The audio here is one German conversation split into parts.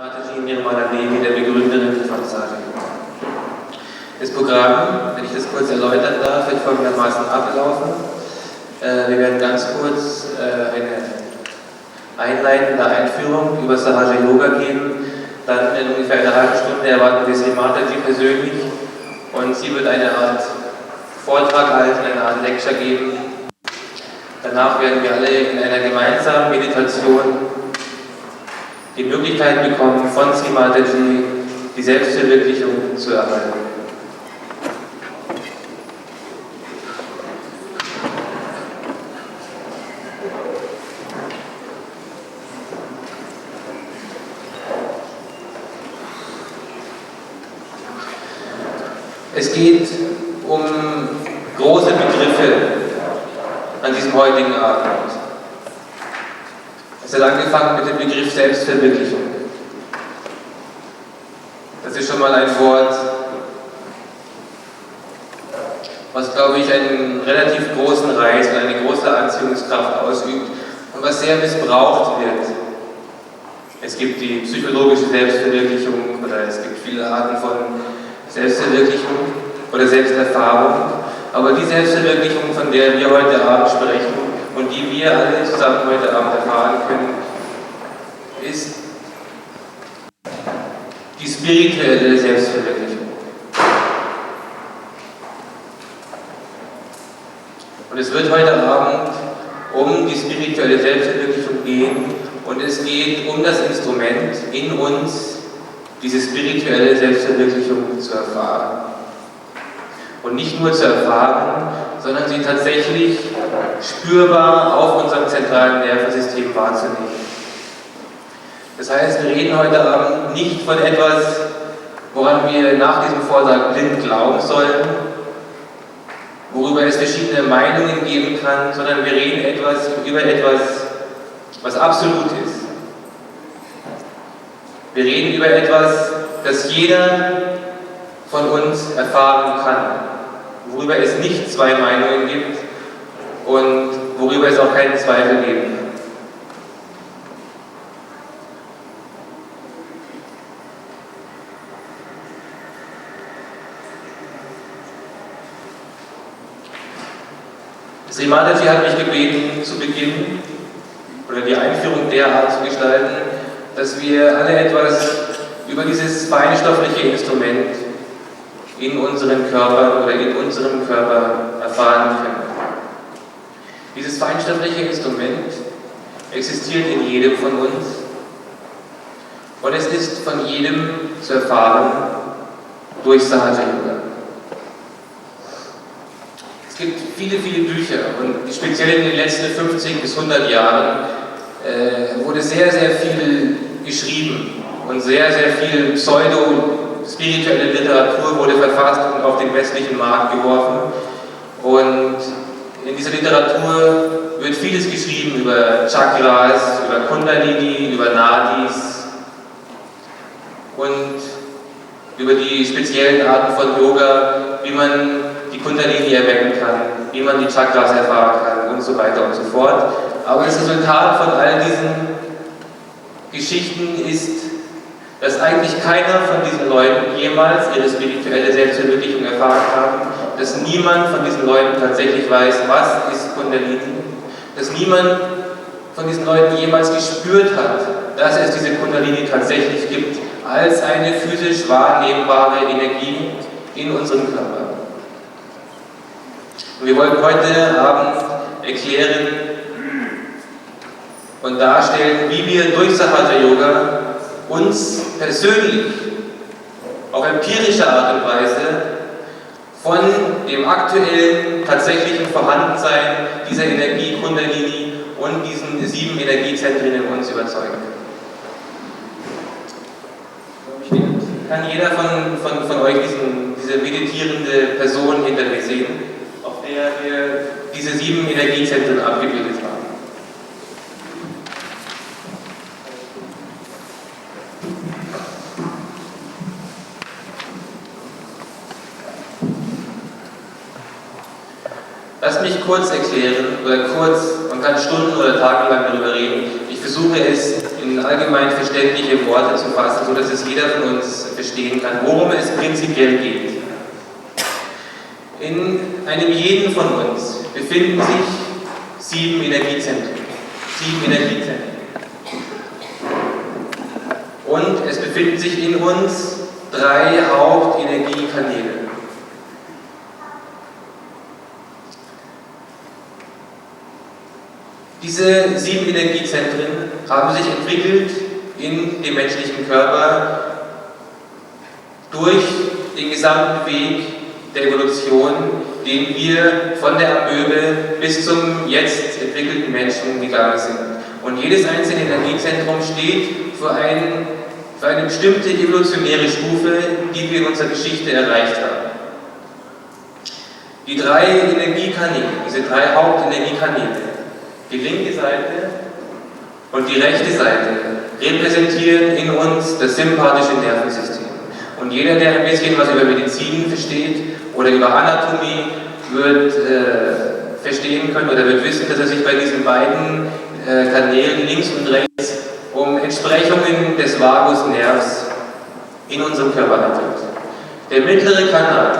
Mataji Nirmala Devi, der Begründerin von Sahaja Yoga. Das Programm, wenn ich das kurz erläutern darf, wird folgendermaßen ablaufen. Wir werden ganz kurz eine einleitende Einführung über Sahaja Yoga geben. Dann in ungefähr einer halben Stunde erwarten wir Sri Mataji persönlich und sie wird eine Art Vortrag halten, eine Art Lecture geben. Danach werden wir alle in einer gemeinsamen Meditation die Möglichkeit bekommen, von Sri Mataji die Selbstverwirklichung zu erhalten. Es geht um große Begriffe an diesem heutigen Abend. Es hat angefangen mit dem Begriff Selbstverwirklichung. Das ist schon mal ein Wort, was, glaube ich, einen relativ großen Reiz und eine große Anziehungskraft ausübt und was sehr missbraucht wird. Es gibt die psychologische Selbstverwirklichung oder es gibt viele Arten von Selbstverwirklichung oder Selbsterfahrung, aber die Selbstverwirklichung, von der wir heute Abend sprechen und die wir alle zusammen heute Abend erfahren können, ist die spirituelle Selbstverwirklichung. Und es wird heute Abend um die spirituelle Selbstverwirklichung gehen und es geht um das Instrument in uns, diese spirituelle Selbstverwirklichung zu erfahren. Und nicht nur zu erfahren, sondern sie tatsächlich spürbar auf unserem zentralen Nervensystem wahrzunehmen. Das heißt, wir reden heute Abend nicht von etwas, woran wir nach diesem Vortrag blind glauben sollen, worüber es verschiedene Meinungen geben kann, sondern wir reden über etwas, was absolut ist. Wir reden über etwas, das jeder von uns erfahren kann, worüber es nicht zwei Meinungen gibt und worüber es auch keinen Zweifel geben kann. Sri Mataji hat mich gebeten, zu Beginn oder die Einführung derart zu gestalten, dass wir alle etwas über dieses feinstoffliche Instrument in unseren Körpern oder in unserem Körper erfahren können. Dieses feinstoffliche Instrument existiert in jedem von uns und es ist von jedem zu erfahren durch Sahaja Yoga. Es gibt viele, viele Bücher und speziell in den letzten 50 bis 100 Jahren wurde sehr, sehr viel geschrieben und sehr, sehr viel pseudo-spirituelle Literatur wurde verfasst und auf den westlichen Markt geworfen. Und in dieser Literatur wird vieles geschrieben über Chakras, über Kundalini, über Nadis und über die speziellen Arten von Yoga, wie man die Kundalini erwecken kann, wie man die Chakras erfahren kann und so weiter und so fort. Aber das Resultat von all diesen Geschichten ist, dass eigentlich keiner von diesen Leuten jemals ihre spirituelle Selbstverwirklichung erfahren haben, dass niemand von diesen Leuten tatsächlich weiß, was ist Kundalini, dass niemand von diesen Leuten jemals gespürt hat, dass es diese Kundalini tatsächlich gibt, als eine physisch wahrnehmbare Energie in unserem Körper. Und wir wollen heute Abend erklären und darstellen, wie wir durch Sahaja Yoga uns persönlich auf empirische Art und Weise von dem aktuellen, tatsächlichen Vorhandensein dieser Energie Kundalini und diesen 7 Energiezentren in uns überzeugen können. Kann jeder von euch diese meditierende Person hinter mir sehen, auf der wir diese 7 Energiezentren abgebildet haben? Lass mich kurz erklären, oder kurz, man kann Stunden oder Tage lang darüber reden. Ich versuche es in allgemein verständliche Worte zu fassen, sodass es jeder von uns verstehen kann, worum es prinzipiell geht. In einem jeden von uns befinden sich 7 Energiezentren. 7 Energiezentren. Und es befinden sich in uns 3 Hauptenergiekanäle. Diese 7 Energiezentren haben sich entwickelt in dem menschlichen Körper durch den gesamten Weg der Evolution, den wir von der Amöbe bis zum jetzt entwickelten Menschen gegangen sind. Und jedes einzelne Energiezentrum steht für eine bestimmte evolutionäre Stufe, die wir in unserer Geschichte erreicht haben. Die 3 Energiekanäle, diese 3 Hauptenergiekanäle, die linke Seite und die rechte Seite, repräsentieren in uns das sympathische Nervensystem. Und jeder, der ein bisschen was über Medizin versteht oder über Anatomie, wird verstehen können oder wird wissen, dass es sich bei diesen beiden Kanälen links und rechts um Entsprechungen des Vagusnervs in unserem Körper handelt. Der mittlere Kanal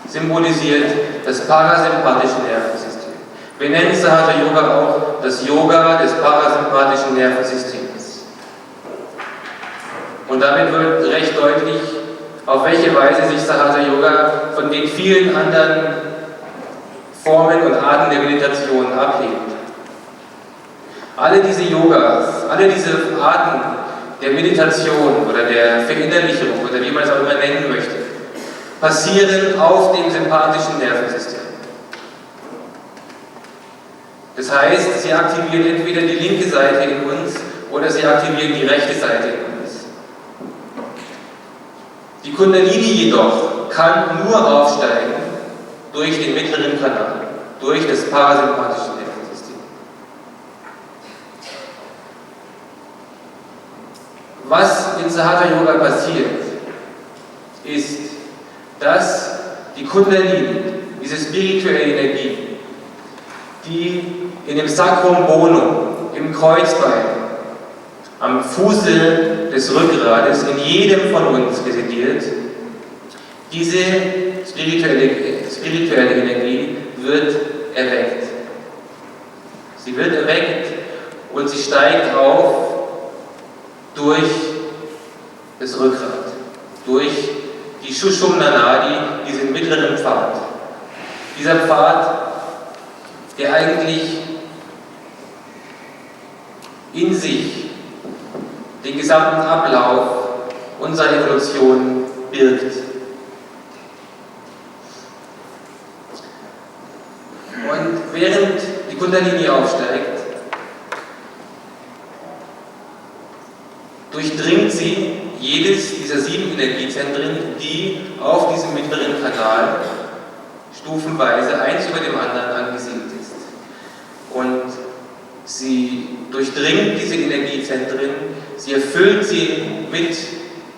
symbolisiert das parasympathische Nervensystem. Wir nennen Hatha Yoga auch das Yoga des parasympathischen Nervensystems. Und damit wird recht deutlich, auf welche Weise sich Hatha Yoga von den vielen anderen Formen und Arten der Meditation abhebt. Alle diese Yogas, alle diese Arten der Meditation oder der Verinnerlichung oder wie man es auch immer nennen möchte, passieren auf dem sympathischen Nervensystem. Das heißt, sie aktivieren entweder die linke Seite in uns oder sie aktivieren die rechte Seite in uns. Die Kundalini jedoch kann nur aufsteigen durch den mittleren Kanal, durch das parasympathische Nervensystem. Was in Hatha Yoga passiert, ist, dass die Kundalini, diese spirituelle Energie, die in dem Sacrum Bonum, im Kreuzbein, am Fuße des Rückgrades, in jedem von uns residiert, diese spirituelle Energie wird erweckt. Sie wird erweckt und sie steigt auf durch das Rückgrat, durch die Shushumna Nadi, diesen mittleren Pfad. Dieser Pfad, der eigentlich in sich den gesamten Ablauf unserer Evolution birgt. Und während die Kundalini aufsteigt, durchdringt sie jedes dieser 7 Energiezentren, die auf diesem mittleren Kanal stufenweise eins über dem anderen angesiedelt ist. Und sie durchdringt diese Energiezentren, sie erfüllt sie mit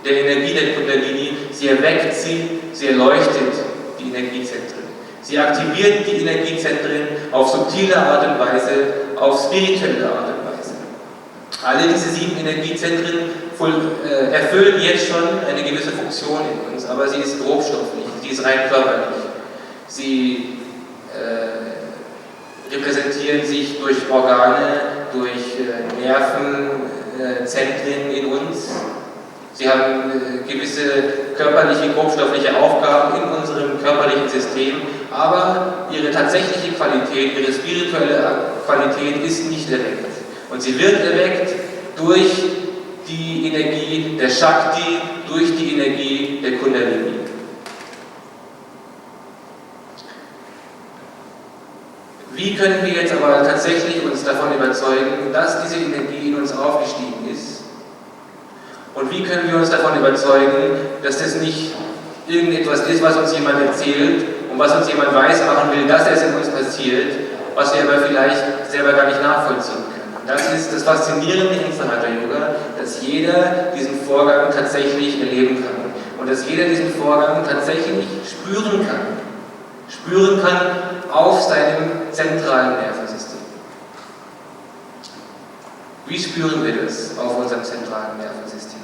der Energie der Kundalini, sie erweckt sie, sie erleuchtet die Energiezentren. Sie aktiviert die Energiezentren auf subtile Art und Weise, auf spirituelle Art und Weise. Alle diese 7 Energiezentren erfüllen jetzt schon eine gewisse Funktion in uns, aber sie ist grobstofflich, sie ist rein körperlich. Sie repräsentieren sich durch Organe, durch Nervenzentren in uns. Sie haben gewisse körperliche, grobstoffliche Aufgaben in unserem körperlichen System, aber ihre tatsächliche Qualität, ihre spirituelle Qualität ist nicht erweckt. Und sie wird erweckt durch die Energie der Shakti, durch die Energie der Kundalini. Wie können wir jetzt aber tatsächlich uns davon überzeugen, dass diese Energie in uns aufgestiegen ist? Und wie können wir uns davon überzeugen, dass das nicht irgendetwas ist, was uns jemand erzählt und was uns jemand weismachen will, dass es in uns passiert, was wir aber vielleicht selber gar nicht nachvollziehen können? Das ist das Faszinierende in Hatha Yoga, dass jeder diesen Vorgang tatsächlich erleben kann und dass jeder diesen Vorgang tatsächlich spüren kann auf seinem zentralen Nervensystem. Wie spüren wir das auf unserem zentralen Nervensystem?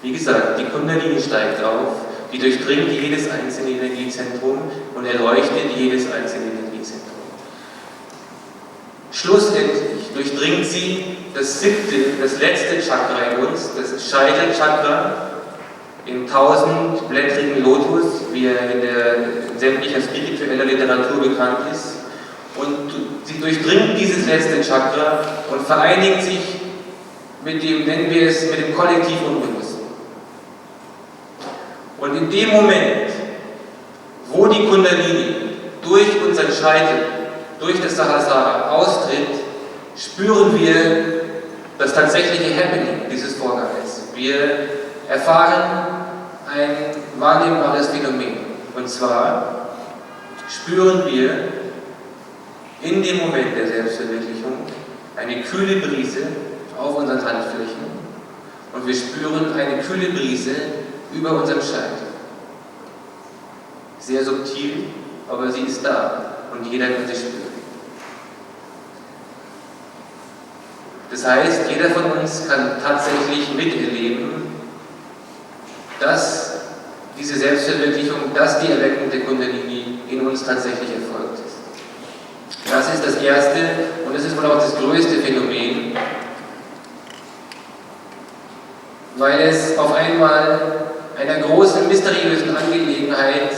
Wie gesagt, die Kundalini steigt auf, die durchdringt jedes einzelne Energiezentrum und erleuchtet jedes einzelne Energiezentrum. Schlussendlich durchdringt sie das letzte Chakra in uns, das Scheitelchakra, im 1000-blättrigen Lotus, wie er in sämtlicher spiritueller Literatur bekannt ist. Und sie durchdringt dieses letzte Chakra und vereinigt sich mit dem, nennen wir es, mit dem Kollektiv Unbewussten. Und in dem Moment, wo die Kundalini durch unseren Scheitel, durch das Sahasrara austritt, spüren wir das tatsächliche Happening dieses Vorgangs. Wir erfahren ein wahrnehmbares Phänomen. Und zwar spüren wir in dem Moment der Selbstverwirklichung eine kühle Brise auf unseren Handflächen und wir spüren eine kühle Brise über unserem Scheitel. Sehr subtil, aber sie ist da und jeder kann sie spüren. Das heißt, jeder von uns kann tatsächlich miterleben, dass diese Selbstverwirklichung, dass die Erweckung der Kundalini in uns tatsächlich erfolgt ist. Das ist das erste und das ist wohl auch das größte Phänomen, weil es auf einmal einer großen, mysteriösen Angelegenheit,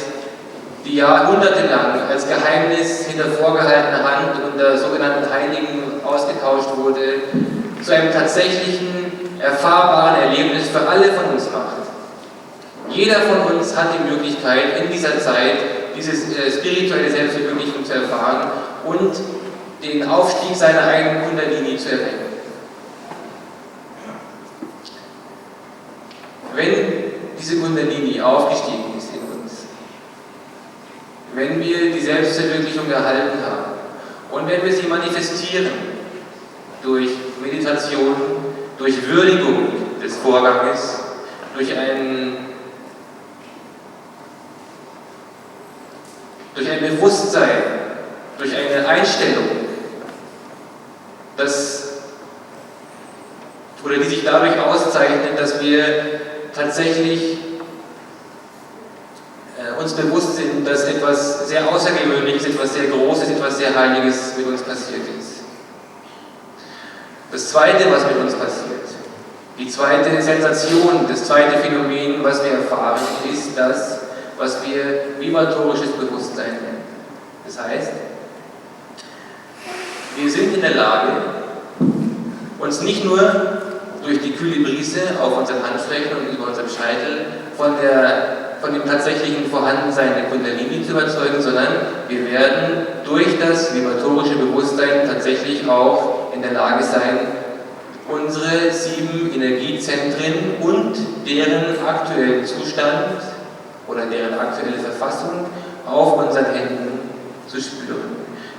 die jahrhundertelang als Geheimnis hinter vorgehaltener Hand unter sogenannten Heiligen ausgetauscht wurde, zu einem tatsächlichen, erfahrbaren Erlebnis für alle von uns macht. Jeder von uns hat die Möglichkeit, in dieser Zeit diese spirituelle Selbstverwirklichung zu erfahren und den Aufstieg seiner eigenen Kundalini zu erwecken. Wenn diese Kundalini aufgestiegen ist in uns, wenn wir die Selbstverwirklichung erhalten haben und wenn wir sie manifestieren durch Meditation, durch Würdigung des Vorganges, durch ein Bewusstsein, durch eine Einstellung, die sich dadurch auszeichnet, dass wir tatsächlich uns bewusst sind, dass etwas sehr Außergewöhnliches, etwas sehr Großes, etwas sehr Heiliges mit uns passiert ist. Das Zweite, was mit uns passiert, die zweite Sensation, das zweite Phänomen, was wir erfahren, ist das, was wir vibratorisches Bewusstsein nennen. Das heißt, wir sind in der Lage, uns nicht nur durch die kühle Brise auf unseren Handflächen und über unserem Scheitel von dem tatsächlichen Vorhandensein der Kundalini zu überzeugen, sondern wir werden durch das vibratorische Bewusstsein tatsächlich auch in der Lage sein, unsere 7 Energiezentren und deren aktuellen Zustand oder deren aktuelle Verfassung auf unseren Händen zu spüren.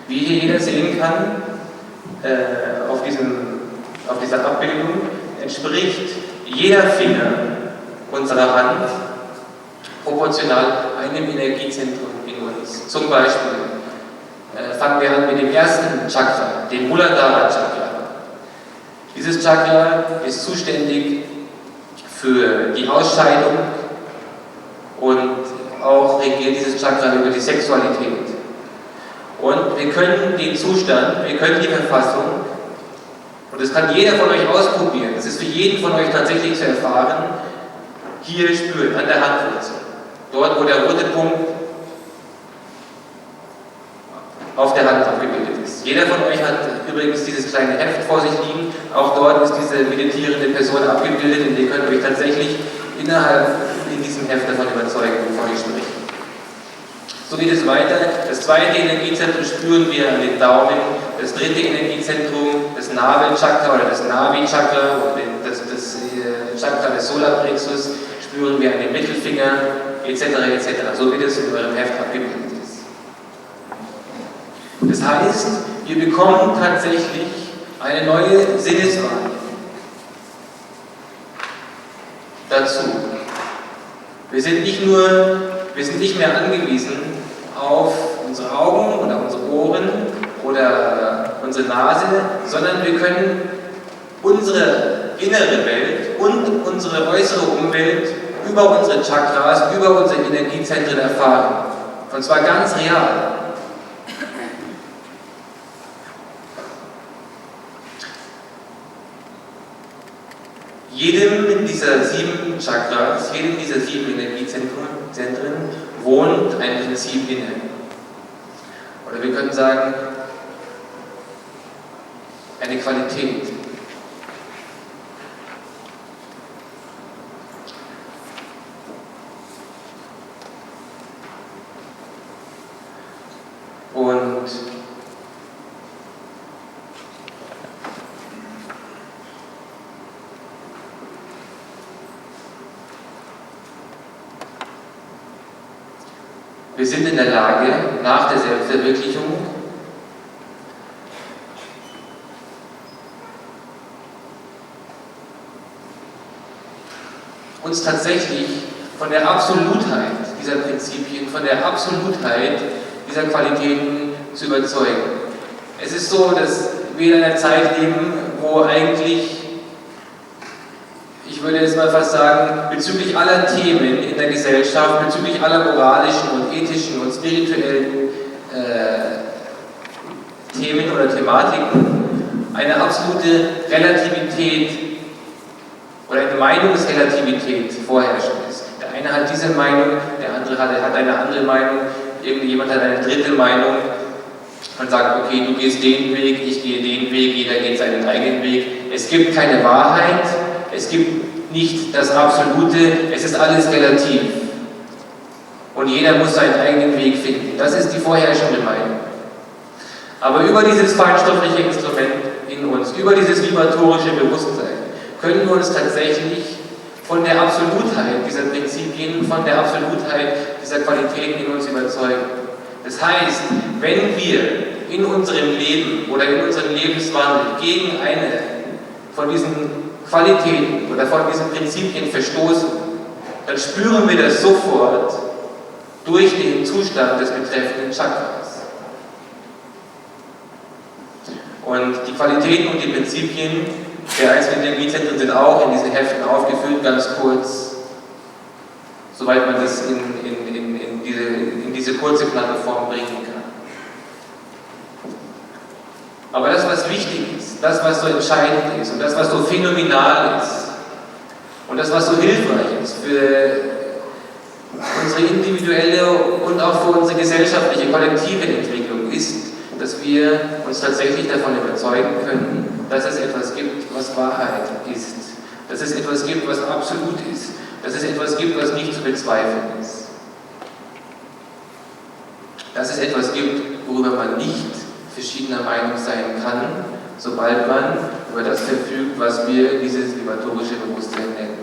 Wie hier jeder sehen kann, auf dieser Abbildung entspricht jeder Finger unserer Hand proportional einem Energiezentrum in uns. Zum Beispiel fangen wir an mit dem ersten Chakra, dem Muladhara Chakra. Dieses Chakra ist zuständig für die Ausscheidung und auch regiert dieses Chakra über die Sexualität. Und wir können den Zustand, wir können die Verfassung, und das kann jeder von euch ausprobieren, das ist für jeden von euch tatsächlich zu erfahren, hier spüren, an der Handwurzel. Dort, wo der rote Punkt auf der Hand abgebildet ist. Jeder von euch hat übrigens dieses kleine Heft vor sich liegen. Auch dort ist diese meditierende Person abgebildet und ihr könnt euch tatsächlich in diesem Heft davon überzeugen, wovon ich spreche. So geht es weiter. Das zweite Energiezentrum spüren wir an den Daumen. Das dritte Energiezentrum, das Nabelchakra oder das Navi-Chakra oder das Chakra des Solarplexus, spüren wir an den Mittelfinger etc. etc. So wie das in eurem Heft abgebildet ist. Das heißt, wir bekommen tatsächlich eine neue Sinneswahrnehmung dazu. Wir sind nicht mehr angewiesen auf unsere Augen oder unsere Ohren oder unsere Nase, sondern wir können unsere innere Welt und unsere äußere Umwelt über unsere Chakras, über unsere Energiezentren erfahren. Und zwar ganz real. Jedem dieser 7 Chakras, jedem dieser 7 Energiezentren wohnt ein Prinzip inne. Oder wir können sagen, eine Qualität. Und wir sind in der Lage, nach der Selbstverwirklichung uns tatsächlich von der Absolutheit dieser Prinzipien, von der Absolutheit dieser Qualitäten zu überzeugen. Es ist so, dass wir in einer Zeit leben, wo eigentlich, ich würde jetzt mal fast sagen, bezüglich aller Themen in der Gesellschaft, bezüglich aller moralischen und ethischen und spirituellen Themen oder Thematiken eine absolute Relativität oder eine Meinungsrelativität vorherrschend ist. Der eine hat diese Meinung, der andere hat eine andere Meinung, irgendjemand hat eine dritte Meinung. Man sagt, okay, du gehst den Weg, ich gehe den Weg, jeder geht seinen eigenen Weg. Es gibt keine Wahrheit, es gibt nicht das Absolute, es ist alles relativ. Und jeder muss seinen eigenen Weg finden. Das ist die vorherrschende Meinung. Aber über dieses feinstoffliche Instrument in uns, über dieses vibratorische Bewusstsein, können wir uns tatsächlich von der Absolutheit dieser Prinzipien, von der Absolutheit dieser Qualitäten in uns überzeugen. Das heißt, wenn wir in unserem Leben oder in unserem Lebenswandel gegen eine von diesen Qualitäten oder von diesen Prinzipien verstoßen, dann spüren wir das sofort durch den Zustand des betreffenden Chakras. Und die Qualitäten und die Prinzipien der einzelnen Energiezentren sind auch in diesen Heften aufgeführt, ganz kurz, soweit man das in diese kurze, knappe Form bringen kann. Aber das, was wichtig ist, das, was so entscheidend ist und das, was so phänomenal ist und das, was so hilfreich ist für unsere individuelle und auch für unsere gesellschaftliche, kollektive Entwicklung ist, dass wir uns tatsächlich davon überzeugen können, dass es etwas gibt, was Wahrheit ist, dass es etwas gibt, was absolut ist, dass es etwas gibt, was nicht zu bezweifeln ist. Dass es etwas gibt, worüber man nicht verschiedener Meinung sein kann, sobald man über das verfügt, was wir dieses vibratorische Bewusstsein nennen.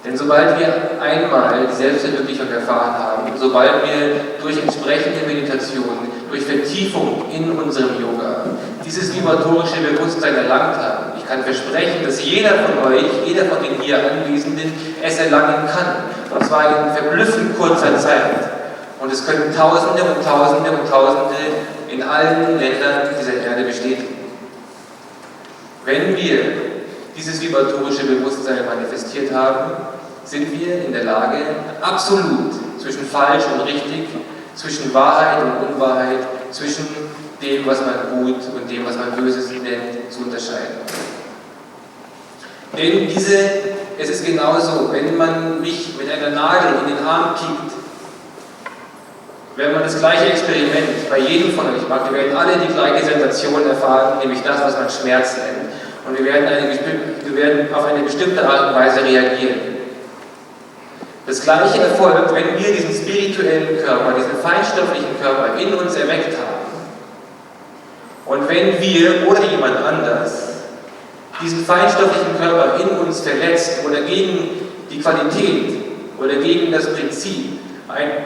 Denn sobald wir einmal die Selbstverwirklichung erfahren haben, sobald wir durch entsprechende Meditation, durch Vertiefung in unserem Yoga dieses vibratorische Bewusstsein erlangt haben, ich kann versprechen, dass jeder von euch, jeder von den hier Anwesenden es erlangen kann. Und zwar in verblüffend kurzer Zeit. Und es können Tausende und Tausende und Tausende in allen Ländern dieser Erde bestätigen. Wenn wir dieses vibratorische Bewusstsein manifestiert haben, sind wir in der Lage, absolut zwischen falsch und richtig, zwischen Wahrheit und Unwahrheit, zwischen dem, was man gut und dem, was man Böses nennt, zu unterscheiden. Denn es ist genauso, wenn man mich mit einer Nadel in den Arm piekt, wenn man das gleiche Experiment bei jedem von euch macht, wir werden alle die gleiche Sensation erfahren, nämlich das, was man Schmerz nennt. Und wir werden auf eine bestimmte Art und Weise reagieren. Das Gleiche erfolgt, wenn wir diesen spirituellen Körper, diesen feinstofflichen Körper in uns erweckt haben. Und wenn wir oder jemand anders diesen feinstofflichen Körper in uns verletzt oder gegen die Qualität oder gegen das Prinzip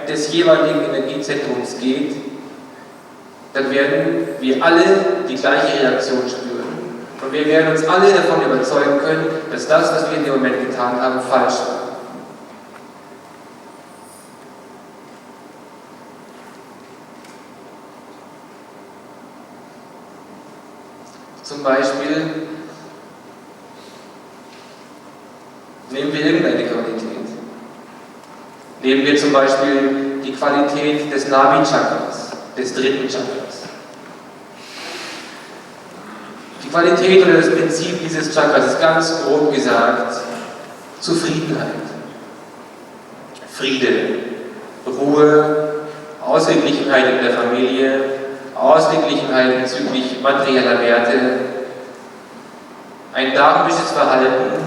des jeweiligen Energiezentrums geht, dann werden wir alle die gleiche Reaktion spüren. Und wir werden uns alle davon überzeugen können, dass das, was wir in dem Moment getan haben, falsch war. Beispiel, nehmen wir irgendeine Qualität. Nehmen wir zum Beispiel die Qualität des Nabhi-Chakras, des dritten Chakras. Die Qualität oder das Prinzip dieses Chakras ist ganz grob gesagt Zufriedenheit, Friede, Ruhe, Ausgeglichenheit in der Familie, Ausgeglichenheit bezüglich materieller Werte, ein dharmisches Verhalten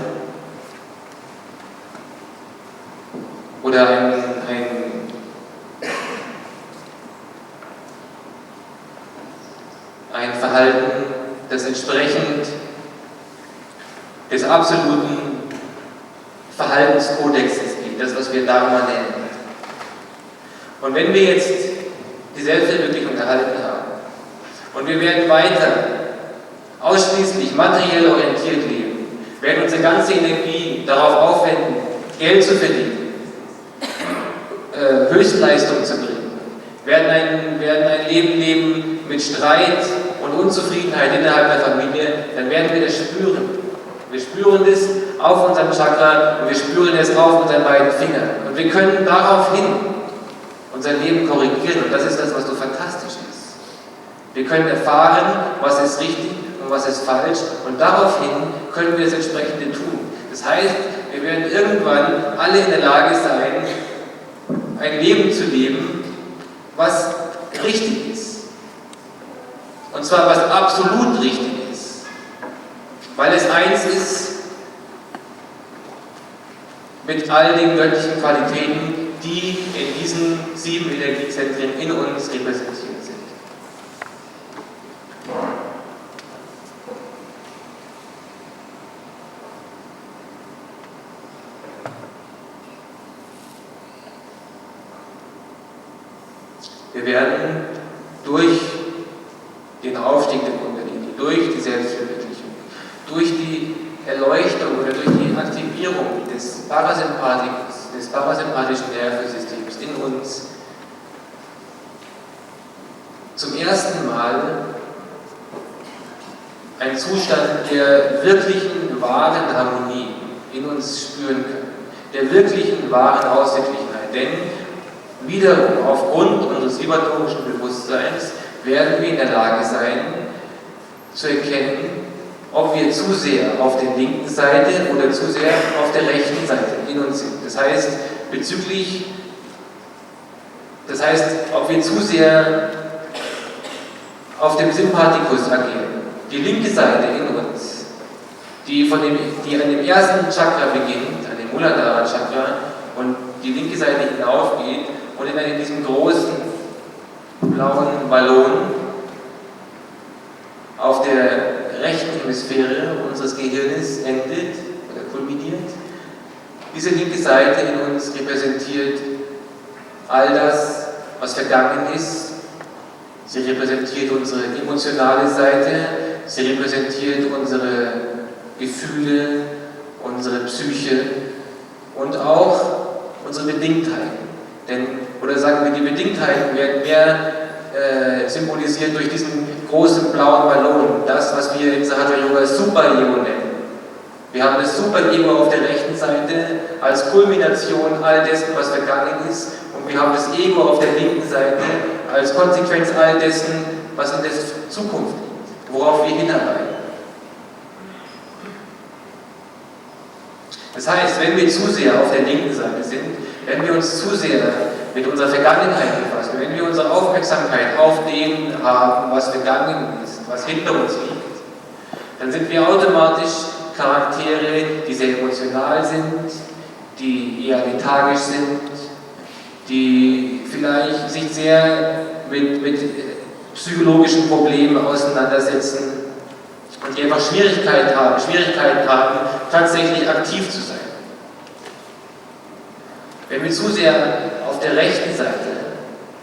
oder ein Verhalten, das entsprechend des absoluten Verhaltenskodexes geht, das, was wir Dharma nennen. Und wenn wir jetzt die Selbstverwirklichung erhalten haben und wir werden weiter ausschließlich materiell orientiert leben, werden unsere ganze Energie darauf aufwenden, Geld zu verdienen, Höchstleistung zu bringen, werden ein Leben leben mit Streit und Unzufriedenheit innerhalb der Familie, dann werden wir das spüren. Wir spüren das auf unserem Chakra und wir spüren es auf unseren beiden Fingern. Und wir können daraufhin unser Leben korrigieren und das ist das, was so fantastisch ist. Wir können erfahren, was ist richtig und was ist falsch und daraufhin können wir das Entsprechende tun. Das heißt, wir werden irgendwann alle in der Lage sein, ein Leben zu leben, was richtig ist. Und zwar was absolut richtig ist. Weil es eins ist mit all den göttlichen Qualitäten, die in diesen 7 Energiezentren in uns repräsentiert sind. Wir werden durch den Aufstieg der Kundalini, durch die Selbstverwirklichung, durch die Erleuchtung oder durch die Aktivierung des Parasympathikus, des parasympathischen Nervensystems in uns zum ersten Mal einen Zustand der wirklichen, wahren Harmonie in uns spüren können, der wirklichen, wahren Ausgeglichenheit. Denn wiederum aufgrund unseres vibratorischen Bewusstseins werden wir in der Lage sein, zu erkennen, ob wir zu sehr auf der linken Seite oder zu sehr auf der rechten Seite in uns sind. Das heißt, ob wir zu sehr auf dem Sympathikus agieren. Die linke Seite in uns, die an dem ersten Chakra beginnt, an dem Muladhara Chakra, und die linke Seite hinaufgeht und in diesem großen blauen Ballon auf der rechten Hemisphäre unseres Gehirnes endet oder kulminiert. Diese linke Seite in uns repräsentiert all das, was vergangen ist. Sie repräsentiert unsere emotionale Seite, sie repräsentiert unsere Gefühle, unsere Psyche und auch unsere Bedingtheiten. Oder sagen wir, die Bedingtheiten werden mehr symbolisiert durch diesen großen blauen Ballon, das, was wir im Sahaja Yoga Super-Ego nennen. Wir haben das Super-Ego auf der rechten Seite als Kulmination all dessen, was vergangen ist, und wir haben das Ego auf der linken Seite als Konsequenz all dessen, was in der Zukunft liegt, worauf wir hinarbeiten. Das heißt, wenn wir zu sehr auf der linken Seite sind, wenn wir uns zu sehr mit unserer Vergangenheit befassen, wenn wir unsere Aufmerksamkeit auf dem haben, was vergangen ist, was hinter uns liegt, dann sind wir automatisch Charaktere, die sehr emotional sind, die eher lethargisch sind, die vielleicht sich sehr mit psychologischen Problemen auseinandersetzen und die einfach Schwierigkeiten haben, tatsächlich aktiv zu sein. Wenn wir zu sehr auf der rechten Seite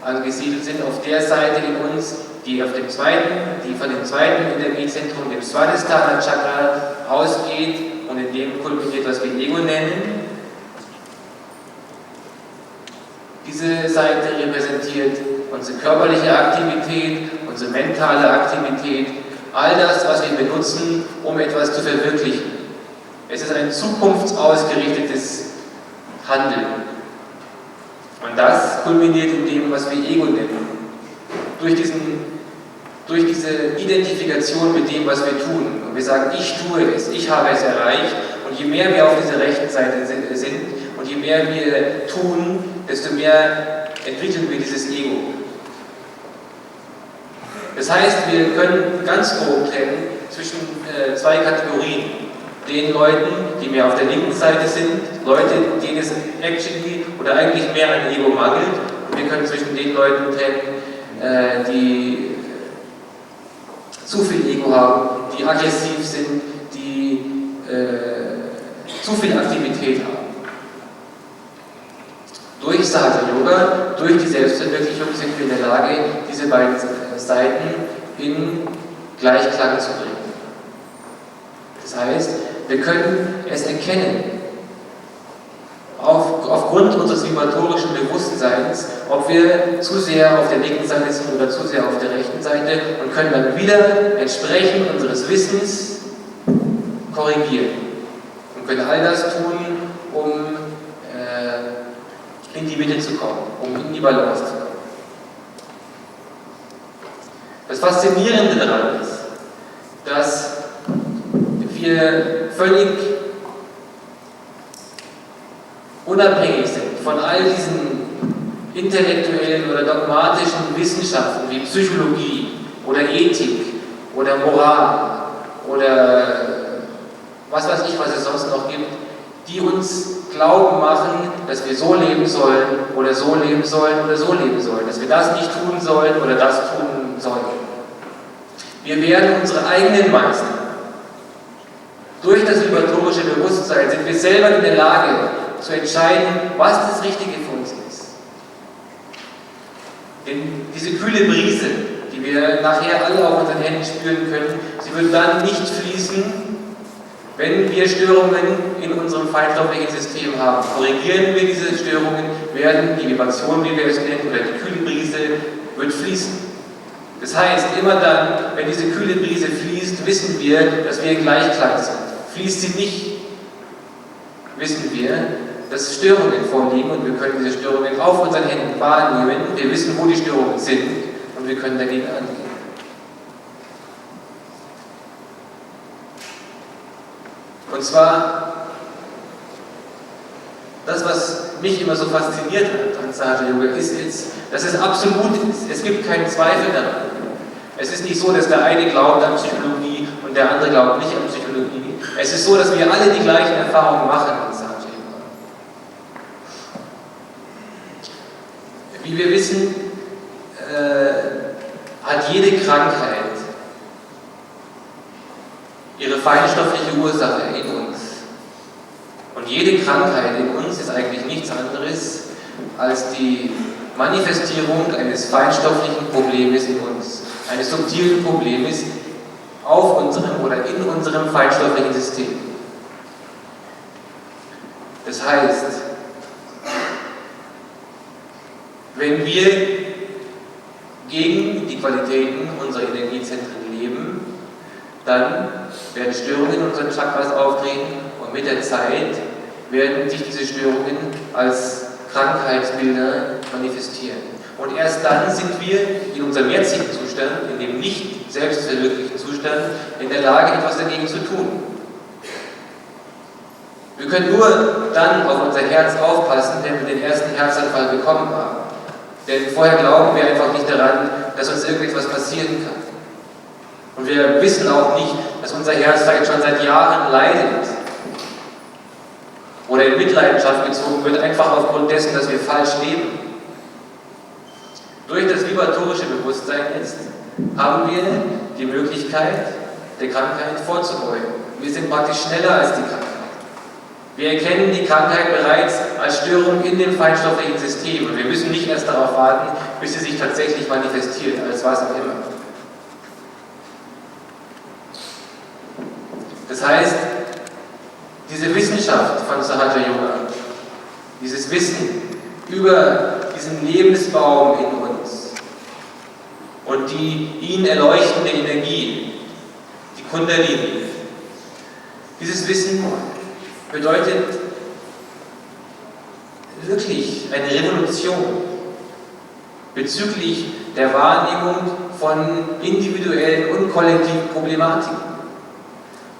angesiedelt sind, auf der Seite in uns, die von dem zweiten Energiezentrum, dem Swadhisthana Chakra, ausgeht und in dem kulminiert, was wir Ego nennen. Diese Seite repräsentiert unsere körperliche Aktivität, unsere mentale Aktivität, all das, was wir benutzen, um etwas zu verwirklichen. Es ist ein zukunftsausgerichtetes Handeln. Und das kulminiert in dem, was wir Ego nennen. Durch diese Identifikation mit dem, was wir tun. Und wir sagen, ich tue es, ich habe es erreicht. Und je mehr wir auf dieser rechten Seite sind und je mehr wir tun, desto mehr entwickeln wir dieses Ego. Das heißt, wir können ganz grob trennen zwischen zwei Kategorien. Den Leuten, die mehr auf der linken Seite sind, Leute, denen es actually oder eigentlich mehr an Ego mangelt. Und wir können zwischen den Leuten trennen, die zu viel Ego haben, die aggressiv sind, die zu viel Aktivität haben. Durch Sahaja Yoga, durch die Selbstverwirklichung sind wir in der Lage, diese beiden Seiten in Gleichklang zu bringen. Das heißt, wir können es erkennen, aufgrund unseres vibratorischen Bewusstseins, ob wir zu sehr auf der linken Seite sind oder zu sehr auf der rechten Seite und können dann wieder entsprechend unseres Wissens korrigieren und können all das tun, um in die Mitte zu kommen, um in die Balance zu kommen. Das Faszinierende daran ist, dass wir völlig unabhängig sind von all diesen intellektuellen oder dogmatischen Wissenschaften wie Psychologie oder Ethik oder Moral oder was weiß ich, was es sonst noch gibt, die uns glauben machen, dass wir so leben sollen oder so leben sollen oder so leben sollen, dass wir das nicht tun sollen oder das tun sollen. Wir werden unsere eigenen Meister. Durch das vibratorische Bewusstsein sind wir selber in der Lage zu entscheiden, was das Richtige für uns ist. Denn diese kühle Brise, die wir nachher alle auf unseren Händen spüren können, sie wird dann nicht fließen, wenn wir Störungen in unserem feinstofflichen System haben. Korrigieren wir diese Störungen, werden die Vibration, wie wir es nennen, oder die kühle Brise, wird fließen. Das heißt, immer dann, wenn diese kühle Brise fließt, wissen wir, dass wir in Gleichklang sind. Fließt sie nicht, wissen wir, dass Störungen vorliegen und wir können diese Störungen auf unseren Händen wahrnehmen. Wir wissen, wo die Störungen sind und wir können dagegen angehen. Und zwar, das, was mich immer so fasziniert hat an Sahaja Yoga, ist jetzt, dass es absolut ist. Es gibt keinen Zweifel daran. Es ist nicht so, dass der eine glaubt an Psychologie und der andere glaubt nicht an Psychologie. Es ist so, dass wir alle die gleichen Erfahrungen machen an Sahaja Yoga. Wie wir wissen, hat jede Krankheit ihre feinstoffliche Ursache in uns. Und jede Krankheit in uns ist eigentlich nichts anderes als die Manifestierung eines feinstofflichen Problems in uns, eines subtilen Problems auf unserem oder in unserem feinstofflichen System. Das heißt, wenn wir gegen die Qualitäten unserer Energiezentren leben, dann werden Störungen in unseren Chakras auftreten und mit der Zeit werden sich diese Störungen als Krankheitsbilder manifestieren. Und erst dann sind wir in unserem jetzigen Zustand, in dem nicht selbstverwirklichten Zustand, in der Lage, etwas dagegen zu tun. Wir können nur dann auf unser Herz aufpassen, wenn wir den ersten Herzanfall bekommen haben. Denn vorher glauben wir einfach nicht daran, dass uns irgendetwas passieren kann. Und wir wissen auch nicht, dass unser Herz vielleicht schon seit Jahren leidet oder in Mitleidenschaft gezogen wird, einfach aufgrund dessen, dass wir falsch leben. Durch das vibratorische Bewusstsein jetzt haben wir die Möglichkeit, der Krankheit vorzubeugen. Wir sind praktisch schneller als die Krankheit. Wir erkennen die Krankheit bereits als Störung in dem feinstofflichen System und wir müssen nicht erst darauf warten, bis sie sich tatsächlich manifestiert, als was auch immer. Das heißt, diese Wissenschaft von Sahaja Yoga, dieses Wissen über diesen Lebensbaum in uns und die ihn erleuchtende Energie, Kundalini. Dieses Wissen bedeutet wirklich eine Revolution bezüglich der Wahrnehmung von individuellen und kollektiven Problematiken.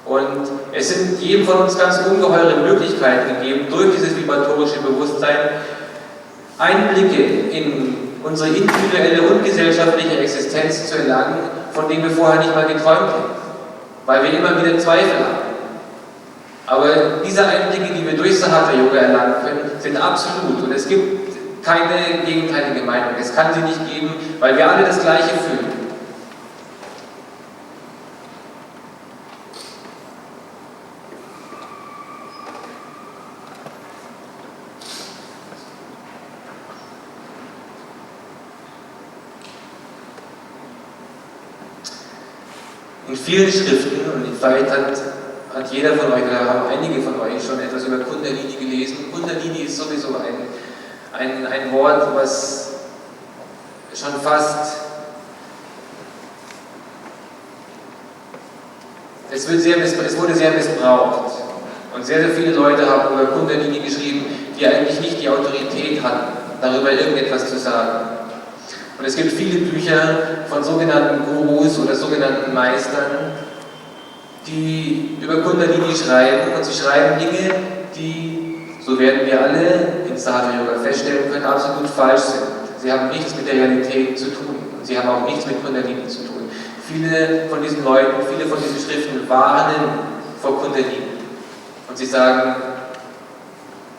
Und es sind jedem von uns ganz ungeheure Möglichkeiten gegeben, durch dieses vibratorische Bewusstsein Einblicke in unsere individuelle und gesellschaftliche Existenz zu erlangen, von denen wir vorher nicht mal geträumt hätten, weil wir immer wieder Zweifel haben. Aber diese Einblicke, die wir durch Sahaja-Yoga erlangen können, sind absolut und es gibt keine gegenteilige Meinung. Es kann sie nicht geben, weil wir alle das Gleiche fühlen. In vielen Schriften, und vielleicht hat jeder von euch oder haben einige von euch schon etwas über Kundalini gelesen. Kundalini ist sowieso ein Wort, was schon fast, es wurde sehr missbraucht. Und sehr, sehr viele Leute haben über Kundalini geschrieben, die eigentlich nicht die Autorität hatten, darüber irgendetwas zu sagen. Und es gibt viele Bücher von sogenannten Gurus oder sogenannten Meistern, die über Kundalini schreiben, und sie schreiben Dinge, die, so werden wir alle in Sahaja-Yoga feststellen können, absolut falsch sind. Sie haben nichts mit der Realität zu tun und sie haben auch nichts mit Kundalini zu tun. Viele von diesen Leuten, viele von diesen Schriften warnen vor Kundalini. Und sie sagen,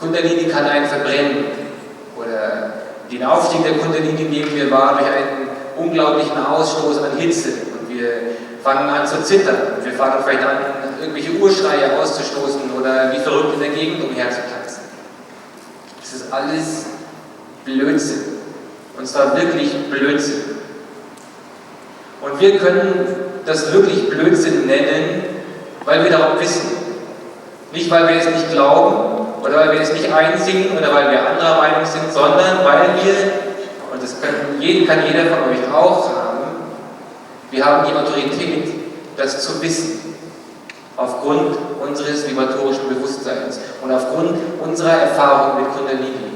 Kundalini kann einen verbrennen oder den Aufstieg der Kundalini nehmen wir wahr durch einen unglaublichen Ausstoß an Hitze und wir fangen an zu zittern. Wir fangen vielleicht an, irgendwelche Urschreie auszustoßen oder wie verrückt in der Gegend umherzutanzen. Das ist alles Blödsinn. Und zwar wirklich Blödsinn. Und wir können das wirklich Blödsinn nennen, weil wir darum wissen. Nicht, weil wir es nicht glauben oder weil wir es nicht einsehen oder weil wir anderer Meinung sind, sondern weil wir, und das kann jeder von euch auch haben, wir haben die Autorität, das zu wissen, aufgrund unseres vibratorischen Bewusstseins und aufgrund unserer Erfahrung mit Kundalini.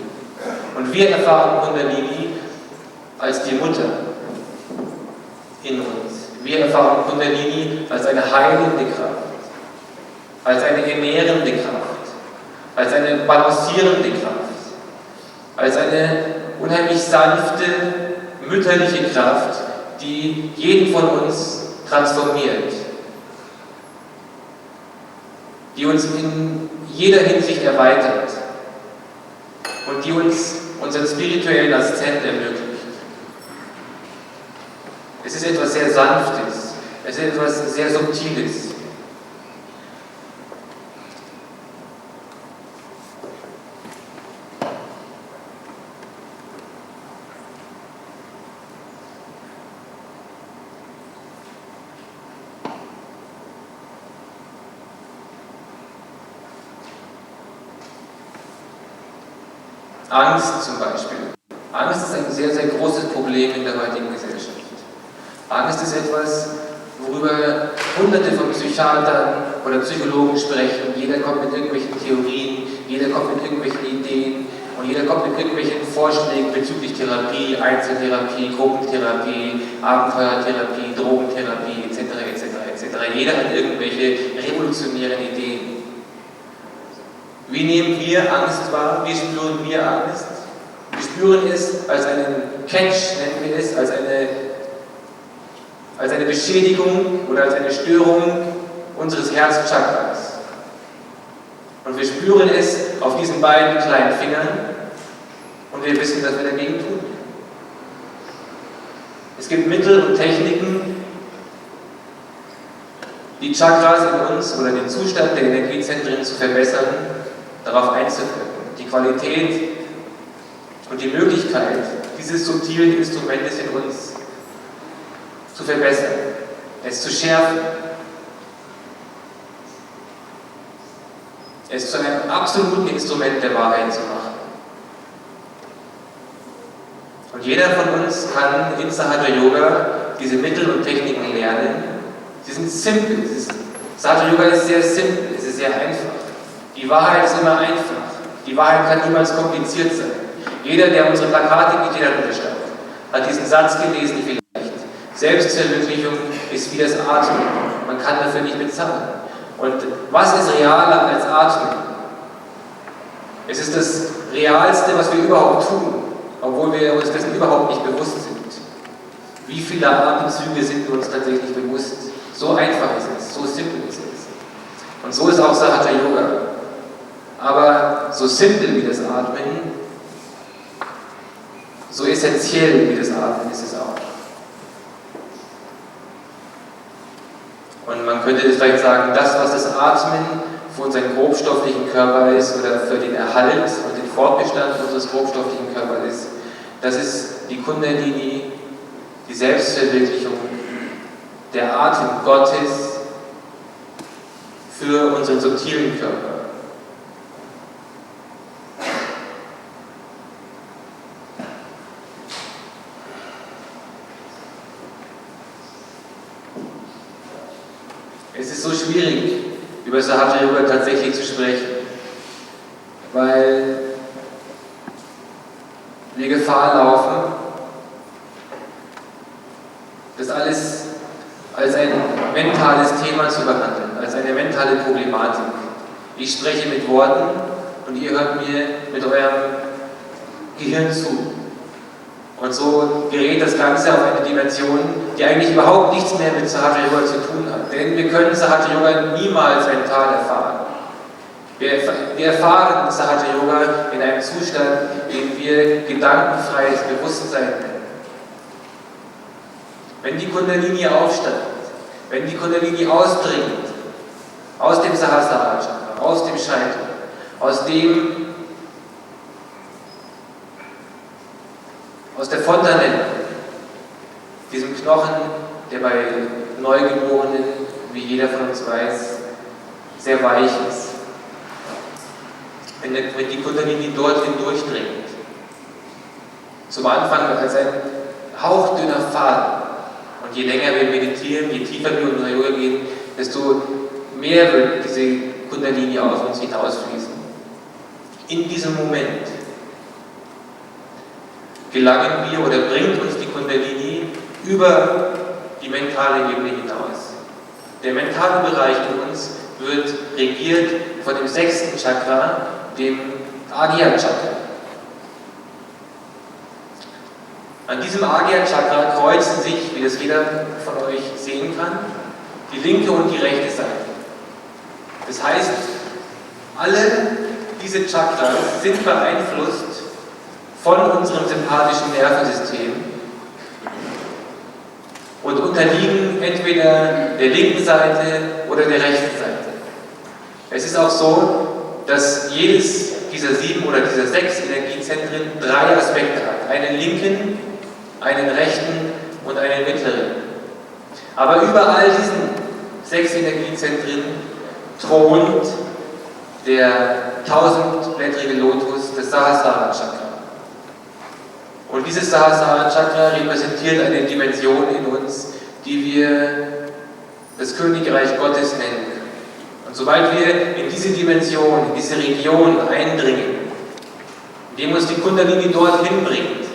Und wir erfahren Kundalini als die Mutter in uns. Wir erfahren Kundalini als eine heilende Kraft, als eine ernährende Kraft, als eine balancierende Kraft, als eine unheimlich sanfte, mütterliche Kraft, die jeden von uns transformiert, die uns in jeder Hinsicht erweitert und die uns unseren spirituellen Aszent ermöglicht. Es ist etwas sehr Sanftes, es ist etwas sehr Subtiles. Angst zum Beispiel. Angst ist ein sehr, sehr großes Problem in der heutigen Gesellschaft. Angst ist etwas, worüber Hunderte von Psychiatern oder Psychologen sprechen. Jeder kommt mit irgendwelchen Theorien, jeder kommt mit irgendwelchen Ideen und jeder kommt mit irgendwelchen Vorschlägen bezüglich Therapie, Einzeltherapie, Gruppentherapie, Abenteuertherapie, Drogentherapie etc. etc. etc. Jeder hat irgendwelche revolutionären Ideen. Wie nehmen wir Angst wahr? Wie spüren wir Angst? Wir spüren es als einen Catch, nennen wir es, als eine Beschädigung oder als eine Störung unseres Herzchakras. Und wir spüren es auf diesen beiden kleinen Fingern und wir wissen, was wir dagegen tun. Es gibt Mittel und Techniken, die Chakras in uns oder den Zustand der Energiezentren zu verbessern, darauf einzuwirken, die Qualität und die Möglichkeit dieses subtilen Instrumentes in uns zu verbessern, es zu schärfen, es zu einem absoluten Instrument der Wahrheit zu machen. Und jeder von uns kann in Sahaja Yoga diese Mittel und Techniken lernen Sie sind simpel. Sahaja Yoga ist sehr simpel, es ist sehr einfach. Die Wahrheit ist immer einfach. Die Wahrheit kann niemals kompliziert sein. Jeder, der unsere Plakate mit jeder unterschreibt, hat diesen Satz gelesen vielleicht. Selbstverwirklichung ist wie das Atmen. Man kann dafür nicht bezahlen. Und was ist realer als Atmen? Es ist das Realste, was wir überhaupt tun, obwohl wir uns dessen überhaupt nicht bewusst sind. Wie viele Atemzüge sind wir uns tatsächlich bewusst? So einfach ist es, so simpel ist es. Und so ist auch Sahaja Yoga. Aber so simpel wie das Atmen, so essentiell wie das Atmen ist es auch. Und man könnte vielleicht sagen, das, was das Atmen für unseren grobstofflichen Körper ist oder für den Erhalt und den Fortbestand unseres grobstofflichen Körpers ist, das ist die Kundalini, die Selbstverwirklichung, der Atem Gottes für unseren subtilen Körper. Es ist so schwierig, über Sahaja Yoga tatsächlich zu sprechen, weil wir Gefahr laufen, das alles als ein mentales Thema zu behandeln, als eine mentale Problematik. Ich spreche mit Worten und ihr hört mir mit eurem Gehirn zu. Und so gerät das Ganze auf eine Dimension, die eigentlich überhaupt nichts mehr mit Sahaja Yoga zu tun hat. Denn wir können Sahaja Yoga niemals mental erfahren. Wir erfahren Sahaja Yoga in einem Zustand, in dem wir gedankenfreies Bewusstsein nennen. Wenn die Kundalini aufsteigt, wenn die Kundalini ausdringt, aus dem Sahasrara Chakra, aus dem Scheitel, aus der Fontanelle, diesem Knochen, der bei Neugeborenen, wie jeder von uns weiß, sehr weich ist. Wenn die Kundalini dorthin durchdringt, zum Anfang als ein hauchdünner Faden, und je länger wir meditieren, je tiefer wir in unser Yoga gehen, desto mehr wird diese Kundalini aus uns hinausfließen. In diesem Moment gelangen wir oder bringt uns die Kundalini über die mentale Ebene hinaus. Der mentale Bereich in uns wird regiert von dem 6. Chakra, dem Agya Chakra. An diesem Agya Chakra kreuzen sich, wie das jeder von euch sehen kann, die linke und die rechte Seite. Das heißt, alle diese Chakras sind beeinflusst von unserem sympathischen Nervensystem und unterliegen entweder der linken Seite oder der rechten Seite. Es ist auch so, dass jedes dieser 7 oder dieser 6 Energiezentren 3 Aspekte hat. Einen linken, einen rechten und einen mittleren. Aber über all diesen 6 Energiezentren thront der 1000-blättrige Lotus des Sahasrara Chakra. Und dieses Sahasrara Chakra repräsentiert eine Dimension in uns, die wir das Königreich Gottes nennen können. Und sobald wir in diese Dimension, in diese Region eindringen, indem uns die Kundalini dorthin bringt,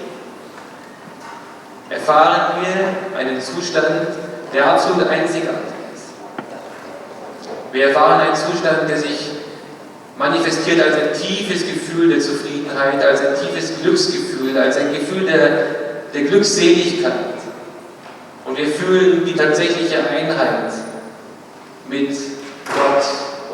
erfahren wir einen Zustand, der absolut einzigartig ist. Wir erfahren einen Zustand, der sich manifestiert als ein tiefes Gefühl der Zufriedenheit, als ein tiefes Glücksgefühl, als ein Gefühl der Glückseligkeit. Und wir fühlen die tatsächliche Einheit mit Gott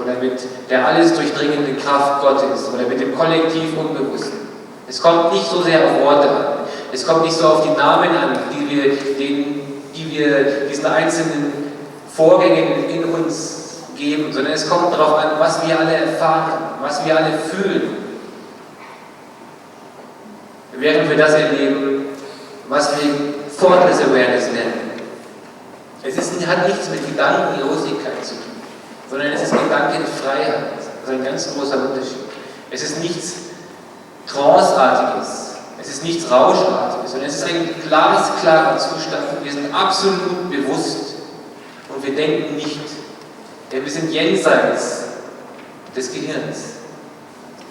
oder mit der alles durchdringenden Kraft Gottes oder mit dem kollektiv Unbewussten. Es kommt nicht so sehr auf Worte an, es kommt nicht so auf die Namen an, die wir diesen einzelnen Vorgängen in uns geben, sondern es kommt darauf an, was wir alle erfahren, was wir alle fühlen, während wir das erleben, was wir Thoughtless Awareness nennen. Hat nichts mit Gedankenlosigkeit zu tun, sondern es ist Gedankenfreiheit. Das ist ein ganz großer Unterschied. Es ist nichts Tranceartiges, es ist nichts Rauschartiges, sondern es ist ein glasklarer Zustand. Wir sind absolut bewusst und wir denken nicht, denn wir sind jenseits des Gehirns.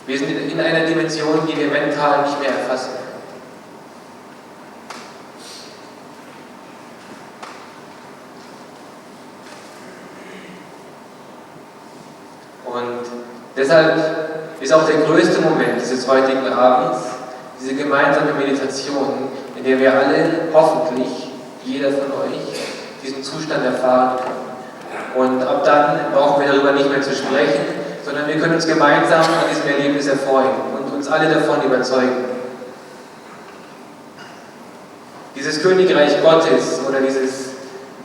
Wir sind in einer Dimension, die wir mental nicht mehr erfassen. Und deshalb ist auch der größte Moment dieses heutigen Abends diese gemeinsame Meditation, in der wir alle hoffentlich, jeder von euch, diesen Zustand erfahren können. Und ab dann brauchen wir darüber nicht mehr zu sprechen, sondern wir können uns gemeinsam an diesem Erlebnis erfreuen und uns alle davon überzeugen. Dieses Königreich Gottes oder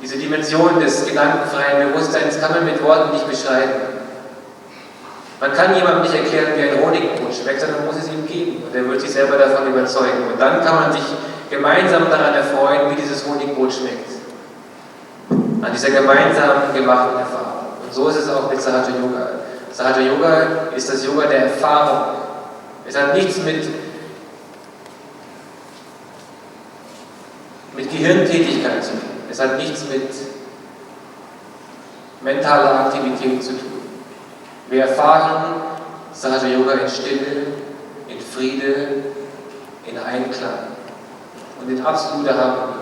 diese Dimension des gedankenfreien Bewusstseins kann man mit Worten nicht beschreiben. Man kann jemandem nicht erklären, wie ein Honigbrot schmeckt, sondern man muss es ihm geben und er wird sich selber davon überzeugen. Und dann kann man sich gemeinsam daran erfreuen, wie dieses Honigbrot schmeckt. An dieser gemeinsam gemachten Erfahrung. Und so ist es auch mit Sahaja Yoga. Sahaja Yoga ist das Yoga der Erfahrung. Es hat nichts mit Gehirntätigkeit zu tun. Es hat nichts mit mentaler Aktivität zu tun. Wir erfahren Sahaja Yoga in Stille, in Friede, in Einklang und in absoluter Harmonie.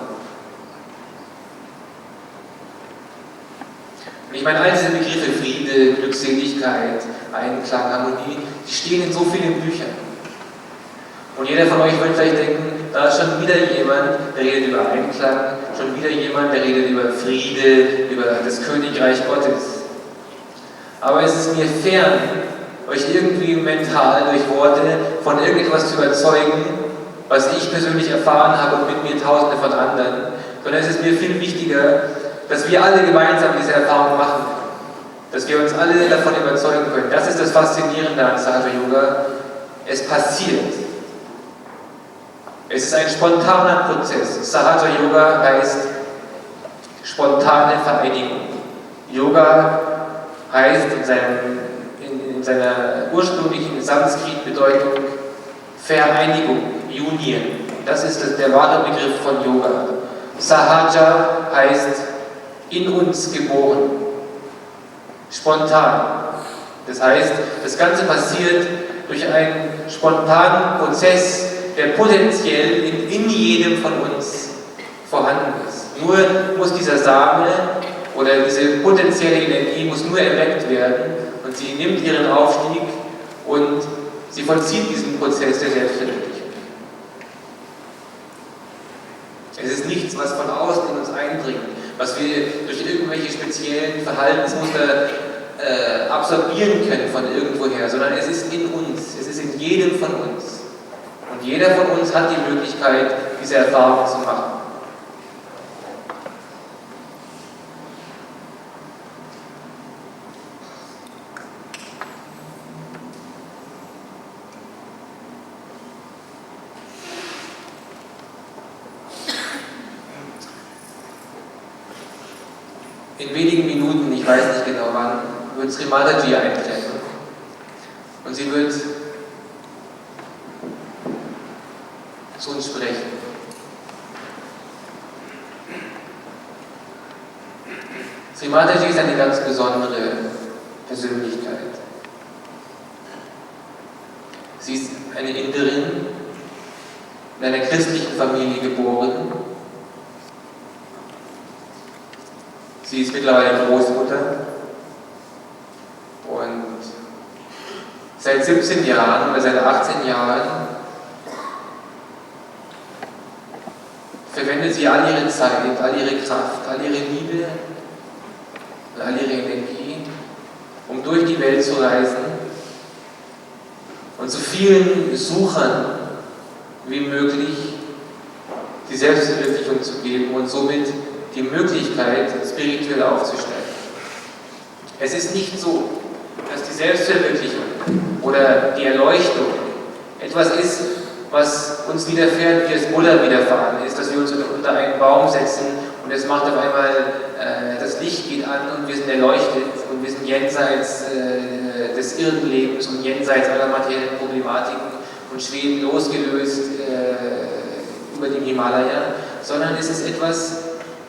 Und ich meine, all diese Begriffe Friede, Glückseligkeit, Einklang, Harmonie, die stehen in so vielen Büchern. Und jeder von euch wird vielleicht denken, da ist schon wieder jemand, der redet über Einklang, schon wieder jemand, der redet über Friede, über das Königreich Gottes. Aber es ist mir fern, euch irgendwie mental durch Worte von irgendetwas zu überzeugen, was ich persönlich erfahren habe und mit mir Tausende von anderen, sondern es ist mir viel wichtiger, dass wir alle gemeinsam diese Erfahrung machen, dass wir uns alle davon überzeugen können. Das ist das Faszinierende an Sahaja Yoga. Es passiert. Es ist ein spontaner Prozess. Sahaja Yoga heißt spontane Vereinigung. Yoga heißt in seiner ursprünglichen Sanskrit-Bedeutung Vereinigung, Union. Das ist der wahre Begriff von Yoga. Sahaja heißt in uns geboren, spontan. Das heißt, das Ganze passiert durch einen spontanen Prozess, der potenziell in jedem von uns vorhanden ist. Nur muss dieser Same oder diese potenzielle Energie muss nur erweckt werden und sie nimmt ihren Aufstieg und sie vollzieht diesen Prozess der Selbstverwirklichung. Es ist nichts, was von außen in uns eindringt, was wir durch irgendwelche speziellen Verhaltensmuster absorbieren können von irgendwoher, sondern es ist in uns, es ist in jedem von uns. Und jeder von uns hat die Möglichkeit, diese Erfahrung zu machen. In wenigen Minuten, ich weiß nicht genau wann, wird Sri Mataji eintreffen. Und sie wird zu uns sprechen. Sri Mataji ist eine ganz besondere Persönlichkeit. Sie ist eine Inderin, in einer christlichen Familie geboren. Sie ist mittlerweile Großmutter und seit 17 Jahren oder seit 18 Jahren verwendet sie all ihre Zeit, all ihre Kraft, all ihre Liebe und all ihre Energie, um durch die Welt zu reisen und so vielen Suchern wie möglich die Selbstverwirklichung zu geben und somit die Möglichkeit, spirituell aufzusteigen. Es ist nicht so, dass die Selbstverwirklichung oder die Erleuchtung etwas ist, was uns widerfährt, wie es Buddha widerfahren ist, dass wir uns unter einen Baum setzen und es macht auf einmal, das Licht geht an und wir sind erleuchtet und wir sind jenseits des Irrenlebens und jenseits aller materiellen Problematiken und schweben losgelöst über den Himalaya, sondern es ist etwas,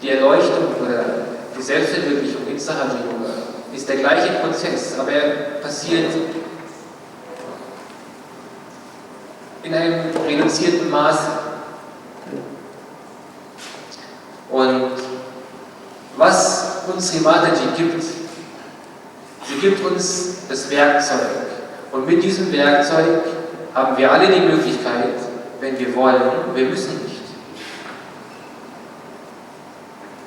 die Erleuchtung oder die Selbstverwirklichung in Sahaja Yoga ist der gleiche Prozess, aber er passiert in einem reduzierten Maße. Und was uns Sri Mataji gibt, sie gibt uns das Werkzeug. Und mit diesem Werkzeug haben wir alle die Möglichkeit, wenn wir wollen, wir müssen nicht,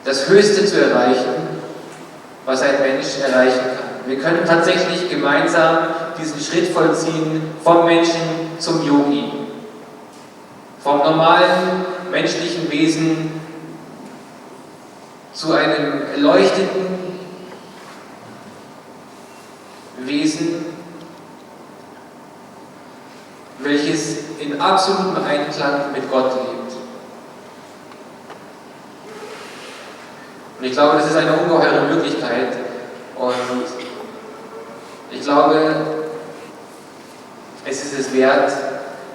das Höchste zu erreichen, was ein Mensch erreichen kann. Wir können tatsächlich gemeinsam diesen Schritt vollziehen vom Menschen zum Yogi, vom normalen menschlichen Wesen zu einem erleuchteten Wesen, welches in absolutem Einklang mit Gott lebt. Und ich glaube, das ist eine ungeheure Möglichkeit. Und ich glaube, es ist es wert,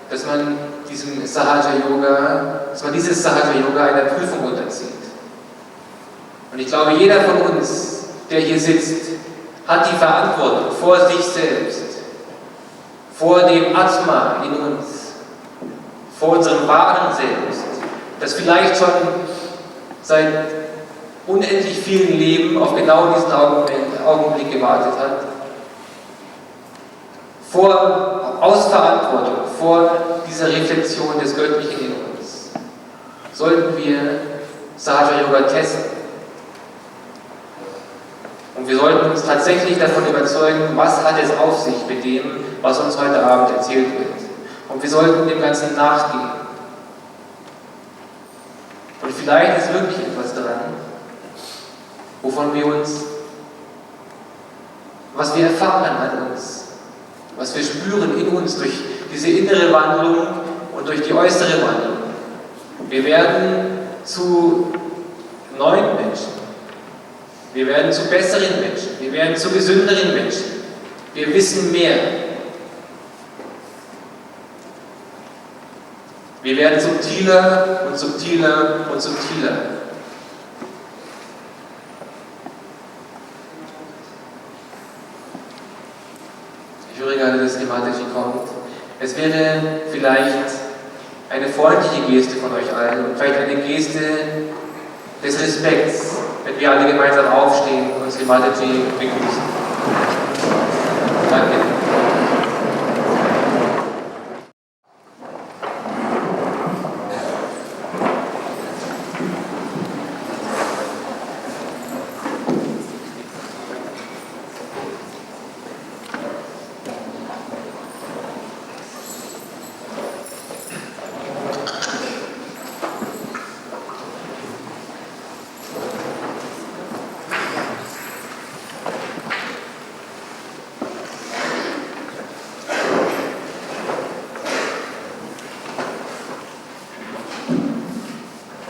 dass man dieses Sahaja Yoga einer Prüfung unterzieht. Und ich glaube, jeder von uns, der hier sitzt, hat die Verantwortung vor sich selbst, vor dem Atma in uns, vor unserem wahren Selbst, das vielleicht schon seit unendlich vielen Leben auf genau diesen Augenblick gewartet hat. Aus Verantwortung vor dieser Reflexion des Göttlichen in uns sollten wir Sahaja Yoga testen. Und wir sollten uns tatsächlich davon überzeugen, was hat es auf sich mit dem, was uns heute Abend erzählt wird. Und wir sollten dem Ganzen nachgehen. Und vielleicht ist wirklich etwas dran, was wir erfahren an uns, was wir spüren in uns durch diese innere Wandlung und durch die äußere Wandlung. Wir werden zu neuen Menschen. Wir werden zu besseren Menschen. Wir werden zu gesünderen Menschen. Wir wissen mehr. Wir werden subtiler und subtiler und subtiler. Ich höre gerade, dass Sri Mataji kommt. Es wäre vielleicht eine freundliche Geste von euch allen und vielleicht eine Geste des Respekts, wenn wir alle gemeinsam aufstehen und Sri Mataji begrüßen. Danke.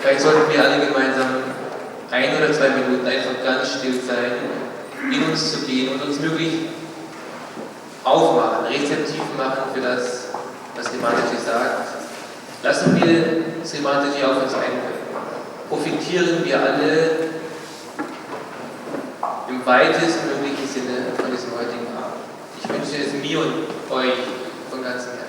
Vielleicht sollten wir alle gemeinsam 1 oder 2 Minuten einfach ganz still sein, in uns zu gehen und uns möglich aufmachen, rezeptiv machen für das, was Sri Mataji sagt. Lassen wir Sri Mataji auf uns einwirken. Profitieren wir alle im weitesten möglichen Sinne von diesem heutigen Abend. Ich wünsche es mir und euch von ganzem Herzen.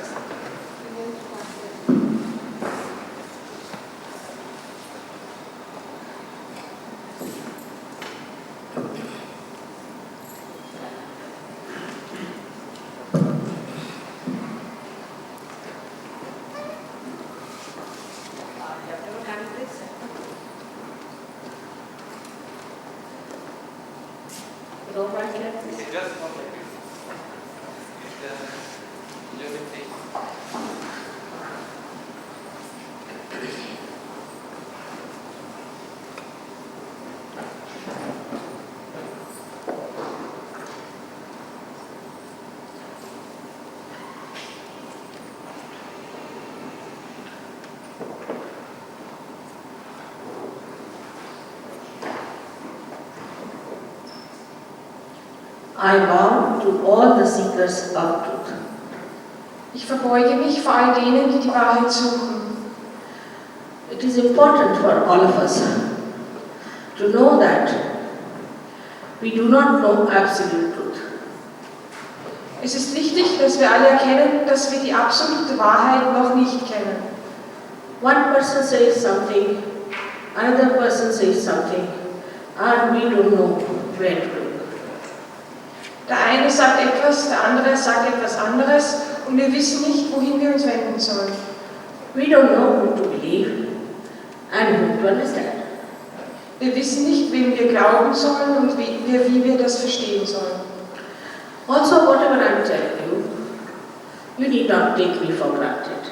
I bow to all the seekers of truth. Ich verbeuge mich vor all denen, die die Wahrheit suchen. It is important for all of us to know that we do not know absolute truth. Es ist wichtig, dass wir alle erkennen, dass wir die absolute Wahrheit noch nicht kennen. One person says something, another person says something, and we don't know where to look. Der eine sagt etwas, der andere sagt etwas anderes und wir wissen nicht, wohin wir uns wenden sollen. We don't know who to believe and who to understand. Wir wissen nicht, wem wir glauben sollen und wie wir das verstehen sollen. Also, whatever I'm telling you, you need not take me for granted.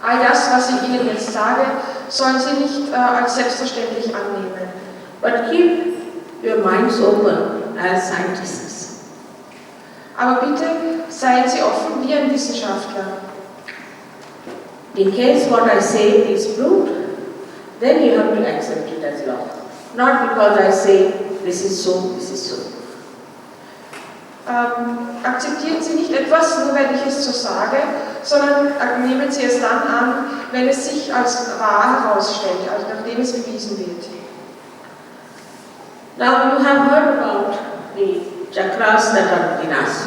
All das, was ich Ihnen jetzt sage, sollen Sie nicht als selbstverständlich annehmen. But keep your minds open as scientists. Aber bitte seien Sie offen wie ein Wissenschaftler. In case what I say is proved, then you have to accept it as law. Not because I say this is so, this is so. Akzeptieren Sie nicht etwas, nur weil ich es so sage, sondern nehmen Sie es dann an, wenn es sich als wahr herausstellt, also nachdem es bewiesen wird. Now you have heard about the chakras that are within us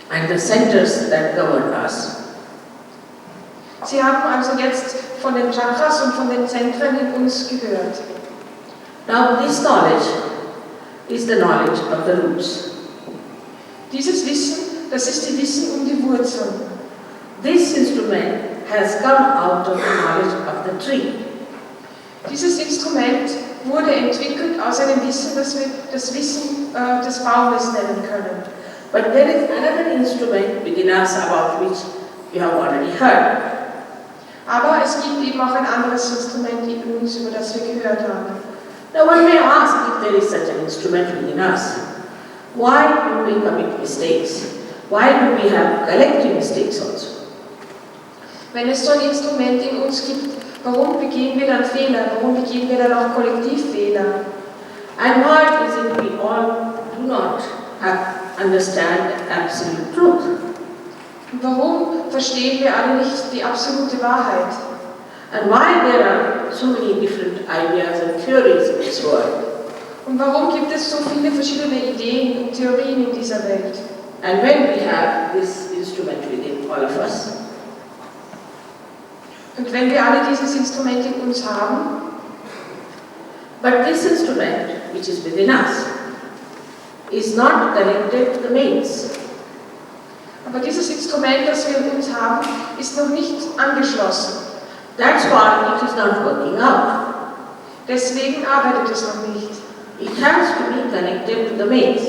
and the centers that govern us. Sie haben also jetzt von den Chakras und von den Zentren in uns gehört. Now this knowledge is the knowledge of the roots. Dieses Wissen, das ist die Wissen um die Wurzeln. This instrument has come out of the knowledge of the tree. Dieses Instrument wurde entwickelt aus einem Wissen, das wir das Wissen des Baumes nennen können. But there is another instrument within us about which you have already heard. Aber es gibt eben auch ein anderes Instrument in uns, über das wir gehört haben. Now one may ask if there is such an instrument within us. Why do we commit mistakes? Why do we have collective mistakes also? Wenn es so ein Instrument in uns gibt, warum begehen wir dann Fehler? Warum begehen wir dann auch Kollektivfehler? And why is it we all do not understand absolute truth? Und warum verstehen wir alle nicht die absolute Wahrheit? And why there are so many different ideas and theories in this world? Und warum gibt es so viele verschiedene Ideen und Theorien in dieser Welt? And when we have this instrument within all of us, Und wenn wir alle dieses Instrument in uns haben, but this instrument which is within us is not connected to the mains. aber dieses Instrument, das wir in uns haben, ist noch nicht angeschlossen. That's why it is not working out. Deswegen arbeitet es noch nicht. It has to be connected to the mains.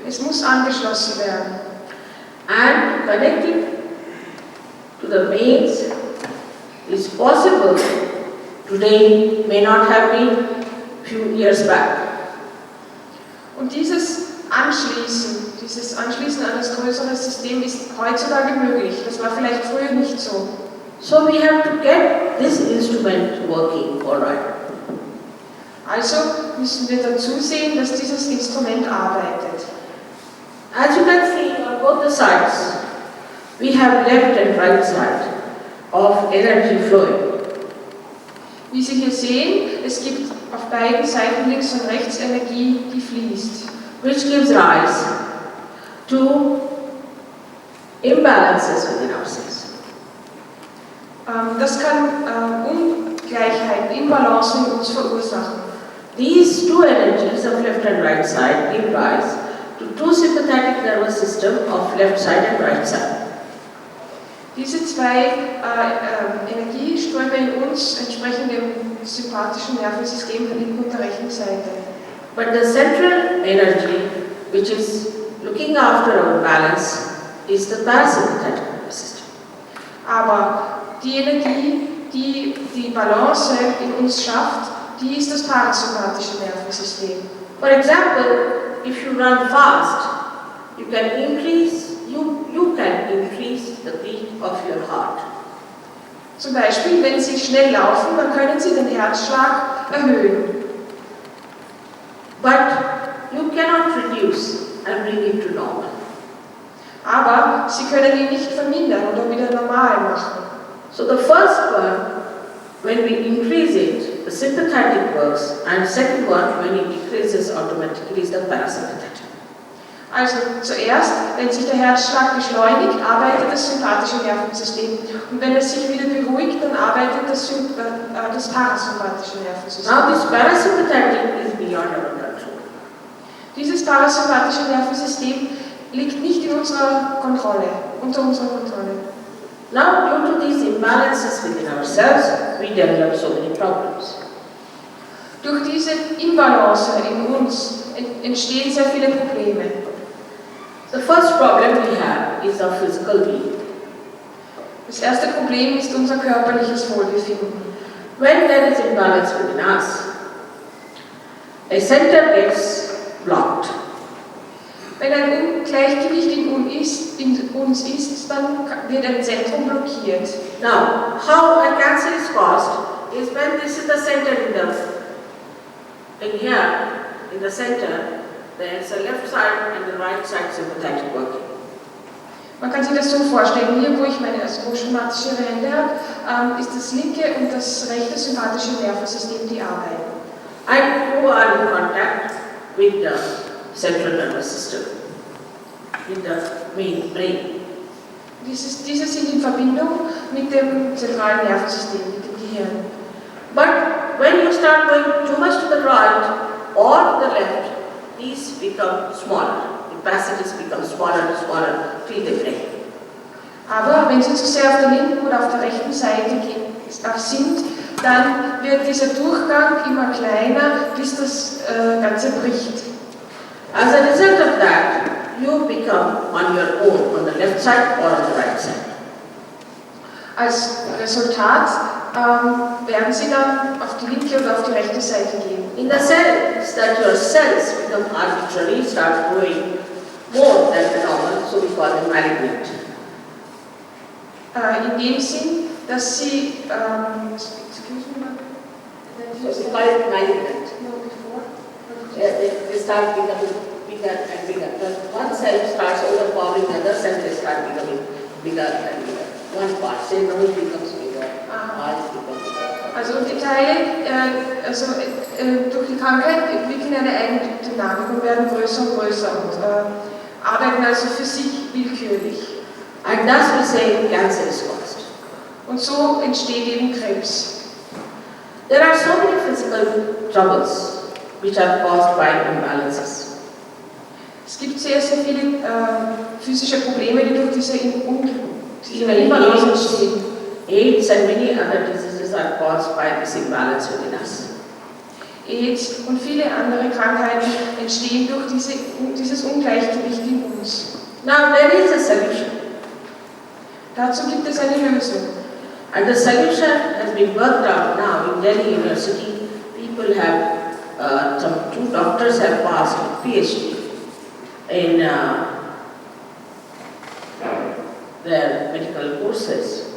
Es muss angeschlossen werden. And connected to the mains is possible today, may not have been few years back. Und dieses Anschließen an das größere System ist heutzutage möglich. Das war vielleicht früher nicht so. So we have to get this instrument working, all right. Also müssen wir dazu sehen, dass dieses Instrument arbeitet. As you can see on both the sides, we have left and right side of energy flowing. Wie Sie hier sehen, es gibt auf beiden Seiten links und rechts Energie, die fließt. Which gives rise to imbalances within ourselves. Das kann Ungleichheiten, Imbalancen in uns verursachen. These two energies of left and right side give rise to two sympathetic nervous system of left side and right side. Diese zwei Energieströme in uns entsprechen dem sympathischen Nervensystem der linken und der rechten Seite. But the central energy, which is looking after our balance, is the parasympathetic nervous system. Aber die Energie, die die Balance in uns schafft, die ist das parasympathische Nervensystem. For example, if you run fast, you can increase the beat of your heart. Zum Beispiel, wenn Sie schnell laufen, dann können Sie den Herzschlag erhöhen. But you cannot reduce and bring it to normal. Aber Sie können ihn nicht vermindern oder wieder normal machen. So the first one, when we increase it, the sympathetic works, and second one, when it decreases automatically, is the parasympathetic. Also zuerst, wenn sich der Herzschlag beschleunigt, arbeitet das sympathische Nervensystem. Und wenn es sich wieder beruhigt, dann arbeitet das parasympathische Nervensystem. Now this parasympathetic is beyond our control. Dieses parasympathische Nervensystem liegt nicht in unserer Kontrolle, unter unserer Kontrolle. Now due to these imbalances within ourselves, we develop so many problems. Durch diese Imbalance in uns entstehen sehr viele Probleme. The first problem we have is our physical being. Das erste Problem ist unser körperliches Wohlbefinden. When there is imbalance within us, a center gets blocked. Wenn ein Ungleichgewicht in uns ist, dann wird ein Zentrum blockiert. Now, how a cancer is caused is when this is the center in here, in the center, there is a left side and the right side sympathetic working. Man kann sich das so vorstellen, hier wo ich meine somatische Ränder habe, ist das linke und das rechte sympathische Nervensystem, die arbeiten. And who are in contact with the central nervous system, in the main brain. Diese sind in Verbindung mit dem zentralen Nervensystem, mit dem Gehirn. But when you start going too much to the right or to the left, these become smaller. The capacities become smaller and smaller till they break. Aber wenn sie zu sehr auf der linken oder auf der rechten Seite sind, dann wird dieser Durchgang immer kleiner, bis das Ganze bricht. As a result of that, you become on your own, on the left side or on the right side. Als Resultat werden sie dann auf die linke oder auf die rechte Seite gehen. In the sense that your cells become arbitrary, start growing more than the normal, so we call them malignant. In dem Sinn, dass sie, So we call it malignant. They start becoming bigger and bigger. One cell starts overpowering others and they start becoming bigger and bigger. One part, say nose becomes bigger, eyes become bigger. Also die Teile durch die Krankheit entwickeln eine eigene Dynamik und werden größer und größer und arbeiten also für sich willkürlich. And thus we say cancer is caused. Und so entsteht eben Krebs. There are so many physical troubles which are caused by imbalances. Es gibt sehr, sehr viele physische Probleme, die durch diese Even Imbalance entstehen. AIDS and many other diseases are caused by this imbalance within us. AIDS und viele andere Krankheiten entstehen durch dieses Ungleichgewicht in uns. Now there is a solution. Dazu gibt es eine Lösung. And the solution has been worked out now in Delhi University. People have, two doctors have passed with PhD in their medical courses,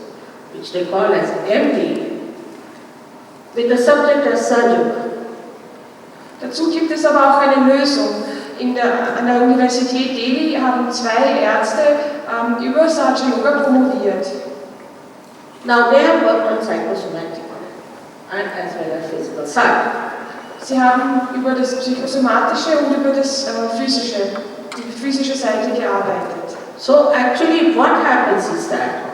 which they call as MD, with the subject as surgery. Dazu gibt es aber auch eine Lösung. An der Universität Delhi haben 2 Ärzte über Surgery Yoga promoviert. Now they have worked on psychosomatic and as well as physical side. Sie haben über das Psychosomatische und über das die physische Seite gearbeitet. So actually what happens is that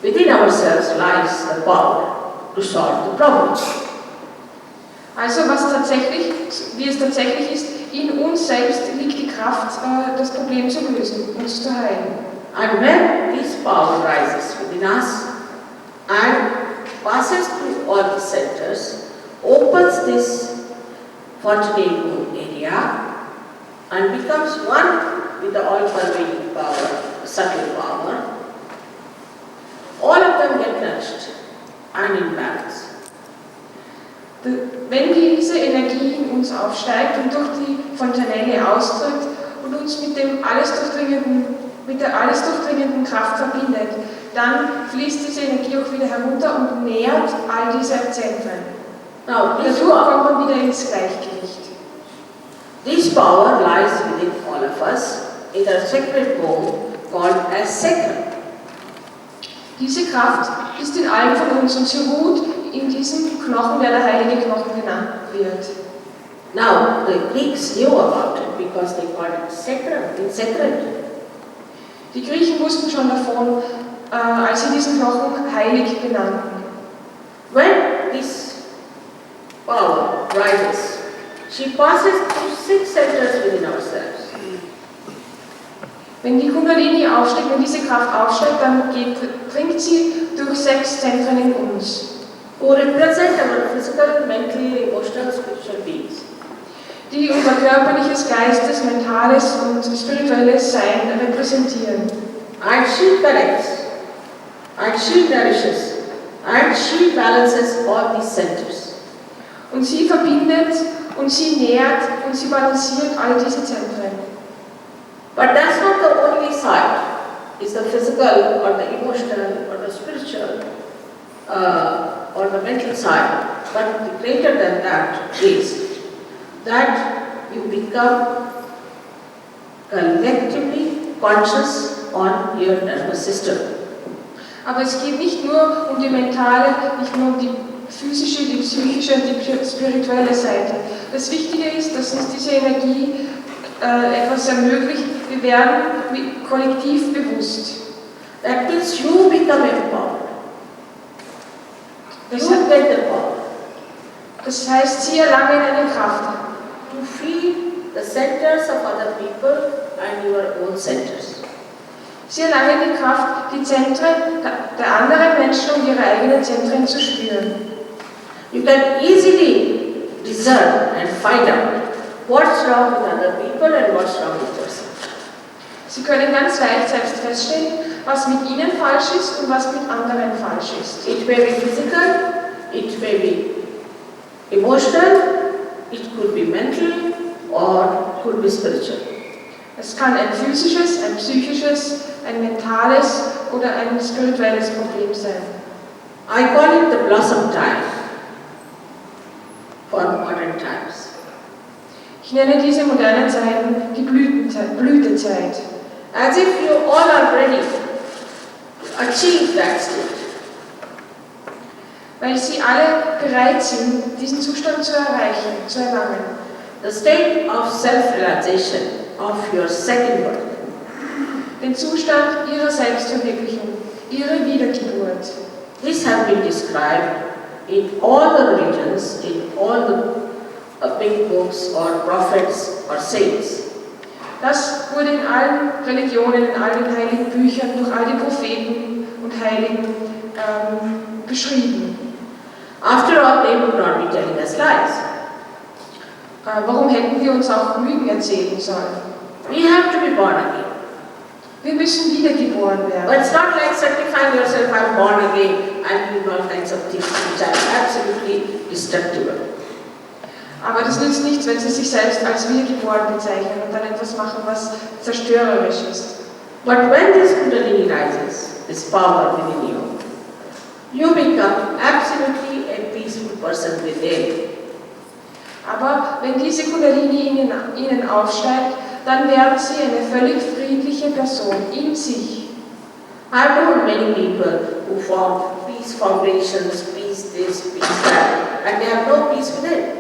within ourselves lies the power to solve the problem. Also wie es tatsächlich ist, in uns selbst liegt die Kraft, das Problem zu lösen, uns zu heilen. And when this power rises within us and passes through all the centers, opens this fontanelle area and becomes one with the all-pervading power, subtle power, all of them get touched and in balance. Wenn diese Energie in uns aufsteigt und durch die Fontanelle austritt und uns mit der alles durchdringenden Kraft verbindet, dann fließt diese Energie auch wieder herunter und nährt all diese Zentren. Dadurch kommt man wieder ins Gleichgewicht. This power lies within all of us in a sacred bone called as sacrum. Diese Kraft ist in allen von uns und sie ruht in diesem Knochen, der heilige Knochen genannt wird. Now, the Greeks knew about it because they called it sacred. Die Griechen wussten schon davon, als sie diesen Knochen heilig benannten. When this power rises, she passes through 6 centers within ourselves. Wenn die Kundalini aufsteigt, wenn diese Kraft aufsteigt, dann dringt sie durch 6 Zentren in uns, Who represent our physical, mental, emotional, spiritual beings. die unser körperliches, Geistes, mentales und spirituelles Sein repräsentieren. And she corrects, and she nourishes, and she balances all these centers. Und sie verbindet und sie nährt und sie balanciert all diese Zentren. But that's not the only side, is the physical or the emotional or the spiritual or the mental side. But greater than that is that you become collectively conscious on your nervous system. Aber es geht nicht nur um die mentale, nicht nur um die physische, die psychische und die spirituelle Seite. Das Wichtige ist, dass uns diese Energie etwas ermöglicht. Wir werden kollektiv bewusst. That means you become empowered. You get the power. Das heißt, sie erlangen eine Kraft. To feel the centers of other people and your own centers. Sie erlangen die Kraft, die Zentren der anderen Menschen und ihre eigenen Zentren zu spüren. You can easily discern and find out what's wrong with other people and what's wrong with yourself. Sie können ganz leicht selbst feststellen, was mit ihnen falsch ist und was mit anderen falsch ist. It may be physical, it may be emotional, it could be mental or could be spiritual. Es kann ein physisches, ein psychisches, ein mentales oder ein spirituelles Problem sein. I call it the blossom time for modern times. Ich nenne diese modernen Zeiten die Blütezeit. As if you all are ready to achieve that state. Weil sie alle bereit sind, diesen Zustand zu erreichen, zu erlangen. The state of self-realization of your second birth. Den Zustand ihrer Selbstverwirklichung, ihre Wiedergeburt. This has been described in all the religions, in all the big books or prophets or saints. Das wurde in allen Religionen, in all den heiligen Büchern, durch all die Propheten und Heiligen beschrieben. After all, they would not be telling us lies. Warum hätten wir uns auch Lügen erzählen sollen? We have to be born again. Wir müssen wiedergeboren But werden. it's not like certifying yourself, I'm born again, and doing all kinds of things which are absolutely destructible. Aber das nützt nichts, wenn Sie sich selbst als wiedergeboren bezeichnen und dann etwas machen, was zerstörerisch ist. But when this Kundalini rises, this power within you, you become absolutely a peaceful person within. Aber wenn diese Kundalini in Ihnen aufsteigt, dann werden Sie eine völlig friedliche Person in sich. I've known many people who form peace foundations, peace this, peace that, and they have no peace within.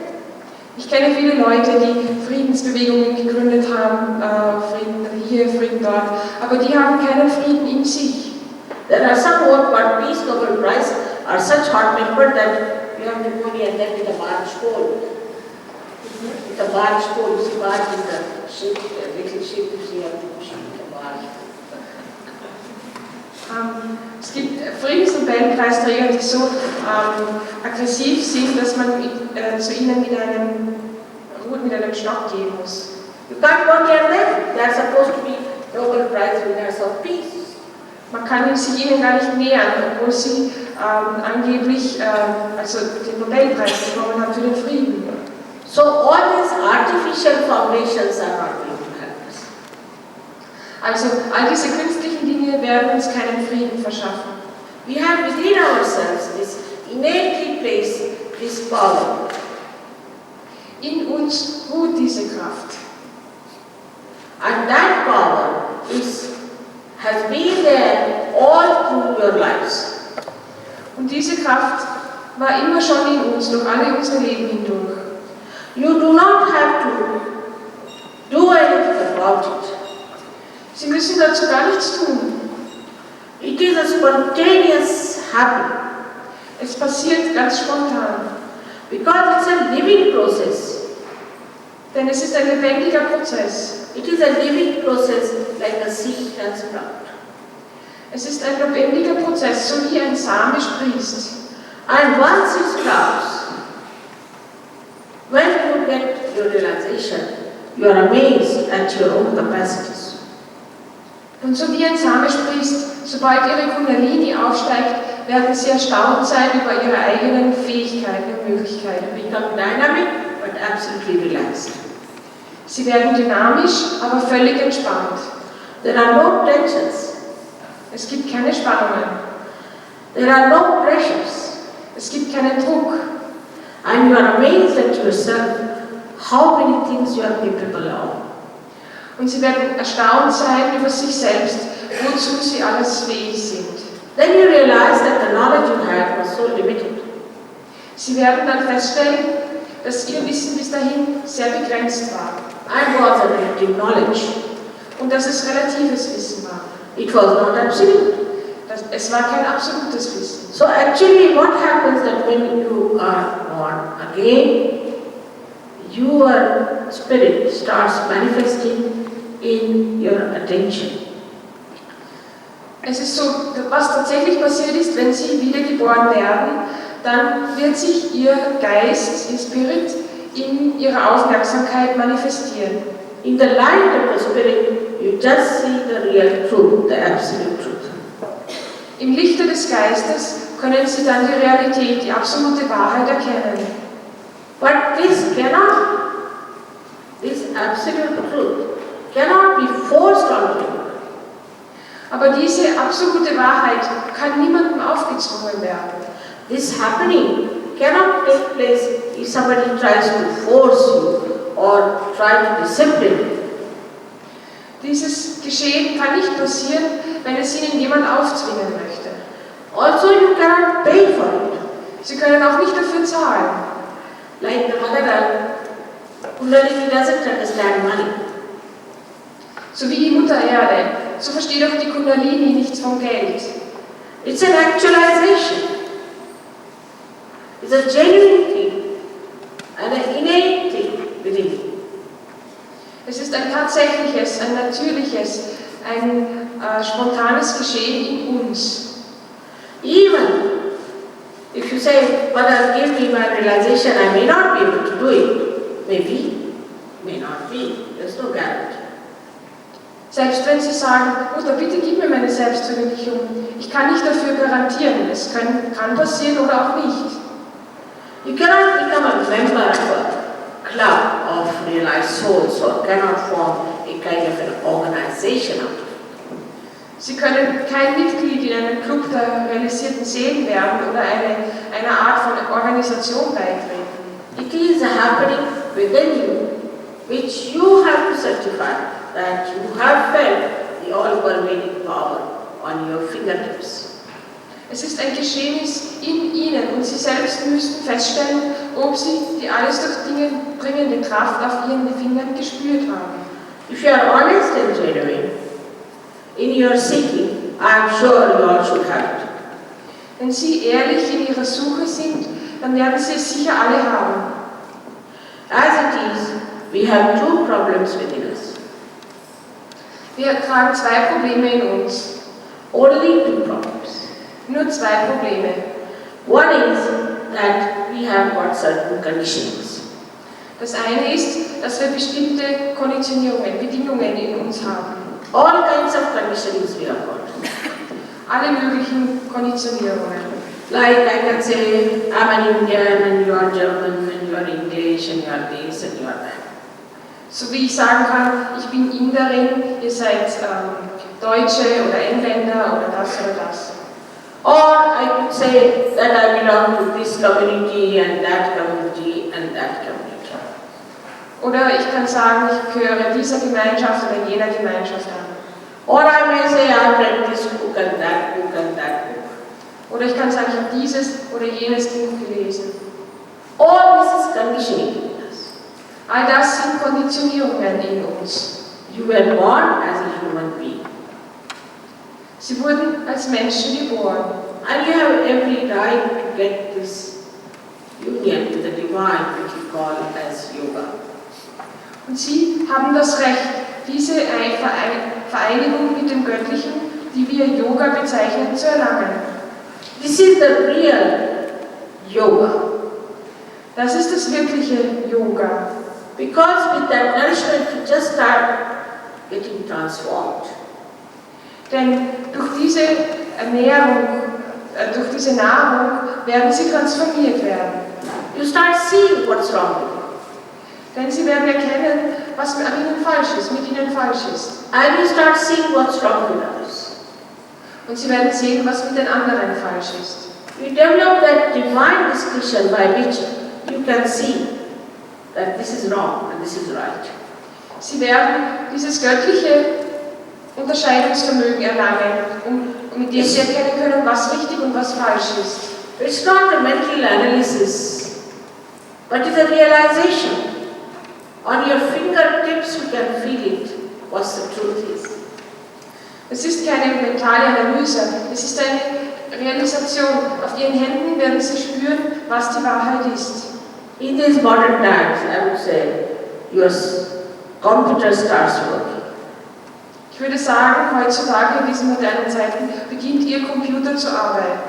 Ich kenne viele Leute, die Friedensbewegungen gegründet haben, Frieden hier, Frieden dort, aber die haben keinen Frieden in sich. There are some who have got Peace Nobel Prize are such hot-tempered that you have to go near them with a barge pole. With a barge pole, you see barge in the ship, a little ship, you see, you have to push it with a barge. Es gibt Friedensnobelpreisträger, die so aggressiv sind, dass man zu ihnen mit einem Stock gehen muss. You can't go near them. They are supposed to be Nobel Prize winners of peace. Man kann sich ihnen gar nicht nähern, obwohl sie angeblich den Nobelpreis bekommen haben für den Frieden. So all these artificial foundations are not going to help us. Also all diese künstlichen Dinge werden uns keinen Frieden verschaffen. We have within ourselves this innately placed this power. In uns ruht diese Kraft. And that power has been there all through your lives. Und diese Kraft war immer schon in uns, durch alle unsere Leben hindurch. You do not have to do anything about it. Sie müssen dazu gar nichts tun. It is a spontaneous happening Es passiert ganz spontan, because it's a living process. denn es ist ein lebendiger Prozess. It is a living process like a seed and sprout. Es ist ein lebendiger Prozess, so wie ein Same sprießt. And once it sprouts, when you get your realization, you are amazed at your own capacities. Und so wie ein Same sprießt, sobald ihre Kundalini aufsteigt, werden sie erstaunt sein über ihre eigenen Fähigkeiten und Möglichkeiten. Become dynamic but absolutely relaxed. Sie werden dynamisch, aber völlig entspannt. There are no tensions. Es gibt keine Spannungen. There are no pressures. Es gibt keinen Druck. And you are amazed at yourself how many things you are capable of. Und sie werden erstaunt sein über sich selbst, wozu sie alles fähig sind. Then you realize that the knowledge you had was so limited. Sie werden dann feststellen, dass ihr Wissen bis dahin sehr begrenzt war And was a relative knowledge. und dass es relatives Wissen war. It was not absolute. Es war kein absolutes Wissen. So actually what happens that when you are born again, your spirit starts manifesting in your attention. Es ist so, was tatsächlich passiert ist, wenn sie wiedergeboren werden, dann wird sich ihr Geist, ihr Spirit, in ihrer Aufmerksamkeit manifestieren. In the light of the spirit, you just see the real truth, the absolute truth. Im Lichte des Geistes können sie dann die Realität, die absolute Wahrheit erkennen. But this absolute truth cannot be forced onto you. Aber diese absolute Wahrheit kann niemandem aufgezwungen werden. This happening cannot take place if somebody tries to force you or try to discipline you. Dieses Geschehen kann nicht passieren, wenn es ihnen jemand aufzwingen möchte. Also you cannot pay for it. Sie können auch nicht dafür zahlen. Like the mother Kundalini doesn't understand money. So wie die Mutter Erde, so versteht auch die Kundalini nichts vom Geld. It's an actualization. It's a genuine thing and an innate thing within you. Es ist ein tatsächliches, ein natürliches, ein spontanes Geschehen in uns. Even if you say, Mother, give me my realization, I may not be able to do it. Maybe, may not be. There's no guarantee. Selbst wenn Sie sagen, Mutter, bitte gib mir meine Selbstverwirklichung. Ich kann nicht dafür garantieren. Es kann passieren oder auch nicht. You cannot become a member of a club of realized souls or cannot form a kind of an organization out of it. Sie können kein Mitglied in einem Club der realisierten Seelen werden oder einer Art von Organisation beitreten. It is happening within you, which you have to certify that you have felt the all-pervading power on your fingertips. Es ist ein Geschehnis in Ihnen und Sie selbst müssten feststellen, ob Sie die alles durchdringende Kraft auf Ihren Fingern gespürt haben. If you are honest and genuine in your seeking, I am sure you all should have it. Wenn Sie ehrlich in Ihrer Suche sind, dann werden Sie es sicher alle haben. As it is, we have two problems within us. Wir tragen zwei Probleme in uns. Only two problems. Nur zwei Probleme. One is that we have got certain conditions. Das eine ist, dass wir bestimmte Konditionierungen, Bedingungen in uns haben. All kinds of conditions we have got. Alle möglichen Konditionierungen. Like I can say, I'm an Indian and you are German and you are English and you are this and you are that. So wie ich sagen kann, ich bin Inderin, ihr seid Deutsche oder Engländer oder das oder das. Or I could say that I belong to this community and that community and that community. Oder ich kann sagen, ich gehöre dieser Gemeinschaft oder jener Gemeinschaft an. Or I may say I've read this book and that book and that book. Oder ich kann sagen, ich habe dieses oder jenes Buch gelesen. All this is conditioning in us. All das sind Konditionierungen in uns. You were born as a human being. Sie wurden als Menschen geboren. And you have every right to get this union with the divine, which we call as yoga. Und sie haben das Recht, diese Vereinigung mit dem Göttlichen, die wir Yoga bezeichnen, zu erlangen. This is the real yoga. Das ist das wirkliche Yoga. Because with that nourishment you just start getting transformed. Denn durch diese Ernährung, durch diese Nahrung werden sie transformiert werden. You start seeing what's wrong with you. Denn sie werden erkennen, was an ihnen falsch ist, mit ihnen falsch ist. And you start seeing what's wrong with others. Und sie werden sehen, was mit den anderen falsch ist. You develop that divine discretion by which you can see that this is wrong and this is right. Sie werden dieses göttliche Unterscheidungsvermögen erlangen, mit dem sie erkennen können, was richtig und was falsch ist. It's not a mental analysis, but it's a realization. On your fingertips you can feel it, what the truth is. Es ist keine mentale Analyse, es ist eine Realisation. Auf ihren Händen werden sie spüren, was die Wahrheit ist. In these modern times, I would say, your computer starts working. Ich würde sagen, heutzutage in diesen modernen Zeiten beginnt Ihr Computer zu arbeiten.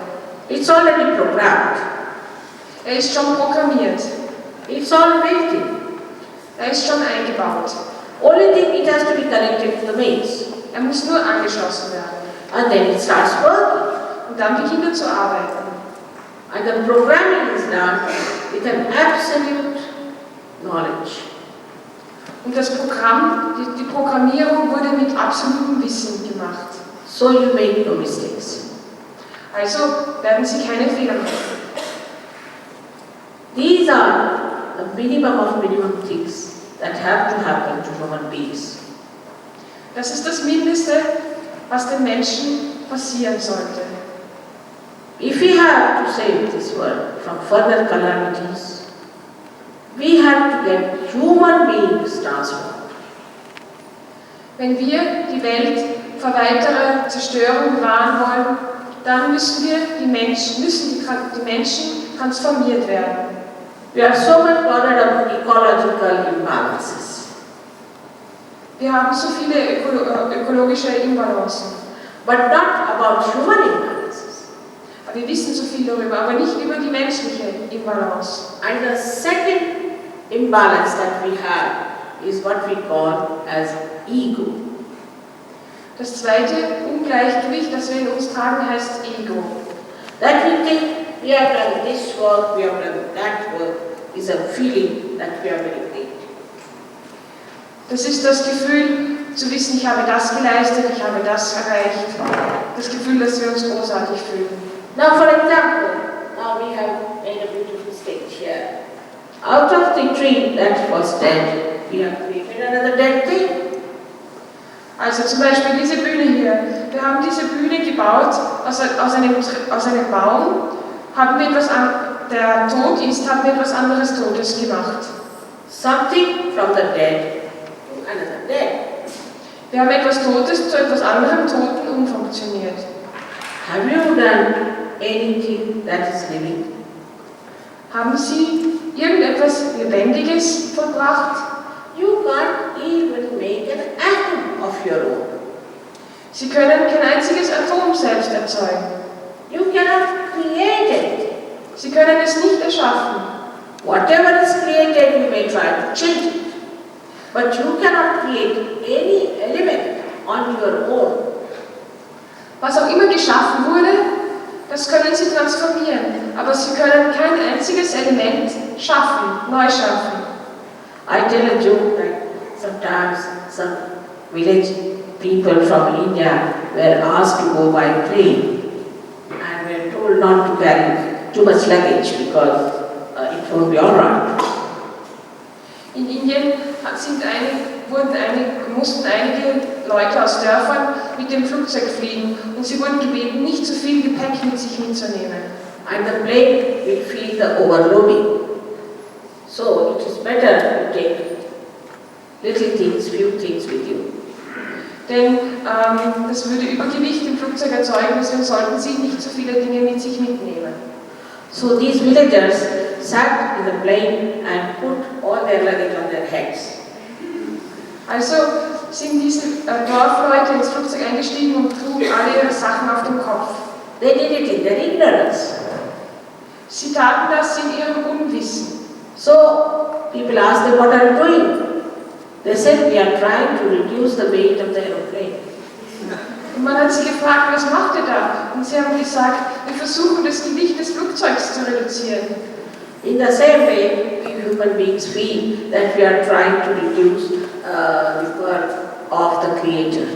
It's already programmed. Er ist schon programmiert. It's all built in. Er ist schon eingebaut. Only thing, it has to be connected to the mains. Er muss nur angeschlossen werden. And then it starts working. Und dann beginnt er zu arbeiten. And the programming is done with an absolute knowledge. Und das Programm, die Programmierung wurde mit absolutem Wissen gemacht. So you make no mistakes. Also werden Sie keine Fehler machen. These are the minimum things that have to happen to human beings. Das ist das Mindeste, was den Menschen passieren sollte. If we have to save this world from further calamities, we have to get human beings transformed. Wenn wir die Welt vor weiterer Zerstörung bewahren wollen, dann müssen die Menschen transformiert werden. We are so much bothered about ecological imbalances. Wir haben so viele ökologische Imbalancen. But not about human imbalances. Wir wissen so viel darüber, aber nicht über die menschliche Imbalance. And the second imbalance that we have is what we call as ego. Das zweite Ungleichgewicht, das wir in uns tragen, heißt Ego. That we think we have done this work, we have done that work, is a feeling that we are very great. Das ist das Gefühl, zu wissen, ich habe das geleistet, ich habe das erreicht. Das Gefühl, dass wir uns großartig fühlen. Now for example, now we have made a beautiful stage here. Out of the tree that was dead, we have created another dead thing. Also zum Beispiel diese Bühne hier. Wir haben diese Bühne gebaut aus einem Baum, der tot ist, haben wir etwas anderes Totes gemacht. Something from the dead to another dead. Wir haben etwas Totes zu etwas anderem Toten umfunktioniert. Have you done anything that is living? Haben Sie irgendetwas Lebendiges vollbracht? You can't even make an atom of your own. Sie können kein einziges Atom selbst erzeugen. You cannot create it. Sie können es nicht erschaffen. Whatever is created, you may try to change it. But you cannot create any element on your own. Was auch immer geschaffen wurde, das können Sie transformieren. Aber Sie können kein einziges Element schaffen, neu schaffen. I tell a joke that sometimes some village people from India were asked to go by plane and were told not to carry too much luggage because it won't be all right. In Indien mussten einige Leute aus Dörfern mit dem Flugzeug fliegen und sie wurden gebeten, nicht zu viel Gepäck mit sich mitzunehmen. And the plane will feel the overloading. So it is better to take little things, few things with you. Denn das würde Übergewicht im Flugzeug erzeugen, deswegen sollten sie nicht so viele Dinge mit sich mitnehmen. So these villagers sat in the plane and put all their luggage on their heads. Also sind diese Dorfleute ins Flugzeug eingestiegen und trugen alle ihre Sachen auf dem Kopf. They did it in their ignorance. Sie taten das in ihrem Unwissen. So people asked them, what are you doing? They said, we are trying to reduce the weight of the aeroplane. Und man hat sie gefragt, was macht ihr da? Und sie haben gesagt, wir versuchen das Gewicht des Flugzeugs zu reduzieren. In the same way, we human beings feel that we are trying to reduce the work of the Creator.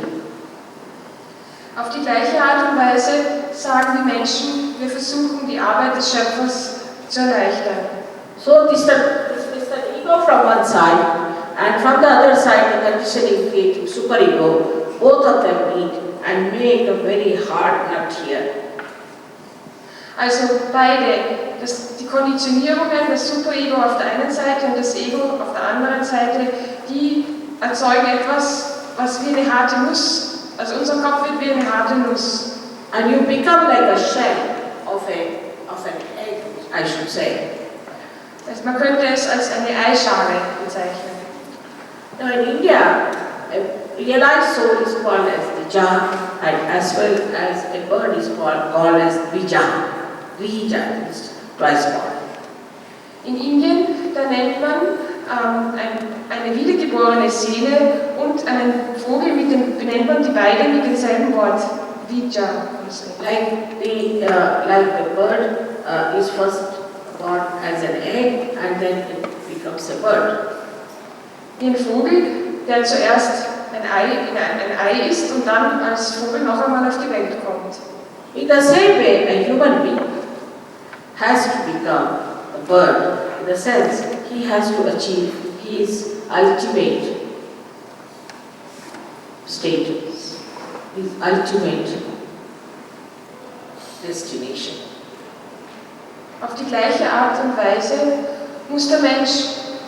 Auf die gleiche Art und Weise sagen die Menschen, wir versuchen die Arbeit des Schöpfers zu erleichtern. So this is the ego from one side, and from the other side the conditioning creating superego. Both of them meet and make a very hard nut here. Also beide, die Konditionierungen, das Superego auf der einen Seite und das Ego auf der anderen Seite, die erzeugen etwas, was wie eine harte Nuss, also unser Kopf wird wie eine harte Nuss. And you become like a shell of an egg, I should say. Also man könnte es als eine Eischale bezeichnen. Now in India, a realized soul is called as Dija, and as well as a bird is called as Vija. Vija is twice born. In Indien, da nennt man eine wiedergeborene Seele und einen Vogel benennt man die beiden mit demselben Wort, Vija. Like the bird is first born as an egg and then it becomes a bird. Wie ein Vogel, der zuerst ein Ei ist und dann als Vogel noch einmal auf die Welt kommt. In the same way, a human being has to become a bird, in the sense he has to achieve his ultimate status, his ultimate destination. Auf die gleiche Art und Weise muss der Mensch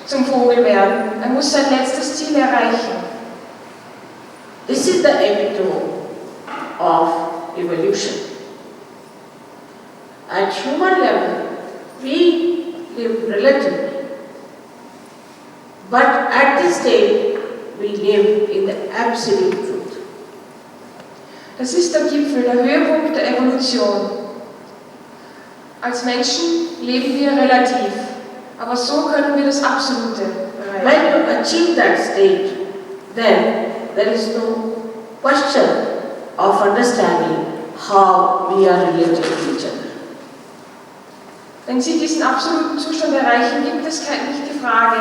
zum Vogel werden. Er muss sein letztes Ziel erreichen. This is the epitome of evolution. At human level, we live relatively, but at this stage, we live in the absolute truth. Das ist der Gipfel, der Höhepunkt der Evolution. Als Menschen leben wir relativ, aber so können wir das Absolute erreichen. When you achieve that state, then there is no question of understanding how we are related to each other. Wenn Sie diesen absoluten Zustand erreichen, gibt es nicht die Frage,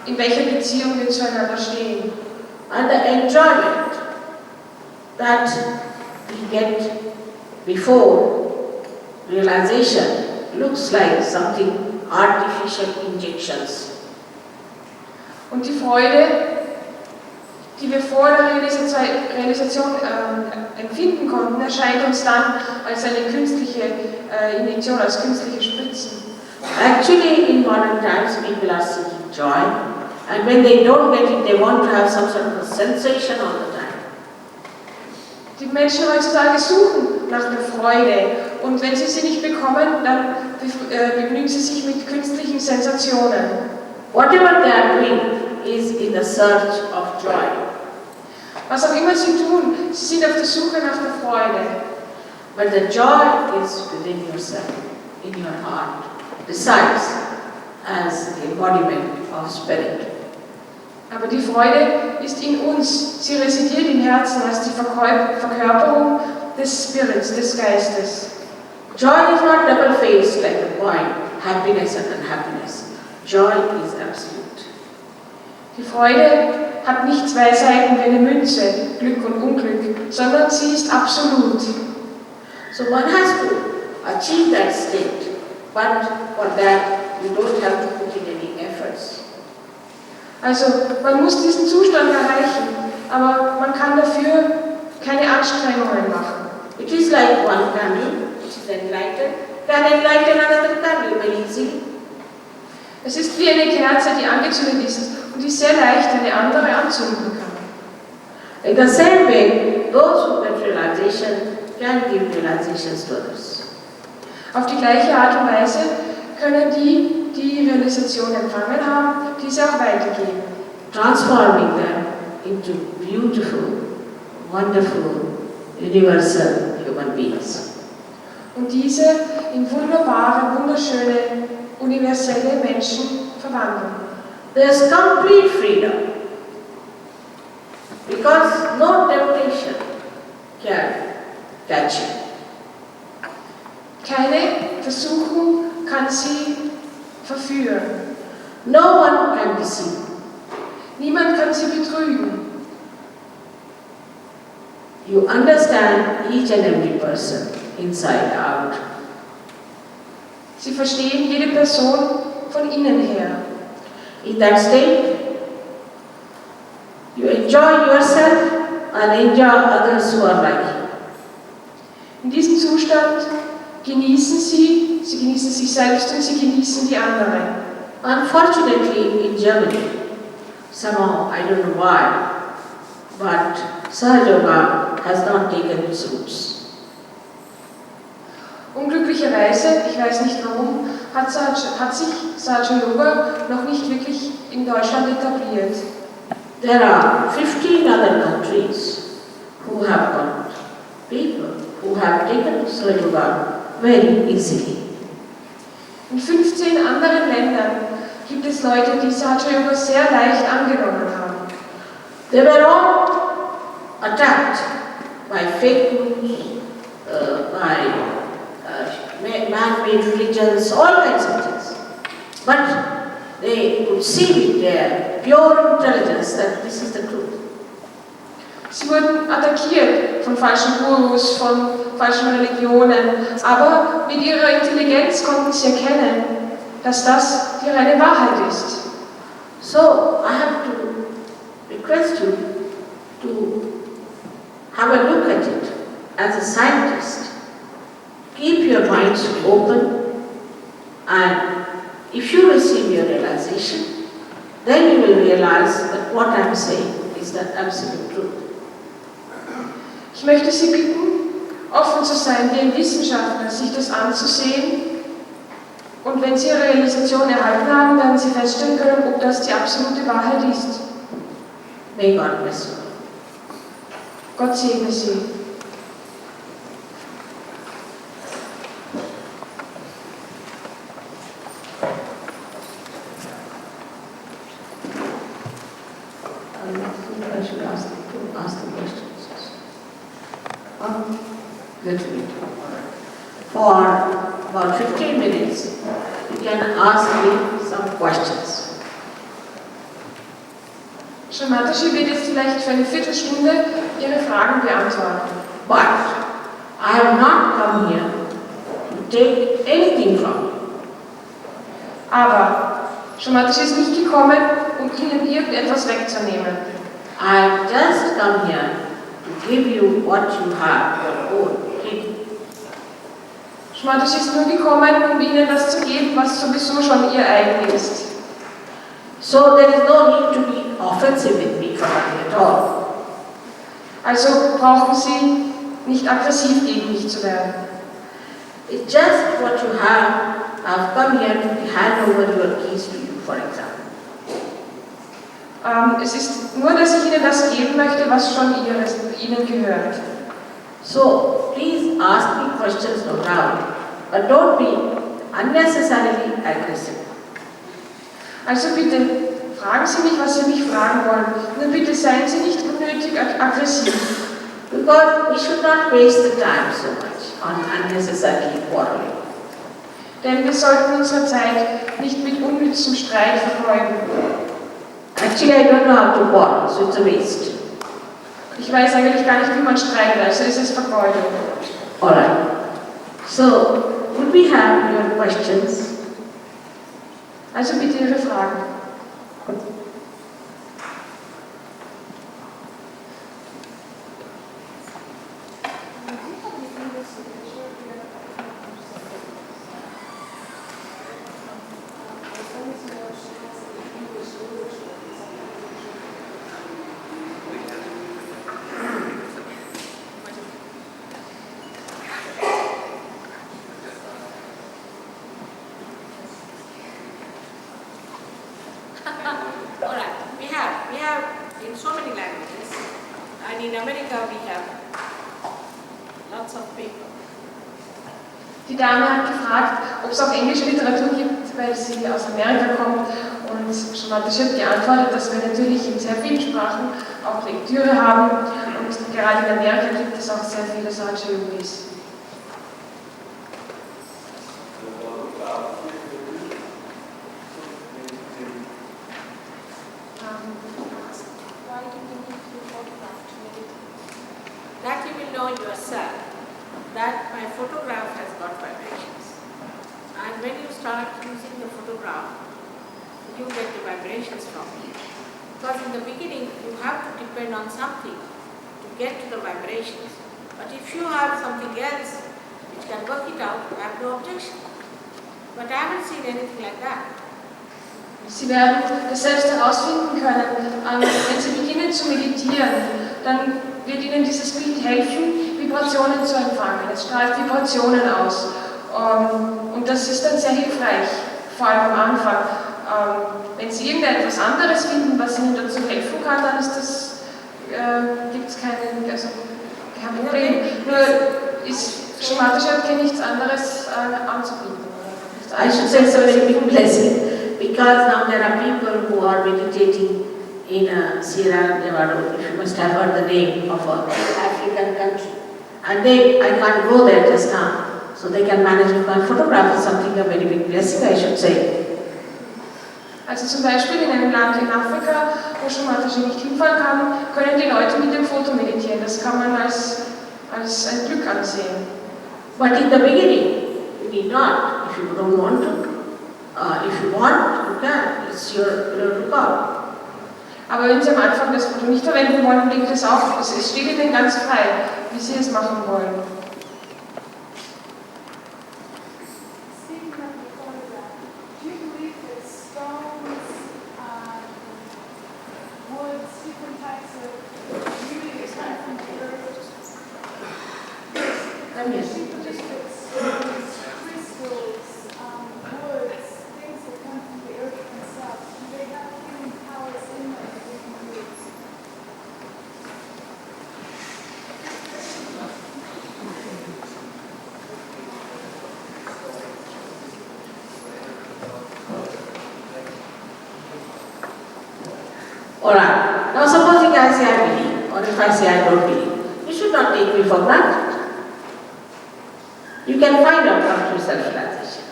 in welcher Beziehung wir zueinander stehen. And the enjoyment that we get before realization looks like something artificial injections. Und die Freude, die wir vor der Realisation empfinden konnten, erscheint uns dann als eine künstliche Injektion, als künstliche Spritzen. Actually, in modern times, people are seeking joy, and when they don't get it, they want to have some sort of a sensation all the time. Die Menschen heutzutage suchen nach der Freude, und wenn sie sie nicht bekommen, dann begnügen sie sich mit künstlichen Sensationen. Whatever they are doing is in the search of joy. Was auch immer sie tun, sie sind auf der Suche nach der Freude. But the joy is within yourself, in your heart, resides as the embodiment of spirit. Aber die Freude ist in uns. Sie residiert im Herzen als die Verkörperung des Spirits, des Geistes. Joy is not double-faced like a coin, happiness and unhappiness. Joy is absolute. Die Freude hat nicht zwei Seiten wie eine Münze, Glück und Unglück, sondern sie ist absolut. So one has to achieve that state, but for that you don't have to put in any efforts. Also man muss diesen Zustand erreichen, aber man kann dafür keine Anstrengungen machen. It is like one candle, which is enlightened, can enlighten another candle very easily. Es ist wie eine Kerze, die angezündet ist und die sehr leicht eine andere anzünden kann. In the same way, those who get realization can give realizations to others. Auf die gleiche Art und Weise können die, die Realisation empfangen haben, diese auch weitergeben. Transforming them into beautiful, wonderful, universal human beings. Und diese in wunderbare, wunderschöne, universelle Menschen verwandeln. There's complete freedom because no temptation can catch you. Keine Versuchung kann sie verführen. No one can deceive. Niemand kann sie betrügen. You understand each and every person inside out. Sie verstehen jede Person von innen her. In that state, you enjoy yourself and enjoy others who are like you. In diesem Zustand genießen sie genießen sich selbst und sie genießen die anderen. Unfortunately, in Germany, somehow, I don't know why, but Sahaja Yoga has not taken its roots. Unglücklicherweise, ich weiß nicht warum, hat sich Sahaja Yoga noch nicht wirklich in Deutschland etabliert. There are 15 other countries who have got people who have taken Sahaja Yoga very easily. In 15 anderen Ländern gibt es Leute, die Sahaja Yoga sehr leicht angenommen haben. They were all attacked by fake news, by man-made religions, all kinds of things. But they could see with their pure intelligence that this is the truth. Sie wurden attackiert von falschen Gurus, von falschen Religionen, aber mit ihrer Intelligenz konnten sie erkennen, dass das die reine Wahrheit ist. So I have to request you to have a look at it as a scientist. Keep your minds open, and if you receive your realization, then you will realize that what I am saying is the absolute truth. Ich möchte Sie bitten, offen zu sein, wie ein Wissenschaftler, sich das anzusehen. Und wenn Sie Ihre Realisation erhalten haben, werden Sie feststellen können, ob das die absolute Wahrheit ist. May God bless you. Gott segne Sie. I should ask the questions. Little bit. For about 15 minutes, you can ask me some questions. Shamataji wird jetzt vielleicht für eine Viertelstunde Ihre Fragen beantworten. But I have not come here to take anything from you. Aber Shamataji ist nicht gekommen, um Ihnen irgendetwas wegzunehmen. I have just come here to give you what you have, your own hidden. Shamataji ist nur gekommen, um Ihnen das zu geben, was sowieso schon Ihr eigen ist. So there is no need to be offensive with me for that at all. Also brauchen Sie nicht aggressiv gegen mich zu werden. It's just what you have. I've come here to hand over your keys to you, for example. Es ist nur, dass ich Ihnen das geben möchte, was schon Ihnen gehört. So please ask me questions no doubt, but don't be unnecessarily aggressive. Also bitte, fragen Sie mich, was Sie mich fragen wollen. Nur bitte seien Sie nicht unnötig aggressiv. Because we should not waste the time so much on unnecessarily quarreling. Denn wir sollten unsere Zeit nicht mit unnützem Streit vergeuden. Actually, I don't know how to quarrel, so it's a waste. Ich weiß eigentlich gar nicht, wie man streitet, also ist es Vergeudung. Alright. So, would we have your questions? Also bitte Ihre Fragen. we have in so many languages, and in America we have lots of people. Die Dame hat gefragt, ob es auch englische Literatur gibt, weil sie aus Amerika kommt. Und Shamataschi hat geantwortet, dass wir natürlich in sehr vielen Sprachen auch Lektüre haben. Und gerade in Amerika gibt es auch sehr viele solche Yogis. That you will know yourself, that my photograph has got vibrations. And when you start using the photograph, you get the vibrations from it. Because in the beginning, you have to depend on something to get to the vibrations. But if you have something else which can work it out, you have no objection. But I haven't seen anything like that. Sie werden das selbst herausfinden können. Wenn Sie beginnen zu meditieren, dann wird Ihnen dieses Bild helfen, Vibrationen zu empfangen. Es strahlt Vibrationen aus. Und das ist dann sehr hilfreich, vor allem am Anfang. Wenn Sie irgendetwas anderes finden, was Ihnen dazu helfen kann, dann ist das, gibt es kein Problem. Nur Shamataschi hat nichts anderes anzubieten. I should say it's a very big blessing, because now there are people who are meditating in Sierra Nevada. If you must have heard the name of an African country. And I can't go there just now. So they can manage with my photograph is something a very big blessing, I should say. Also zum Beispiel in einem Land in Afrika, wo Shamataschi nicht hinfahren kann, können die Leute mit dem Foto meditieren. Das kann man als ein Glück ansehen. But in the beginning, you need not. If you don't want to, if you want, you can. It's your call. Aber wenn Sie am Anfang das Foto nicht verwenden wollen, liegt es auch. Es steht Ihnen ganz frei, wie Sie es machen wollen. Alright, now supposing I say I believe, or if I say I don't believe, you should not take me for granted. You can find out after self-realization.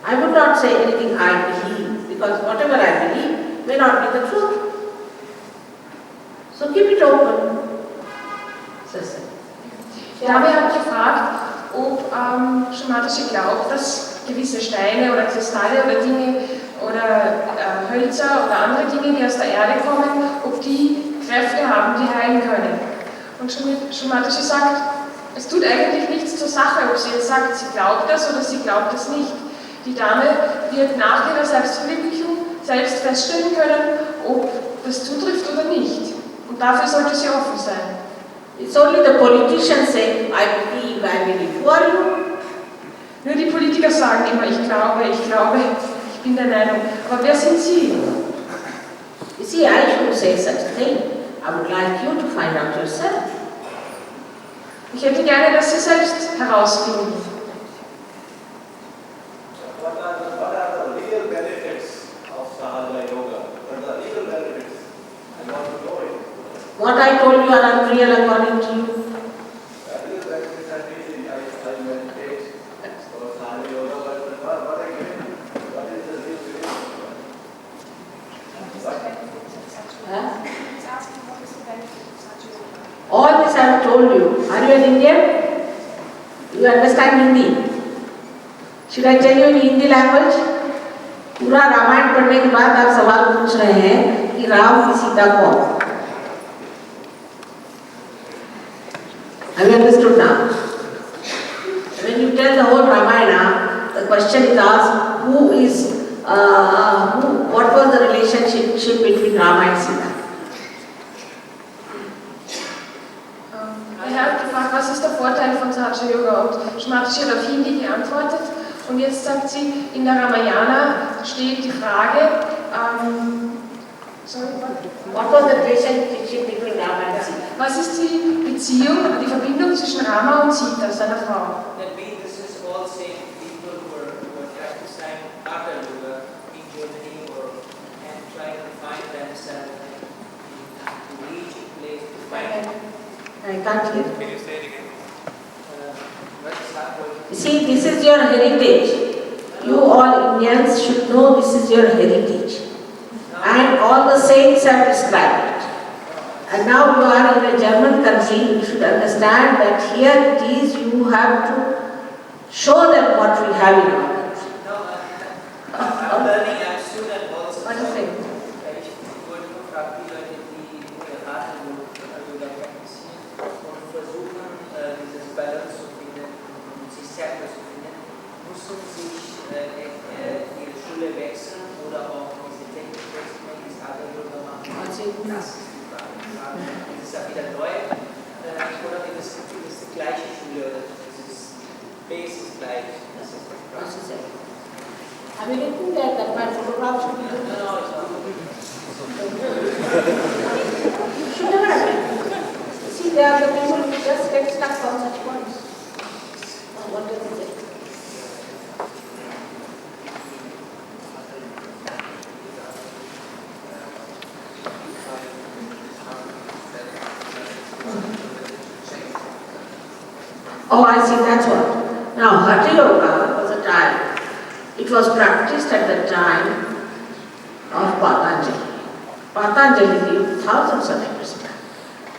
I would not say anything I believe, because whatever I believe may not be the truth. So keep it open. Dame hat gefragt, ob Shamataschi glaubt, dass gewisse Steine oder Kristalle oder Dinge oder Hölzer oder andere Dinge, die aus der Erde kommen, ob die Kräfte haben, die heilen können. Und Shamataschi sagt, es tut eigentlich nichts zur Sache, ob sie jetzt sagt, sie glaubt das oder sie glaubt das nicht. Die Dame wird nach ihrer Selbstverwirklichung selbst feststellen können, ob das zutrifft oder nicht. Und dafür sollte sie offen sein. It's only the politicians saying, I believe, who are you? Nur die Politiker sagen immer, ich glaube, ich bin der Meinung. Aber wer sind Sie? You see, I should say such a thing. I would like you to find out yourself. Ich hätte gerne, dass Sie selbst herausfinden. What are the real benefits of Sahaja Yoga? What are the real benefits? I want to know it. What I told you are unreal according to you. The real benefits are really, I meditate for Sahaja Yoga, but what I get, what is the real benefit? Huh? All this I have told you. Are you an Indian? You understand Hindi? Should I tell you in Hindi language? पूरा रामायण पढ़ने के बाद आप सवाल पूछ रहे हैं कि राम की सीता कौन? Have you understood now? When you tell the whole Ramayana, the question is asked: what was the relationship between Rama and Sita? Er hat gefragt, was ist der Vorteil von Sahaja Yoga? Und Shamataschi hat auf Hindi geantwortet. Und jetzt sagt sie, in der Ramayana steht die Frage, What was the relationship between Rama and Sita? Was ist die Beziehung, die Verbindung zwischen Rama und Sita, seiner Frau? That means this is all same people who are practicing Hatha Yoga in Germany and trying to find themselves to reach a place to find. I can't hear. Can you say it again? What is happening? You see, this is your heritage. You all Indians should know this is your heritage. And all the saints have described it. And now you are in a German country, you should understand that here it is, you have to show them what we have in our country. No, I'm learning, I'm student also. What is it? Ich wollte nur fragen, die Leute, die Hatha Yoga praktizieren und versuchen, dieses Balance zu finden und sich selber zu finden, müssen sich ihre Schule wechseln oder auch diese Technik wechseln, die Hatha Yoga machen. Das ist die Frage. Ist es wieder neu oder ist es die gleiche Schule oder ist es Basis gleich? Das ist die Frage. Have you written that my photograph should be No, it's not. should never happen. See, there are the people who just get stuck on such points. What does it say? Oh, I see, that's what. Now, Hatha Yoga was a time, it was practiced at the time of Patanjali. Patanjali lived thousands of years back.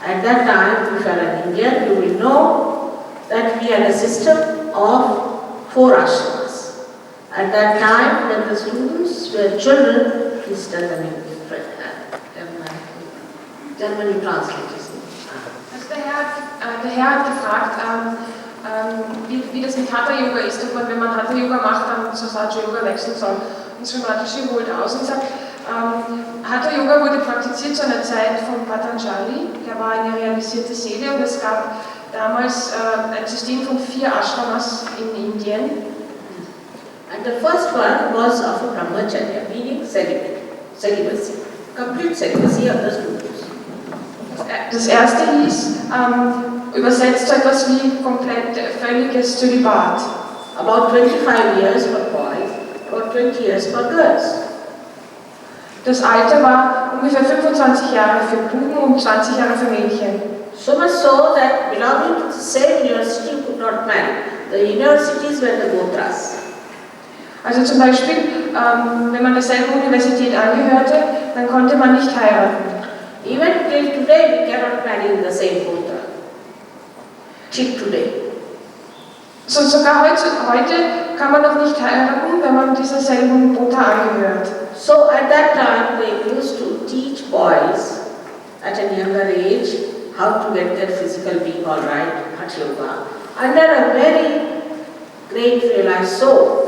At that time, if you are an Indian, you will know that we had a system of 4 ashramas. At that time, when the students were children, please tell them in German you translate this. Also der Herr hat gefragt, wie das mit Hatha Yoga ist, ob man, wenn man Hatha Yoga macht, dann zu Saja Yoga wechseln soll. Und Srimataji holt aus und sagt, Hatha Yoga wurde praktiziert zu einer Zeit von Patanjali, der war eine realisierte Seele und es gab damals ein System von 4 Ashramas in Indien. And the first one was of a brahmacharya, meaning celibacy, complete celibacy of the students. Das erste hieß, übersetzt so etwas wie komplett völliges Zölibat. About 25 years for boys, about 20 years for girls. Das Alter war ungefähr 25 Jahre für Buben und 20 Jahre für Mädchen. So much so that belonging to the same university you could not marry. The universities were the Gotras. Also zum Beispiel, wenn man derselben Universität angehörte, dann konnte man nicht heiraten. Even till today, we cannot marry in the same Gotra. Till today. So, sogar heute kann man noch nicht heiraten, wenn man dieser selben Gotra angehört. So at that time, they used to teach boys at a younger age how to get their physical being all right, Hatha Yoga, under a very great realized soul.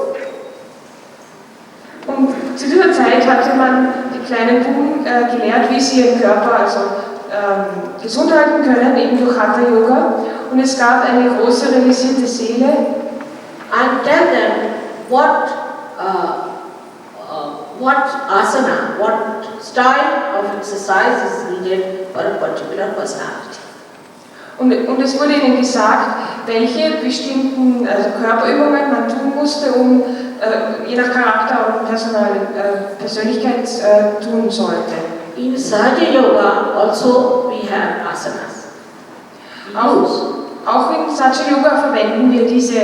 Und zu dieser Zeit hatte man die kleinen Buben gelehrt, wie sie ihren Körper gesund halten können, eben durch Hatha Yoga. Und es gab eine große realisierte Seele. And tell them what asana, what style of exercise is needed for a particular personality. Und es wurde ihnen gesagt, welche bestimmten Körperübungen man tun musste, um je nach Charakter und Persönlichkeit tun sollte. In Sahaja Yoga also we have asanas. Auch in Sahaja Yoga verwenden wir diese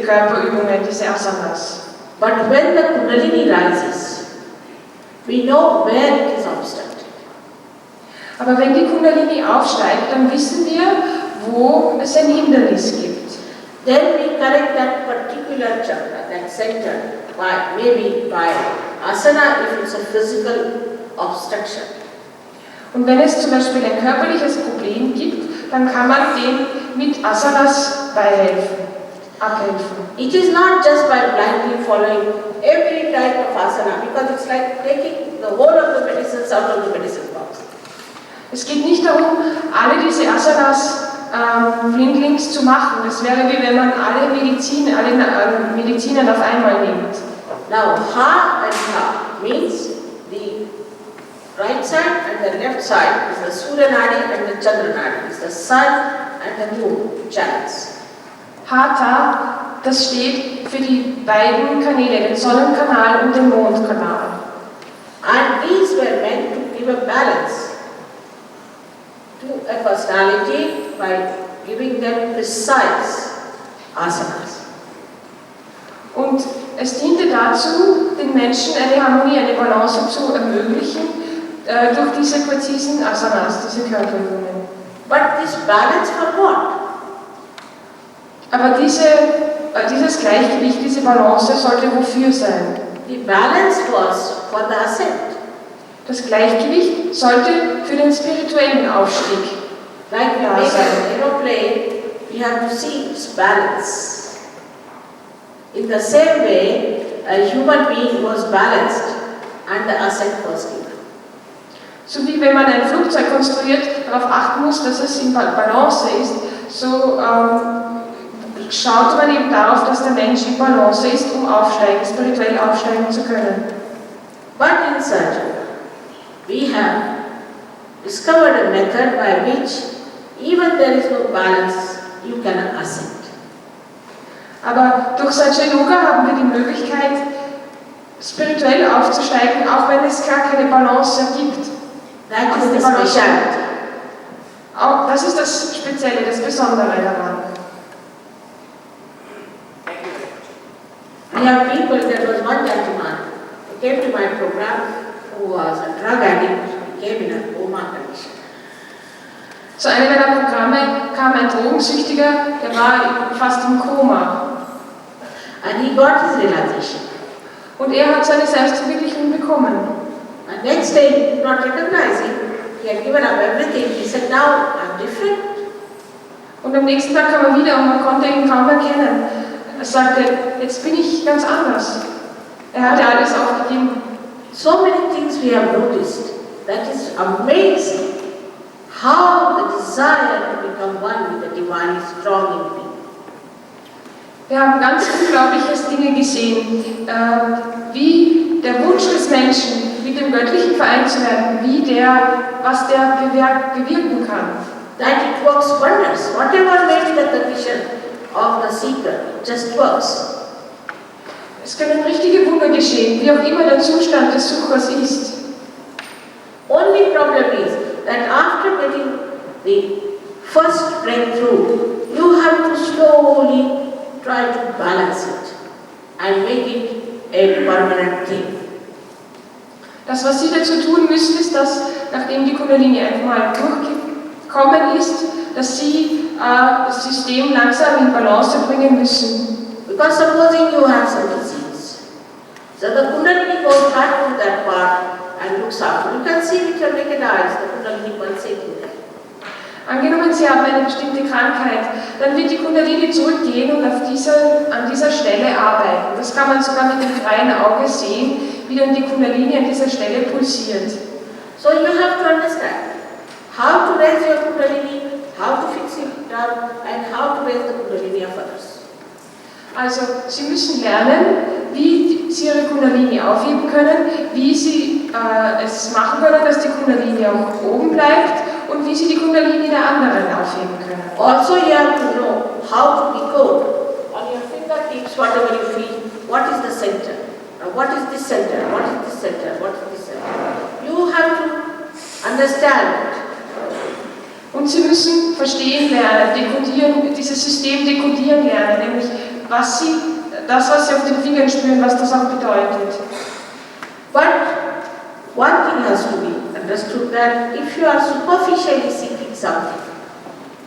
Körperübungen, diese Asanas. But when the Kundalini rises, we know where it is obstructed. Aber wenn die Kundalini aufsteigt, dann wissen wir, wo es ein Hindernis gibt. Then we correct that particular chakra, that center, maybe by asana if it's a physical obstruction. Und wenn es zum Beispiel ein körperliches Problem gibt, dann kann man dem mit Asanas abhelfen. It is not just by blindly following every type of asana, because it's like taking the whole of the medicines out of the medicine box. Es geht nicht darum, alle diese Asanas blindlings zu machen. Das wäre wie wenn man alle Medizinen auf einmal nimmt. Now, ha and ha means the right side and the left side is the Surya Nadi and the Chandra Nadi, is the sun and the moon channels. Hatha, das steht für die beiden Kanäle, den Sonnenkanal und den Mondkanal. And these were meant to give a balance to a personality by giving them precise asanas. Und es diente dazu, den Menschen eine Harmonie, eine Balance zu ermöglichen durch diese präzisen Asanas, diese Körperübungen. But this balance for what? Aber dieses Gleichgewicht, diese Balance sollte wofür sein? The balance was for the ascent. Das Gleichgewicht sollte für den spirituellen Aufstieg Like we da make sein. an aeroplane, we have to see its balance. In the same way, a human being was balanced and the ascent was given. So wie wenn man ein Flugzeug konstruiert, darauf achten muss, dass es in Balance ist, so schaut man eben darauf, dass der Mensch in Balance ist, um spirituell aufsteigen zu können. But in Saja, we have discovered a method by which even there is no balance, you can ascend. Aber durch Satya Yoga haben wir die Möglichkeit, spirituell aufzusteigen, auch wenn es gar keine Balance gibt. That is the speciality. Auch das ist das Spezielle, das Besondere daran. We have people, there was one gentleman who came to my program who was a drug addict, he came in a coma condition. Zu einem meiner Programme kam ein Drogensüchtiger, der war fast im Koma. And he got his realization. Und er hat seine Selbstverwirklichung bekommen. And next day, he did not recognize him. He had given up everything. He said, now I'm different. Und am nächsten Tag kam er wieder und man konnte ihn kaum erkennen. Er sagte, jetzt bin ich ganz anders. Er hatte alles aufgegeben. So many things we have noticed. That is amazing. How the desire to become one with the divine is strong in me. Wir haben ganz unglaubliche Dinge gesehen, wie der Wunsch des Menschen, mit dem Göttlichen vereint zu werden, was der bewirken kann. That it works wonders. Whatever may be the condition of the seeker, it just works. Es können richtige Wunder geschehen, wie auch immer der Zustand des Suchers ist. Only problem is that after getting the first breakthrough, you have to slowly try to balance it and make it a permanent thing. Das, was Sie dazu tun müssen, ist, dass, nachdem die Kundalini einmal durchgekommen ist, dass Sie das System langsam in Balance bringen müssen. Because supposing you have some disease, so the Kundalini goes back to that part and looks after. You can see with your naked eyes the Kundalini pulsating there. Angenommen, Sie haben eine bestimmte Krankheit, dann wird die Kundalini zurückgehen und an dieser Stelle arbeiten. Das kann man sogar mit dem freien Auge sehen, wie dann die Kundalini an dieser Stelle pulsiert. So you have to understand how to raise your Kundalini, how to fix it up, and how to raise the Kundalini of others. Also, Sie müssen lernen, wie Sie Ihre Kundalini aufheben können, wie Sie es machen können, dass die Kundalini auch oben bleibt und wie Sie die Kundalini der anderen aufheben können. Also you have to know how to decode on your fingertips whatever you feel. What is the center? What is this center? What is this center? What is this center? You have to understand it. Und Sie müssen verstehen lernen, dekodieren, dieses System dekodieren lernen, nämlich was Sie auf den Fingern spüren, was das auch bedeutet. But one thing has to be understood, that if you are superficially seeking something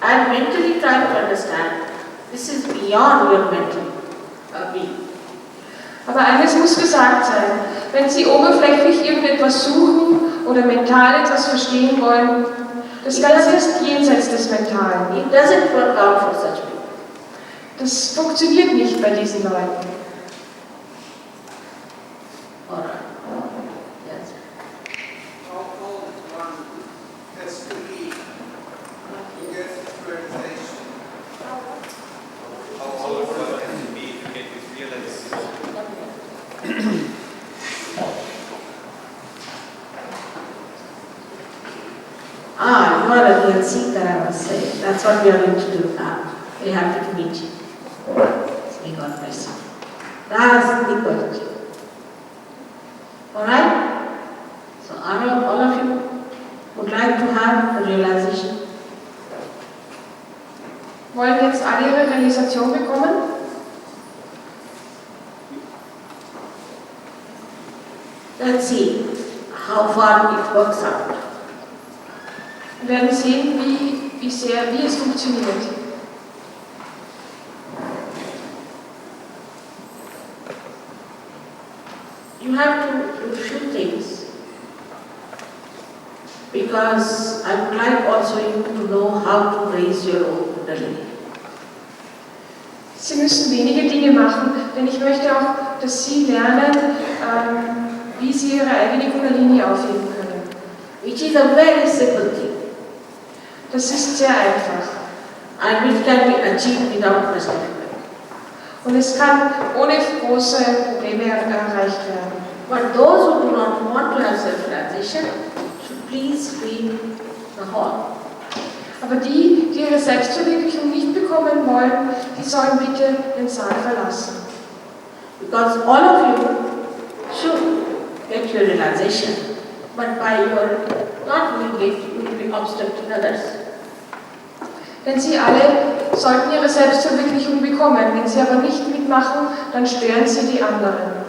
and mentally trying to understand, this is beyond your mental being. Aber eines muss gesagt sein, wenn Sie oberflächlich irgendetwas suchen oder mental etwas verstehen wollen, das Ganze ist jenseits des Mentalen. It doesn't work out for such people. Das funktioniert nicht bei diesen Leuten. All right. Yes. How old one has to be to get spiritualization? How old one has to be to get this realization? Bhavani and Sitaram was saying. That's what we are going to do now. Very happy to meet you. May God bless you. That's the question. Alright? So all of you would like to have a realization? Wollen jetzt alle ihre Realisation bekommen? Let's see how far it works out. Wir werden sehen, wie es funktioniert. You have to do a few things because I would like also you to know how to raise your own Kundalini. Sie müssen wenige Dinge machen, denn ich möchte auch, dass Sie lernen, wie Sie Ihre eigene Kundalini aufheben können. Which is a very simple thing Das ist sehr einfach. and which can be achieved without much difficulty. Und es kann ohne große Probleme erreicht werden. But those who do not want to have self-realization should please leave the hall. Aber die ihre Selbstverwirklichung nicht bekommen wollen, die sollen bitte den Saal verlassen. Because all of you should get your realization, but by your not doing it, you will be obstructing others. Denn sie alle sollten ihre Selbstverwirklichung bekommen. Wenn sie aber nicht mitmachen, dann stören sie die anderen.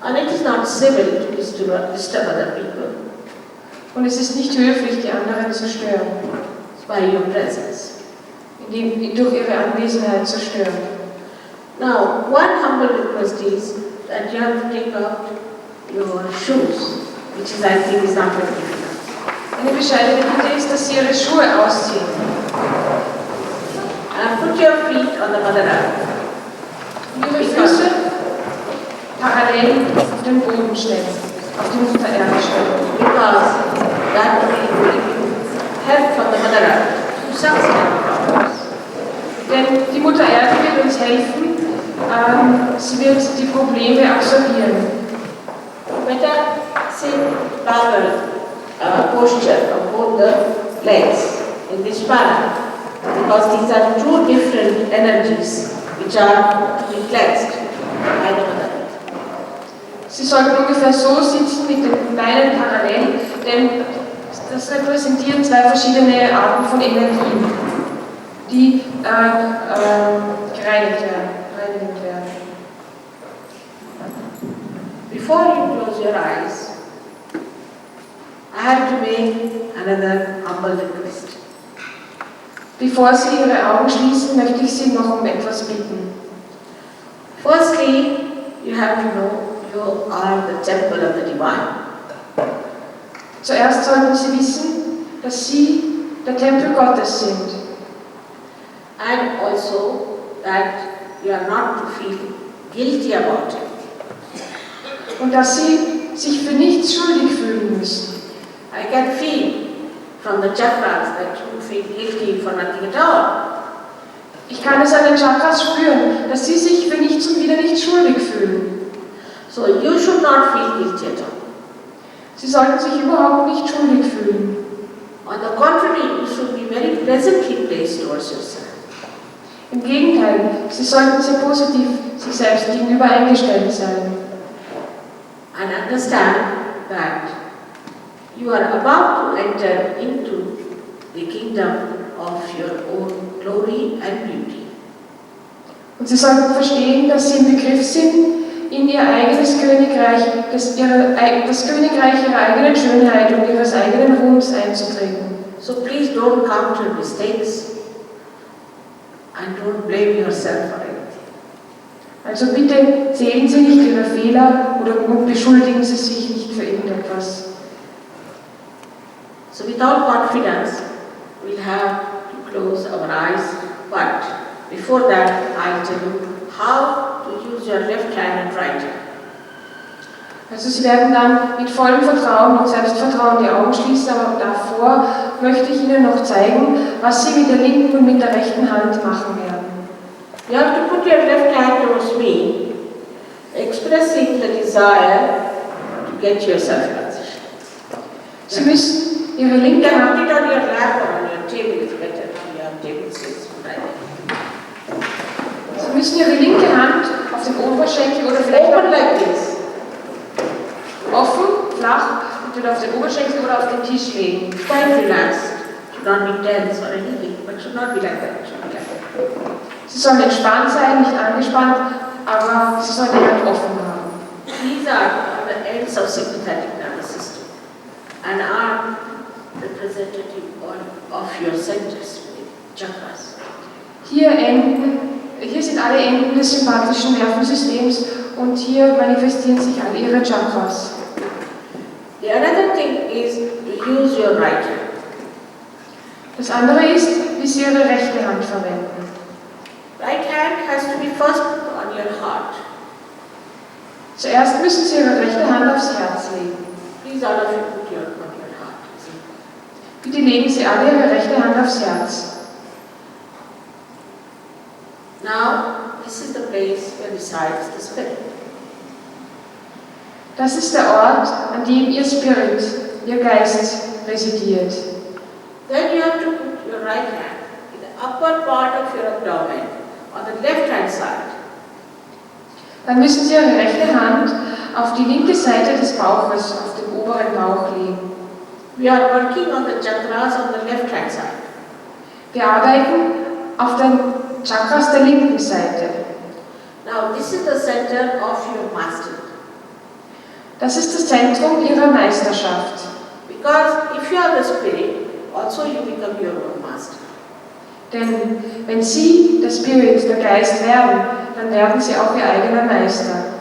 And it is not civil to disturb other people Und es ist nicht höflich, die anderen zu stören, by your presence. durch ihre Anwesenheit zu stören. Now, one humble request is that you have to take out your shoes, which is, I think, is not very difficult. Eine bescheidene Bitte ist, dass sie ihre Schuhe ausziehen. And put your feet on the Mother Earth. Und ihre Füße parallel auf den Boden stellen, auf die Mutter Erde stellen. Because that will give you help from the Mother Earth to some kind of problems. Denn die Mutter Erde wird uns helfen, sie wird die Probleme absorbieren. Better sit parallel posture of both the legs in this manner, because these are two different energies which are to be cleansed by the Mother Earth. Sie sollten ungefähr so sitzen mit den Beinen parallel, denn das repräsentieren zwei verschiedene Arten von Energien, die gereinigt werden. Before you close your eyes, I have to make another humble request. Bevor Sie Ihre Augen schließen, möchte ich Sie noch um etwas bitten. Firstly, you have to know you are the temple of the divine. Zuerst sollten Sie wissen, dass Sie der Tempel Gottes sind. And also that you are not to feel guilty about it. Und dass Sie sich für nichts schuldig fühlen müssen. I can feel from the chakras that you feel guilty for nothing at all. Ich kann es an den Chakras spüren, dass Sie sich für nichts und wieder nicht schuldig fühlen. So you should not feel guilty at all. Sie sollten sich überhaupt nicht schuldig fühlen. On the contrary, you should be very pleasantly placed towards yourself. Im Gegenteil, Sie sollten sehr positiv sich selbst gegenüber eingestellt sein. And understand that you are about to enter into the kingdom of your own glory and beauty. Und Sie sollten verstehen, dass Sie im Begriff sind, in Ihr eigenes Königreich, das Königreich Ihrer eigenen Schönheit und Ihres eigenen Ruhms einzutreten. So please don't count your mistakes and don't blame yourself for it. Also bitte zählen Sie nicht Ihre Fehler oder beschuldigen Sie sich nicht für irgendetwas. So without confidence, we'll have to close our eyes, but before that, I'll tell you how to use your left hand and right hand. Also Sie werden dann mit vollem Vertrauen und Selbstvertrauen die Augen schließen, aber davor möchte ich Ihnen noch zeigen, was Sie mit der linken und mit der rechten Hand machen werden. You have to put your left hand towards me, expressing the desire to get your self-realization. Sie müssen Ihre You linke can Hand put it on your lap or on your the table is better. Your table sits right there. Sie müssen Ihre linke Hand auf den Oberschenkel oder vielleicht Open like this. offen, flach, entweder auf den Oberschenkel oder auf den Tisch legen. Quite relaxed. Should not be tense or anything, but should not be like that. Should be like that. Sie sollen entspannt sein, nicht angespannt, aber Sie sollen die Hand offen haben. These are the ends of sympathetic nervous system and are representative of your centers, chakras. Hier sind alle Enden des sympathischen Nervensystems und hier manifestieren sich alle Ihre Chakras. The another thing is to use your right hand. Das andere ist, wie Sie Ihre rechte Hand verwenden. Right hand has to be first put on your heart. Zuerst müssen Sie Ihre rechte Hand aufs Herz legen. Please all of you put your on your heart. See? Bitte legen Sie alle Ihre rechte Hand aufs Herz. Now, this is the place where resides the spirit. Das ist der Ort, an dem Ihr Spirit, Ihr Geist residiert. Then you have to put your right hand in the upper part of your abdomen on the left hand side. Dann müssen Sie Ihre rechte Hand auf die linke Seite des Bauches, auf den oberen Bauch legen. We are working on the chakras on the left hand side. Wir arbeiten auf den Chakras der linken Seite. Now, this is the center of your mastery. Das ist das Zentrum Ihrer Meisterschaft. Because if you are the spirit, also you become your own master. Denn wenn Sie der Spirit, der Geist werden, dann werden Sie auch Ihr eigener Meister.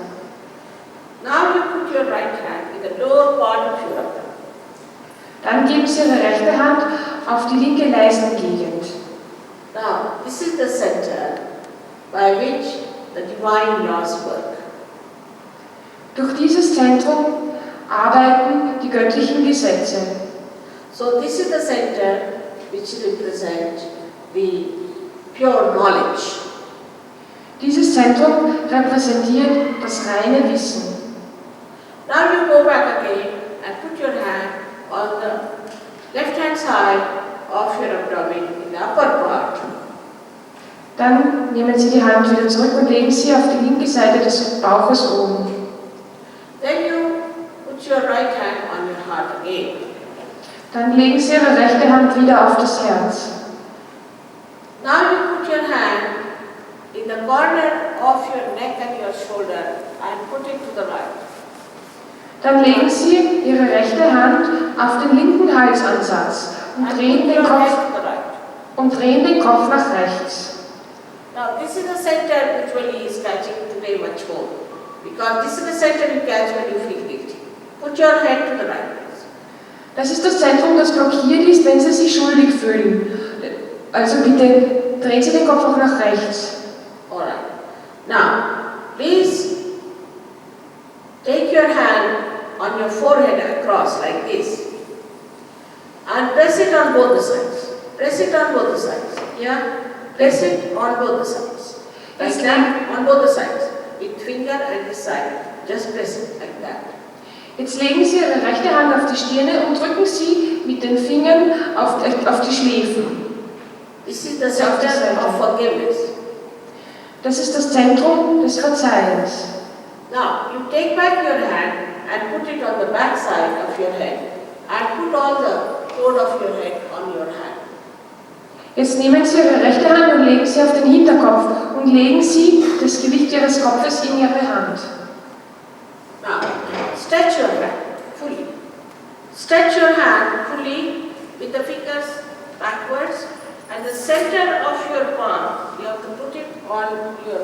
Now you put your right hand in the lower part of your abdomen. Dann geben Sie Ihre rechte Hand auf die linke Leistengegend. Now, this is the center by which the divine laws work. Durch dieses Zentrum arbeiten die göttlichen Gesetze. So this is the center which represents the pure knowledge. Dieses Zentrum repräsentiert das reine Wissen. Now you go back again and put your hand on the left hand side of your abdomen in the upper part. Dann nehmen Sie die Hand wieder zurück und legen sie auf die linke Seite des Bauches oben. Then you put your right hand on your heart again. Dann legen Sie Ihre rechte Hand wieder auf das Herz. Now you put your hand in the corner of your neck and your shoulder and put it to the right. Dann legen Sie Ihre rechte Hand auf den linken Halsansatz und And drehen put den your Kopf, head to the right. nach rechts. Now this is the center usually is catching today much more. Because this is the center you catch when you feel guilty. Put your head to the right. Das ist das Zentrum, das blockiert ist, wenn Sie sich schuldig fühlen. Also bitte drehen Sie den Kopf auch nach rechts. Alright. Now, please take your hand on your forehead across like this. And press it on both the sides. Press it on both the sides. Yeah? Press it on both the sides. Like that, on both the sides. With finger and this side. Just press it like that. Jetzt legen Sie Ihre rechte Hand auf die Stirne und drücken Sie mit den Fingern auf die Schläfen. This is the center of forgiveness. Das ist das Zentrum des Verzeihens. Now, you take back your hand and put it on the back side of your head and put all the load of your head on your hand. Jetzt nehmen Sie Ihre rechte Hand und legen sie auf den Hinterkopf und legen Sie das Gewicht Ihres Kopfes in Ihre Hand. Now, stretch your hand fully. Stretch your hand fully with the fingers backwards and the center of your palm, you have to put it on your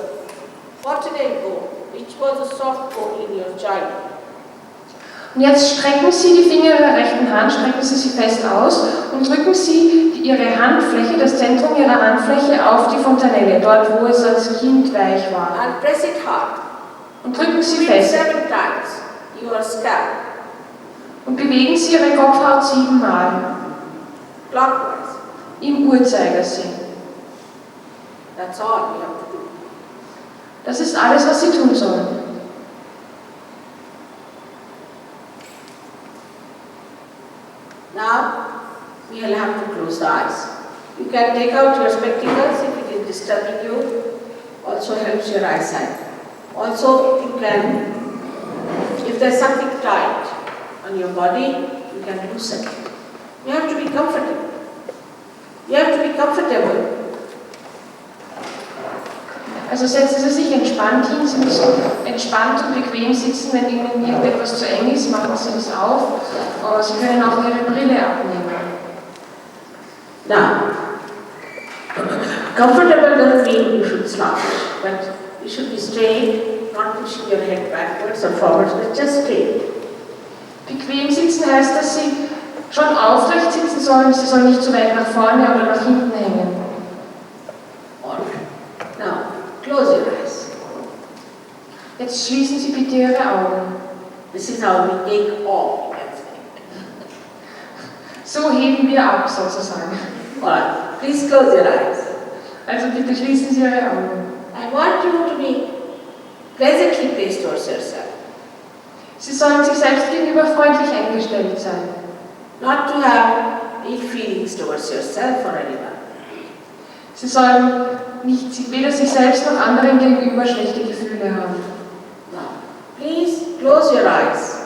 fortunate bone, which was a soft bone in your childhood. Und jetzt strecken Sie die Finger Ihrer rechten Hand, strecken Sie sie fest aus und drücken Sie Ihre Handfläche, das Zentrum Ihrer Handfläche auf die Fontanelle, dort wo es als Kind weich war. And press it hard. Und drücken Sie Repeat fest. 7 times your scalp, Und bewegen Sie Ihre Kopfhaut 7-mal clockwise. im Uhrzeigersinn. That's all you have to do. Das ist alles, was Sie tun sollen. Now, we'll have to close the eyes. You can take out your spectacles if it is disturbing you. Also helps your eyesight. Also you can, if there's something tight on your body, you can loosen it. You have to be comfortable. You have to be comfortable. Also setzen Sie sich entspannt hin, Sie müssen entspannt und bequem sitzen, wenn Ihnen irgendetwas zu eng ist, machen Sie das auf, aber Sie können auch Ihre Brille abnehmen. Now, comfortable doesn't mean you should slouch, but you should be straight, not pushing your head backwards or forwards, but just straight. Bequem sitzen heißt, dass Sie schon aufrecht sitzen sollen, Sie sollen nicht zu weit nach vorne oder nach hinten hängen. Alright. Now, close your eyes. Jetzt schließen Sie bitte Ihre Augen. This is how we take off, you can say. So heben wir ab, sozusagen. Alright, please close your eyes. Also bitte schließen Sie Ihre Augen. I want you to be pleasantly placed towards yourself. Sie sollen sich selbst gegenüber freundlich eingestellt sein. Not to have ill feelings towards yourself or anyone. Sie sollen weder sich selbst noch anderen gegenüber schlechte Gefühle haben. Now, please close your eyes.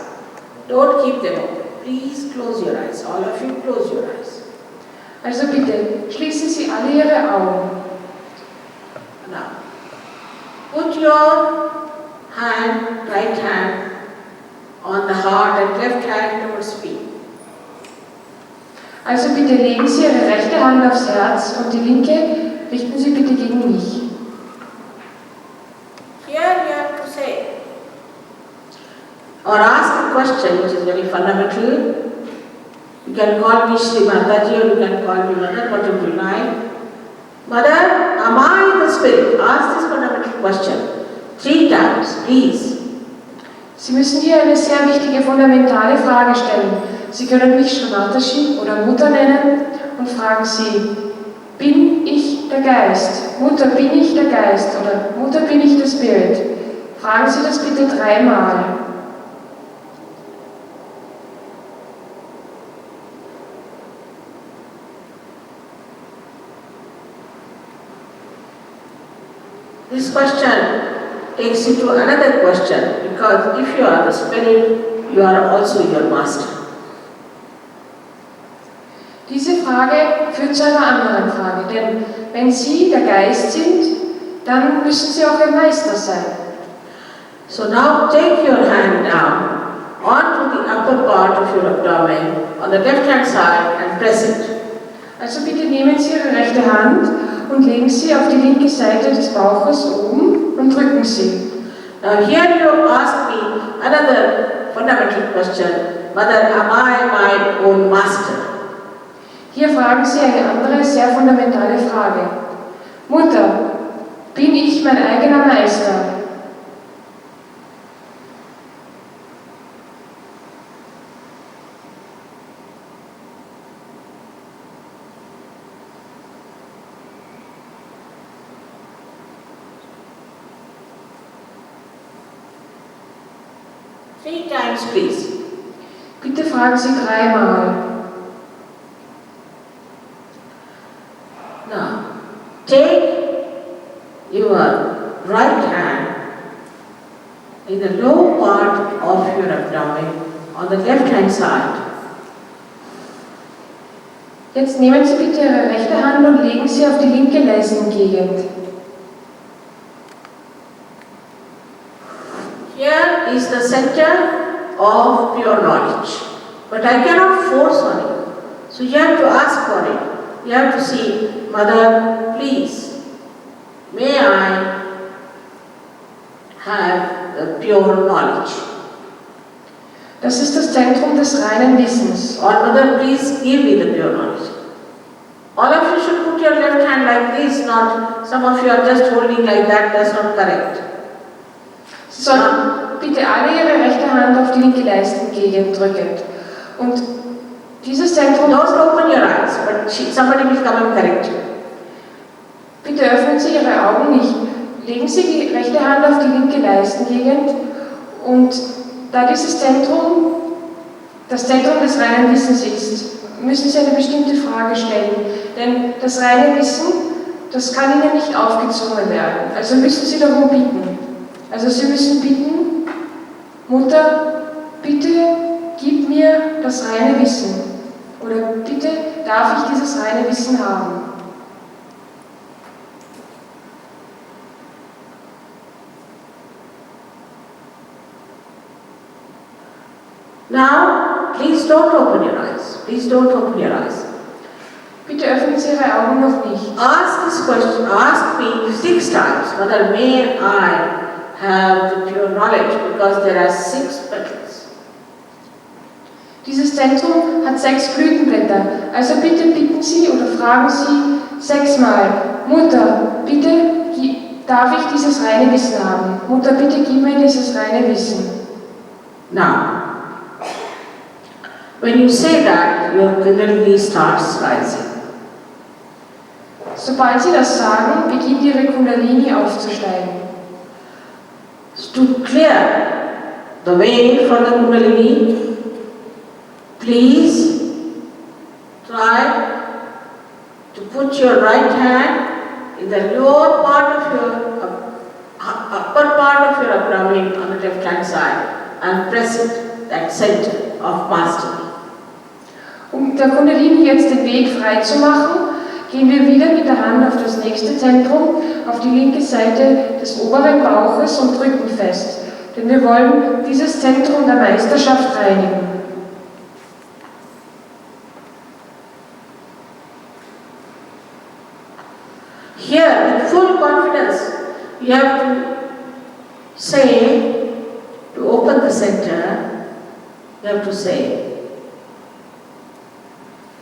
Don't keep them open. Please close your eyes. All of you, close your eyes. Also bitte, schließen Sie alle Ihre Augen. Now, put your hand, right hand, on the heart and left hand towards feet. Also bitte legen Sie Ihre rechte Hand aufs Herz und die linke richten Sie bitte gegen mich. Here you have to say, or ask a question which is very fundamental. You can call me Shri Mataji or you can call me Mother, whatever you like. Mother, am I the spirit? Ask this fundamental question 3 times, please. Sie müssen hier eine sehr wichtige, fundamentale Frage stellen. Sie können mich Shri Mataji oder Mutter nennen und fragen Sie, bin ich der Geist? Mutter, bin ich der Geist? Oder Mutter, bin ich der Spirit? Fragen Sie das bitte 3-mal. This question takes you to another question, because if you are the spirit, you are also your master. Diese Frage führt zu einer anderen Frage, denn wenn Sie der Geist sind, dann müssen Sie auch Ihr Meister sein. So now take your hand down onto the upper part of your abdomen on the left hand side and press it. Also bitte nehmen Sie Ihre rechte Hand und legen Sie auf die linke Seite des Bauches oben und drücken Sie. Now here you ask me another fundamental question, Mother, am I my own master? Hier fragen Sie eine andere, sehr fundamentale Frage. Mutter, bin ich mein eigener Meister? Three times, please. Bitte fragen Sie 3-mal. Now, take your right hand in the low part of your abdomen on the left hand side. Jetzt nehmen Sie bitte Ihre rechte Hand und legen Sie auf die linke Lessengegend. Here is the center of pure knowledge, but I cannot force on it. So you have to ask for it. You have to see, Mother, please, may I have the pure knowledge? Das ist das Zentrum des reinen Wissens. Or Mother, please give me the pure knowledge. All of you should put your left hand like this, not some of you are just holding like that, that's not correct. Sie sollen bitte alle Ihre rechte Hand auf die linke Leistengegend drücken. Und dieses Zentrum... Don't open your eyes, but somebody will come and correct you. Bitte öffnen Sie Ihre Augen nicht. Legen Sie die rechte Hand auf die linke Leistengegend und da dieses Zentrum das Zentrum des reinen Wissens ist, müssen Sie eine bestimmte Frage stellen. Denn das reine Wissen, das kann Ihnen nicht aufgezwungen werden. Also müssen Sie darum bitten. Also Sie müssen bitten, Mutter, bitte gib mir das reine Wissen. Oder bitte darf ich dieses reine Wissen haben. Now, please don't open your eyes. Please don't open your eyes. Bitte öffnen Sie Ihre Augen noch nicht. Ask this question, ask me 6 times whether may I have the pure knowledge, because there are 6 petals. Dieses Zentrum hat 6 Blütenblätter. Also bitte bitten Sie oder fragen Sie 6-mal, Mutter, bitte darf ich dieses reine Wissen haben? Mutter, bitte gib mir dieses reine Wissen. Now, when you say that, your Kundalini starts rising. Sobald Sie das sagen, beginnt Ihre Kundalini aufzusteigen. To clear the way for the Kundalini, please try to put your right hand in the lower part of your upper part of your abdomen on the left hand side and press it, that center of mastery. Um der Kundalini jetzt den Weg frei zu machen, gehen wir wieder mit der Hand auf das nächste Zentrum, auf die linke Seite des oberen Bauches und drücken fest. Denn wir wollen dieses Zentrum der Meisterschaft reinigen. Here, with full confidence, you have to say, to open the center, you have to say,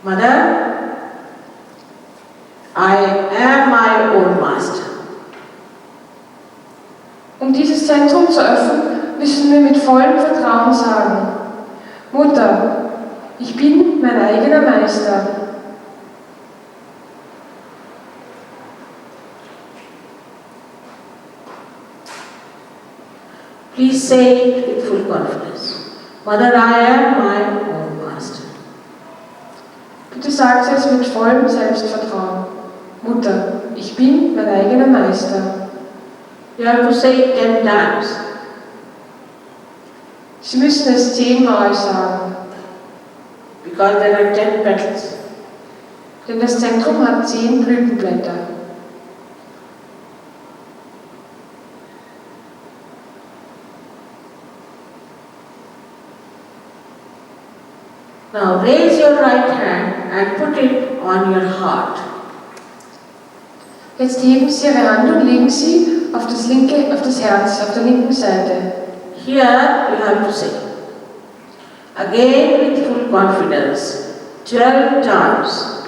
Mother, I am my own master. Um dieses Zentrum zu öffnen, müssen wir mit vollem Vertrauen sagen, Mutter, ich bin mein eigener Meister. Please say it with full confidence. Mother, I am my own master. Bitte sagt es mit vollem Selbstvertrauen. Mutter, ich bin mein eigener Meister. You have to say it 10 times. Sie müssen es 10-mal sagen. Because there are 10 petals. Denn das Zentrum hat 10 Blütenblätter. Now raise your right hand and put it on your heart. Jetzt heben Sie Ihre Hand und legen sie auf das Herz, auf der linken Seite. Here you have to say, again with full confidence, 12 times,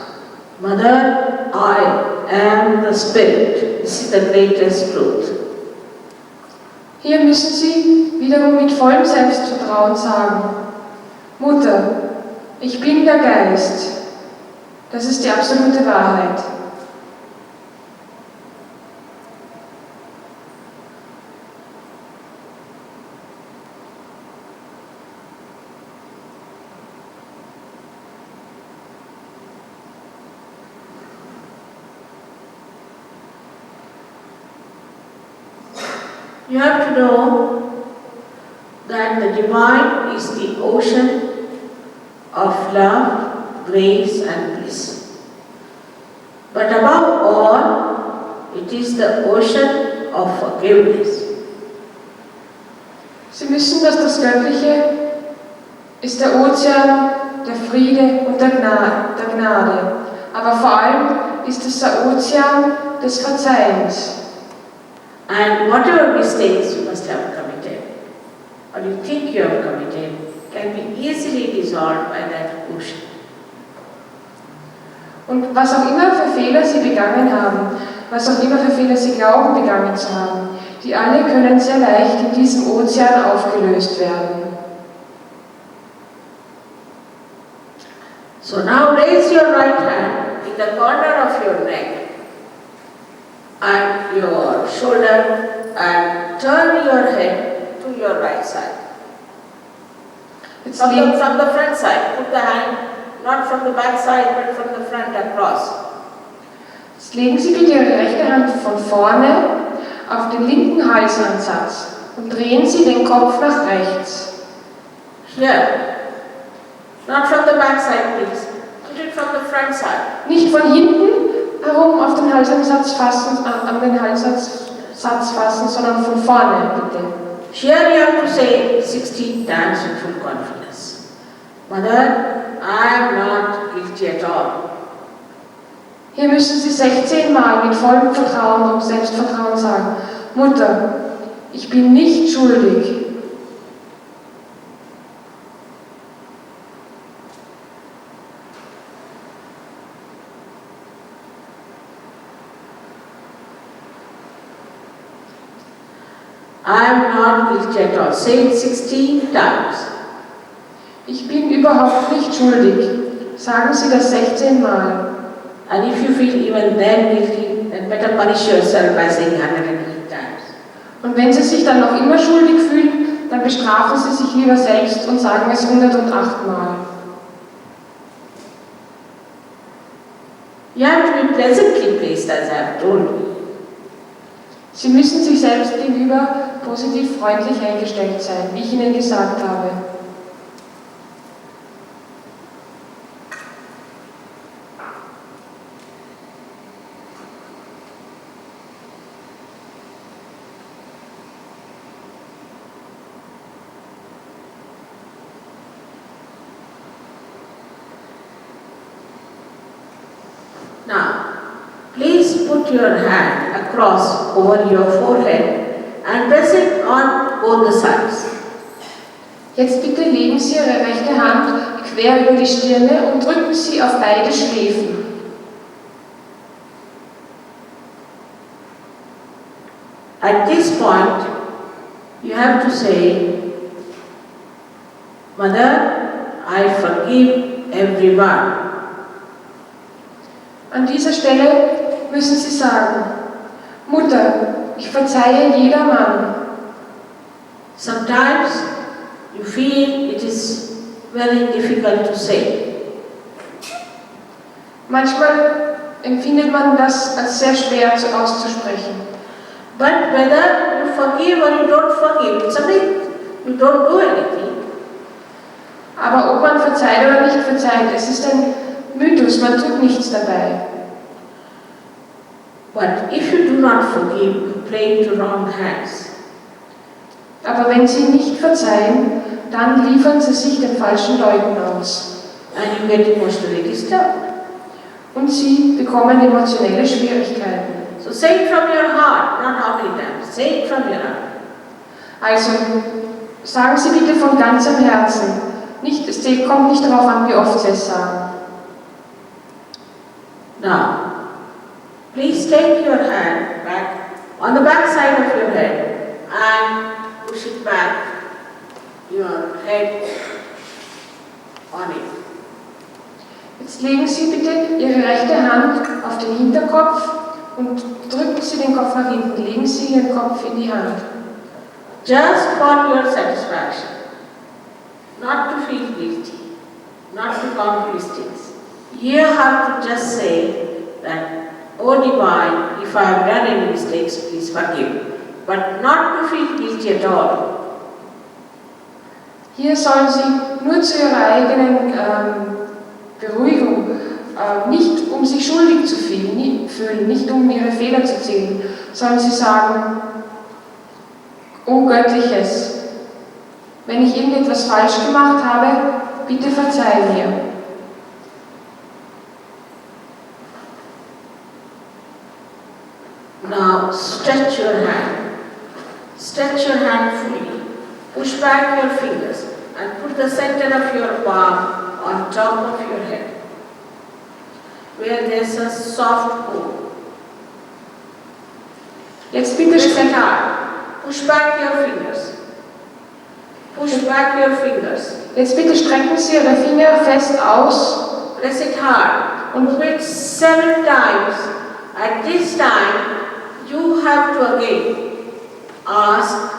Mother, I am the Spirit. This is the greatest truth. Hier müssen Sie wiederum mit vollem Selbstvertrauen sagen, Mutter, ich bin der Geist. Das ist die absolute Wahrheit. You have to know that the divine is the ocean of love, grace and bliss. But above all, it is the ocean of forgiveness. Sie wissen, dass das Göttliche ist der Ozean der Friede und der Gnade. Aber vor allem ist es der Ozean des Verzeihens. And whatever mistakes you must have committed, or you think you have committed, can be easily dissolved by that ocean. Und was auch immer für Fehler Sie begangen haben, was auch immer für Fehler Sie glauben begangen zu haben, die alle können sehr leicht in diesem Ozean aufgelöst werden. So now raise your right hand in the corner of your neck and your shoulder and turn your head to your right side. From the front side, put the hand not from the back side but from the front across. legen Sie bitte Ihre rechte Hand von vorne auf den linken Halsansatz und drehen Sie den Kopf nach rechts. Here. Not from the back side, please. Put it from the front side. Nicht von hinten herum auf den Halsansatz fassen, an den Halsansatz fassen, sondern von vorne, bitte. Here you have to say 16 times with full confidence. Mother, I am not guilty at all. Hier müssen Sie 16 Mal mit vollem Vertrauen und Selbstvertrauen sagen: Mutter, ich bin nicht schuldig. I am not guilty at all. Say it 16 times. Ich bin überhaupt nicht schuldig. Sagen Sie das 16 Mal. And if you feel even then guilty, then better punish yourself by saying 108 times. Und wenn Sie sich dann noch immer schuldig fühlen, dann bestrafen Sie sich lieber selbst und sagen es 108 Mal. You have to be pleasantly placed, as I have told you. Sie müssen sich selbst gegenüber positiv freundlich eingestellt sein, wie ich Ihnen gesagt habe. Now, please put your hand across over your forehead and press it on both the sides. Jetzt bitte legen Sie Ihre rechte Hand quer über die Stirne und drücken Sie auf beide Schläfen. At this point, you have to say, Mother, I forgive everyone. An dieser Stelle müssen Sie sagen: Mutter, ich verzeihe jedermann. Sometimes you feel it is very difficult to say. Manchmal empfindet man das als sehr schwer auszusprechen. But whether you forgive or you don't forgive, it's a myth. You don't do anything. Aber ob man verzeiht oder nicht verzeiht, es ist ein Mythos, man tut nichts dabei. But if you do not forgive, you play into wrong hands. Aber wenn Sie nicht verzeihen, dann liefern Sie sich den falschen Leuten aus. And you get emotionally disturbed. Und Sie bekommen emotionelle Schwierigkeiten. So say it from your heart, not how many times. Say it from your heart. Also, sagen Sie bitte von ganzem Herzen. Es kommt nicht darauf an, wie oft Sie es sagen. Now, please take your hand back on the back side of your head and push it back, your head on it. Jetzt legen Sie bitte Ihre rechte Hand auf den Hinterkopf und drücken Sie den Kopf nach hinten. Legen Sie Ihren Kopf in die Hand. Just for your satisfaction, not to feel guilty, not to count these things. You have to just say that, oh Divine, if I have done any mistakes, please forgive. But not to feel guilty at all. Hier sollen Sie nur zu Ihrer eigenen Beruhigung, nicht um sich schuldig zu fühlen, nicht um Ihre Fehler zu zählen, sollen Sie sagen: O Göttliches, wenn ich irgendetwas falsch gemacht habe, bitte verzeih mir. Now stretch your hand. Stretch your hand fully. Push back your fingers and put the center of your palm on top of your head, where there is a soft hole. Jetzt bitte Press it strecken. hard. Push back your fingers. Push back your fingers. Jetzt bitte strecken Sie Ihre Finger fest aus. Press it hard. And do it 7 times. At this time, you have to again ask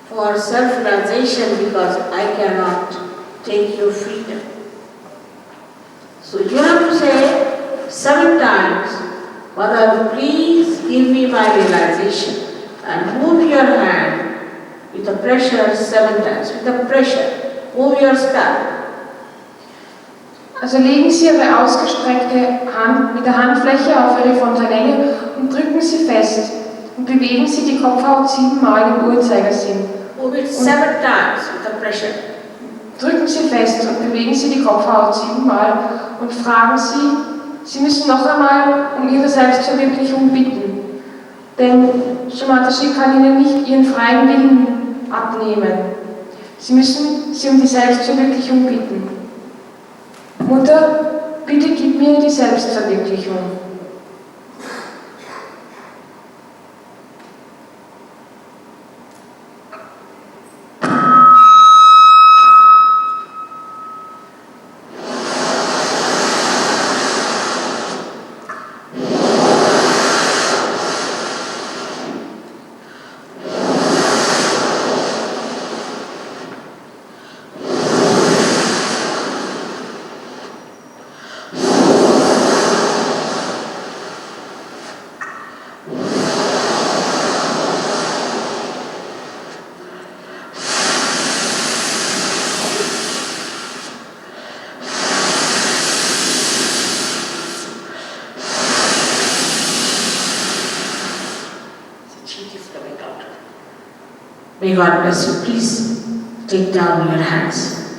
for self-realization, because I cannot take your freedom. So you have to say 7 times. Mother, please give me my realization and move your hand with the pressure 7 times. With the pressure, move your scalp. Also legen Sie Ihre ausgestreckte Hand mit der Handfläche auf Ihre Fontanelle und drücken Sie fest und bewegen Sie die Kopfhaut 7 Mal im Uhrzeigersinn. Move it 7 times with the pressure. Drücken Sie fest und bewegen Sie die Kopfhaut 7 Mal und fragen Sie, Sie müssen noch einmal um Ihre Selbstverwirklichung bitten. Denn Shri kann Ihnen nicht Ihren freien Willen abnehmen. Sie müssen Sie um die Selbstverwirklichung bitten. Mutter, bitte gib mir die Selbstverwirklichung. May God bless you. Please take down your hands.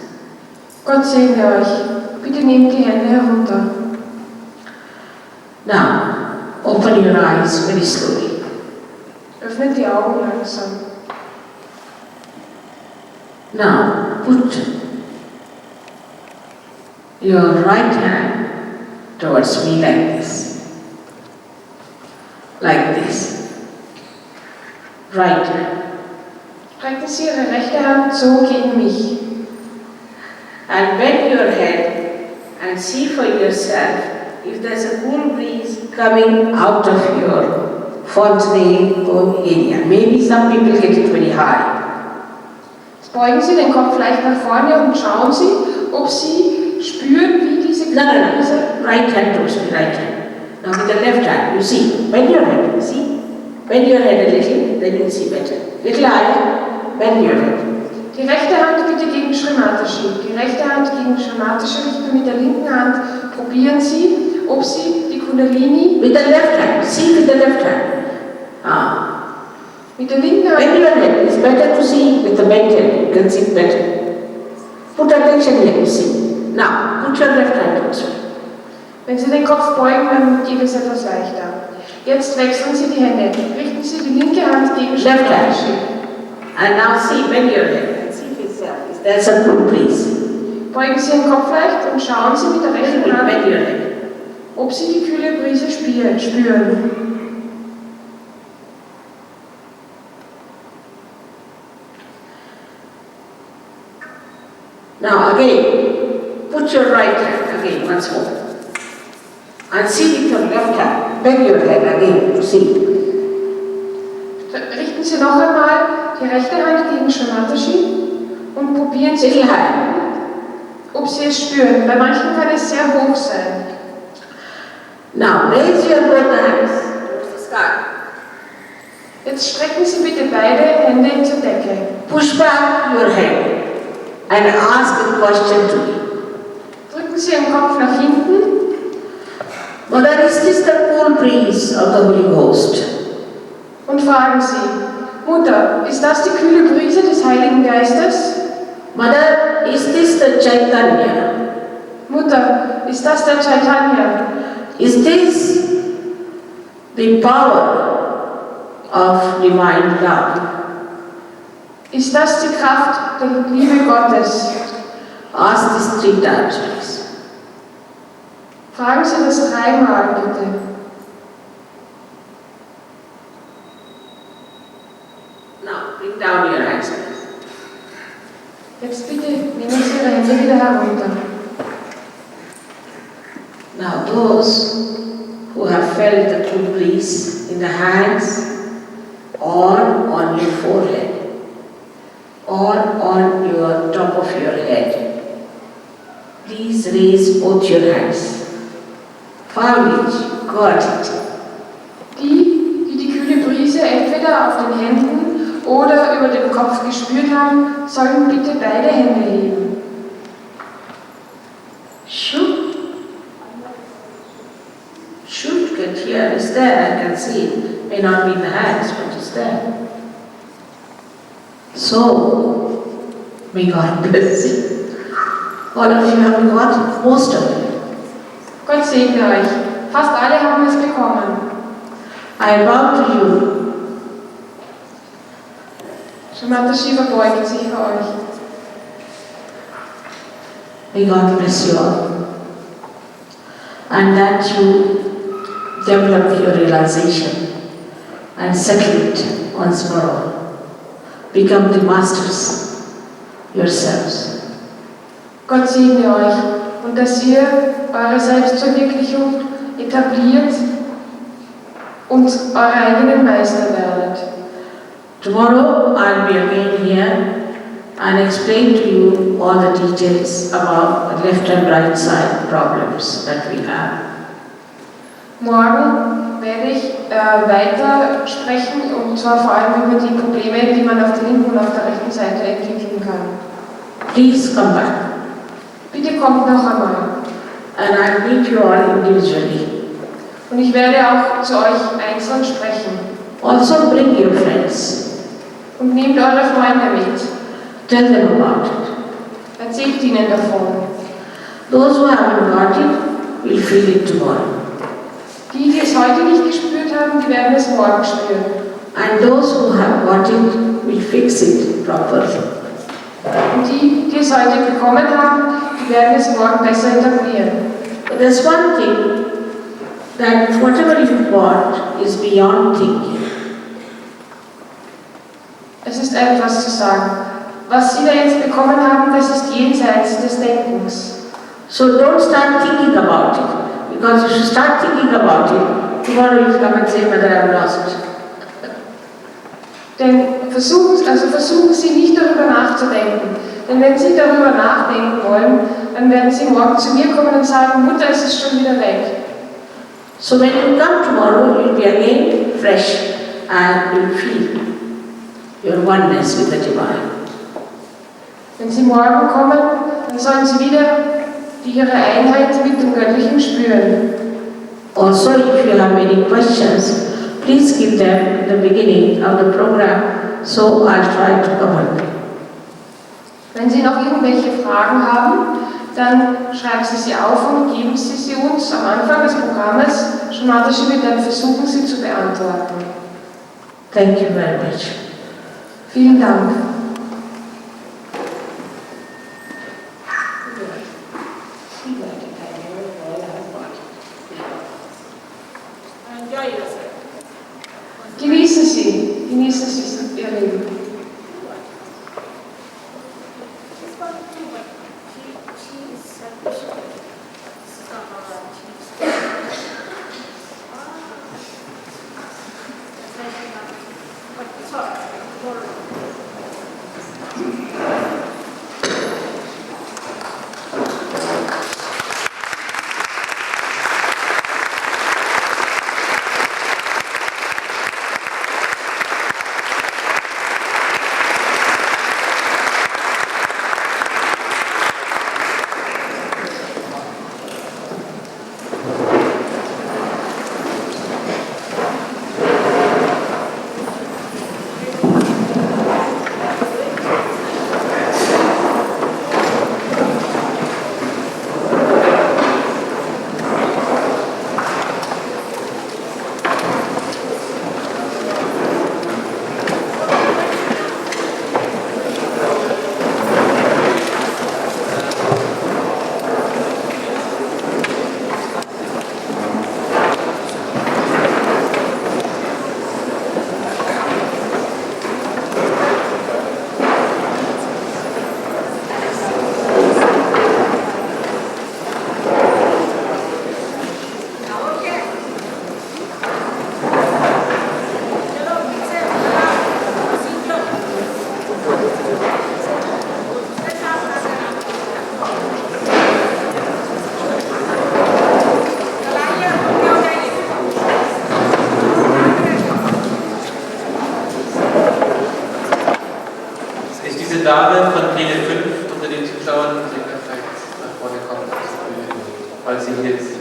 Gott segne euch. Bitte nehmt die Hände herunter. Now, open your eyes very slowly. Öffnet die Augen langsam. Now, put your right hand towards me like this. Like this. Right hand. Strecken Sie Ihre rechte Hand so gegen mich. And bend your head and see for yourself if there's a cool breeze coming out of your Fontenay-Bone area. Maybe some people get it very high. Beugen Sie den Kopf leicht nach vorne und schauen Sie, ob Sie spüren, wie diese No. Right hand towards me, right hand. Now with the left hand, you see, bend your head, see? Bend your head a little, then you'll see better. Little higher, bend your head. Die rechte Hand bitte gegen Shri Mataji. Die rechte Hand gegen Shri Mataji richten. Mit der linken Hand probieren Sie, ob Sie die Kundalini With the left hand, see with the left hand. mit der linken Hand. Bend your head, it's better to see with the bent head, you can see better. Put attention here, you see. Now, put your left hand towards me. Wenn Sie den Kopf beugen, dann geht es etwas leichter. Jetzt wechseln Sie die Hände. Richten Sie die linke Hand gegen Shri Left hand. Mataji. And now see, bend your head and see for yourself. If there's a cool breeze. Beugen Sie den Kopf leicht und schauen Sie mit der rechten Bend Hand, your head. ob Sie die kühle Brise spüren. Now again, put your right hand again once more. And see with your left hand. Bend your head again to see. Richten Sie noch einmal die rechte Hand gegen Shri Mataji und probieren Sie, Little higher. ob Sie es spüren. Bei manchen kann es sehr hoch sein. Now raise your both hands towards the sky. Jetzt strecken Sie bitte beide Hände zur Decke. Push back your head and ask a question to me. Drücken Sie Ihren Kopf nach hinten. Mother, is this the cool breeze of the Holy Ghost? Und fragen Sie, Mutter, ist das die kühle Brise des Heiligen Geistes? Mother, is this the Chaitanya? Mutter, ist das der Chaitanya? Is this the power of divine love? Ist das die Kraft der Liebe Gottes? Ask this 3 times, please. Fragen Sie das 3-mal bitte. Now, bring down your hands. Jetzt bitte nehmen Sie Ihre Hände wieder herunter. Now, those who have felt the cool breeze in the hands or on your forehead or on your top of your head, please raise both your hands. Found it, got it. entweder auf den Händen oder über dem Kopf gespürt haben, sollen bitte beide Hände heben. Should get here is there, I can see it. May not be in the hands, but it's there. So, may God bless you. All of you have got most of it. Gott segne euch. Fast alle haben es bekommen. I bow to you. Shri Shiva beugt sich für euch. May God bless you all. And that you develop your realization and settle it once for all. Become the masters yourselves. Gott segne euch und dass ihr eure Selbstverwirklichung etabliert und eure eigenen Meister werdet. Tomorrow I'll be again here and explain to you all the details about the left and right side problems that we have. Morgen werde ich weiter sprechen, und zwar vor allem über die Probleme, die man auf der linken und auf der rechten Seite entwickeln kann. Please come back Bitte kommt noch einmal. and I'll meet you all individually. Und ich werde auch zu euch einzeln sprechen. Also bring your friends. Und nehmt eure Freunde mit. Tell them about it. Erzählt ihnen davon. Those who haven't got it will feel it tomorrow. Die, die es heute nicht gespürt haben, die werden es morgen spüren. And those who have got it will fix it properly. Und die, die es heute bekommen haben, die werden es morgen besser etablieren. But there's one thing, that whatever you got is beyond thinking. Es ist etwas zu sagen. Was Sie da jetzt bekommen haben, das ist jenseits des Denkens. So don't start thinking about it, because if you start thinking about it, tomorrow you'll come and say, Mother, I've lost it. Denn versuchen Sie nicht darüber nachzudenken. Denn wenn Sie darüber nachdenken wollen, dann werden Sie morgen zu mir kommen und sagen, Mutter, es ist schon wieder weg. So when you come tomorrow, you'll be again fresh and you'll feel your oneness with the divine. Wenn Sie morgen kommen, dann sollen Sie wieder Ihre Einheit mit dem Göttlichen spüren. Also, if you have any questions, please give them at the beginning of the program, so I'll try to cover them. Wenn Sie noch irgendwelche Fragen haben, dann schreiben Sie sie auf und geben Sie sie uns am Anfang des Programmes. Shri Shiva wird dann versuchen, sie zu beantworten. Thank you very much. Vielen Dank. Genießen Sie Ihr Leben. Dame von Pläne 5 unter den Zuschauern, die kann vielleicht nach vorne kommen, falls sie hier ist.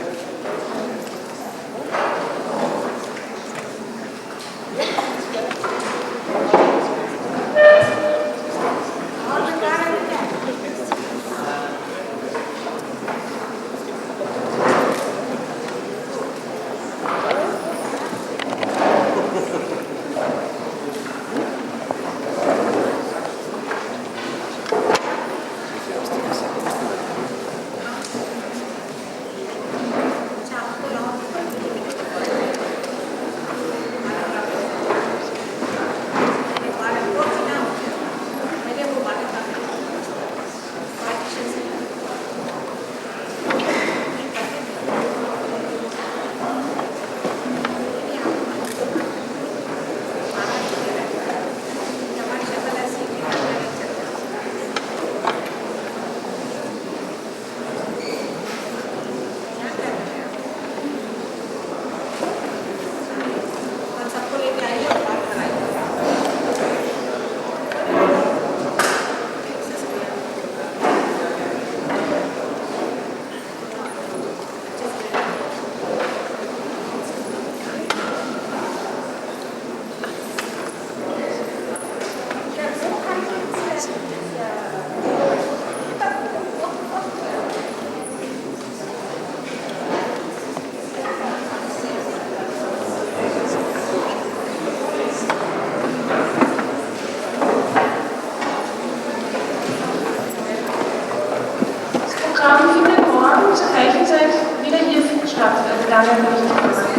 Das Programm findet morgen zur gleichen Zeit wieder hier statt, also daher nicht.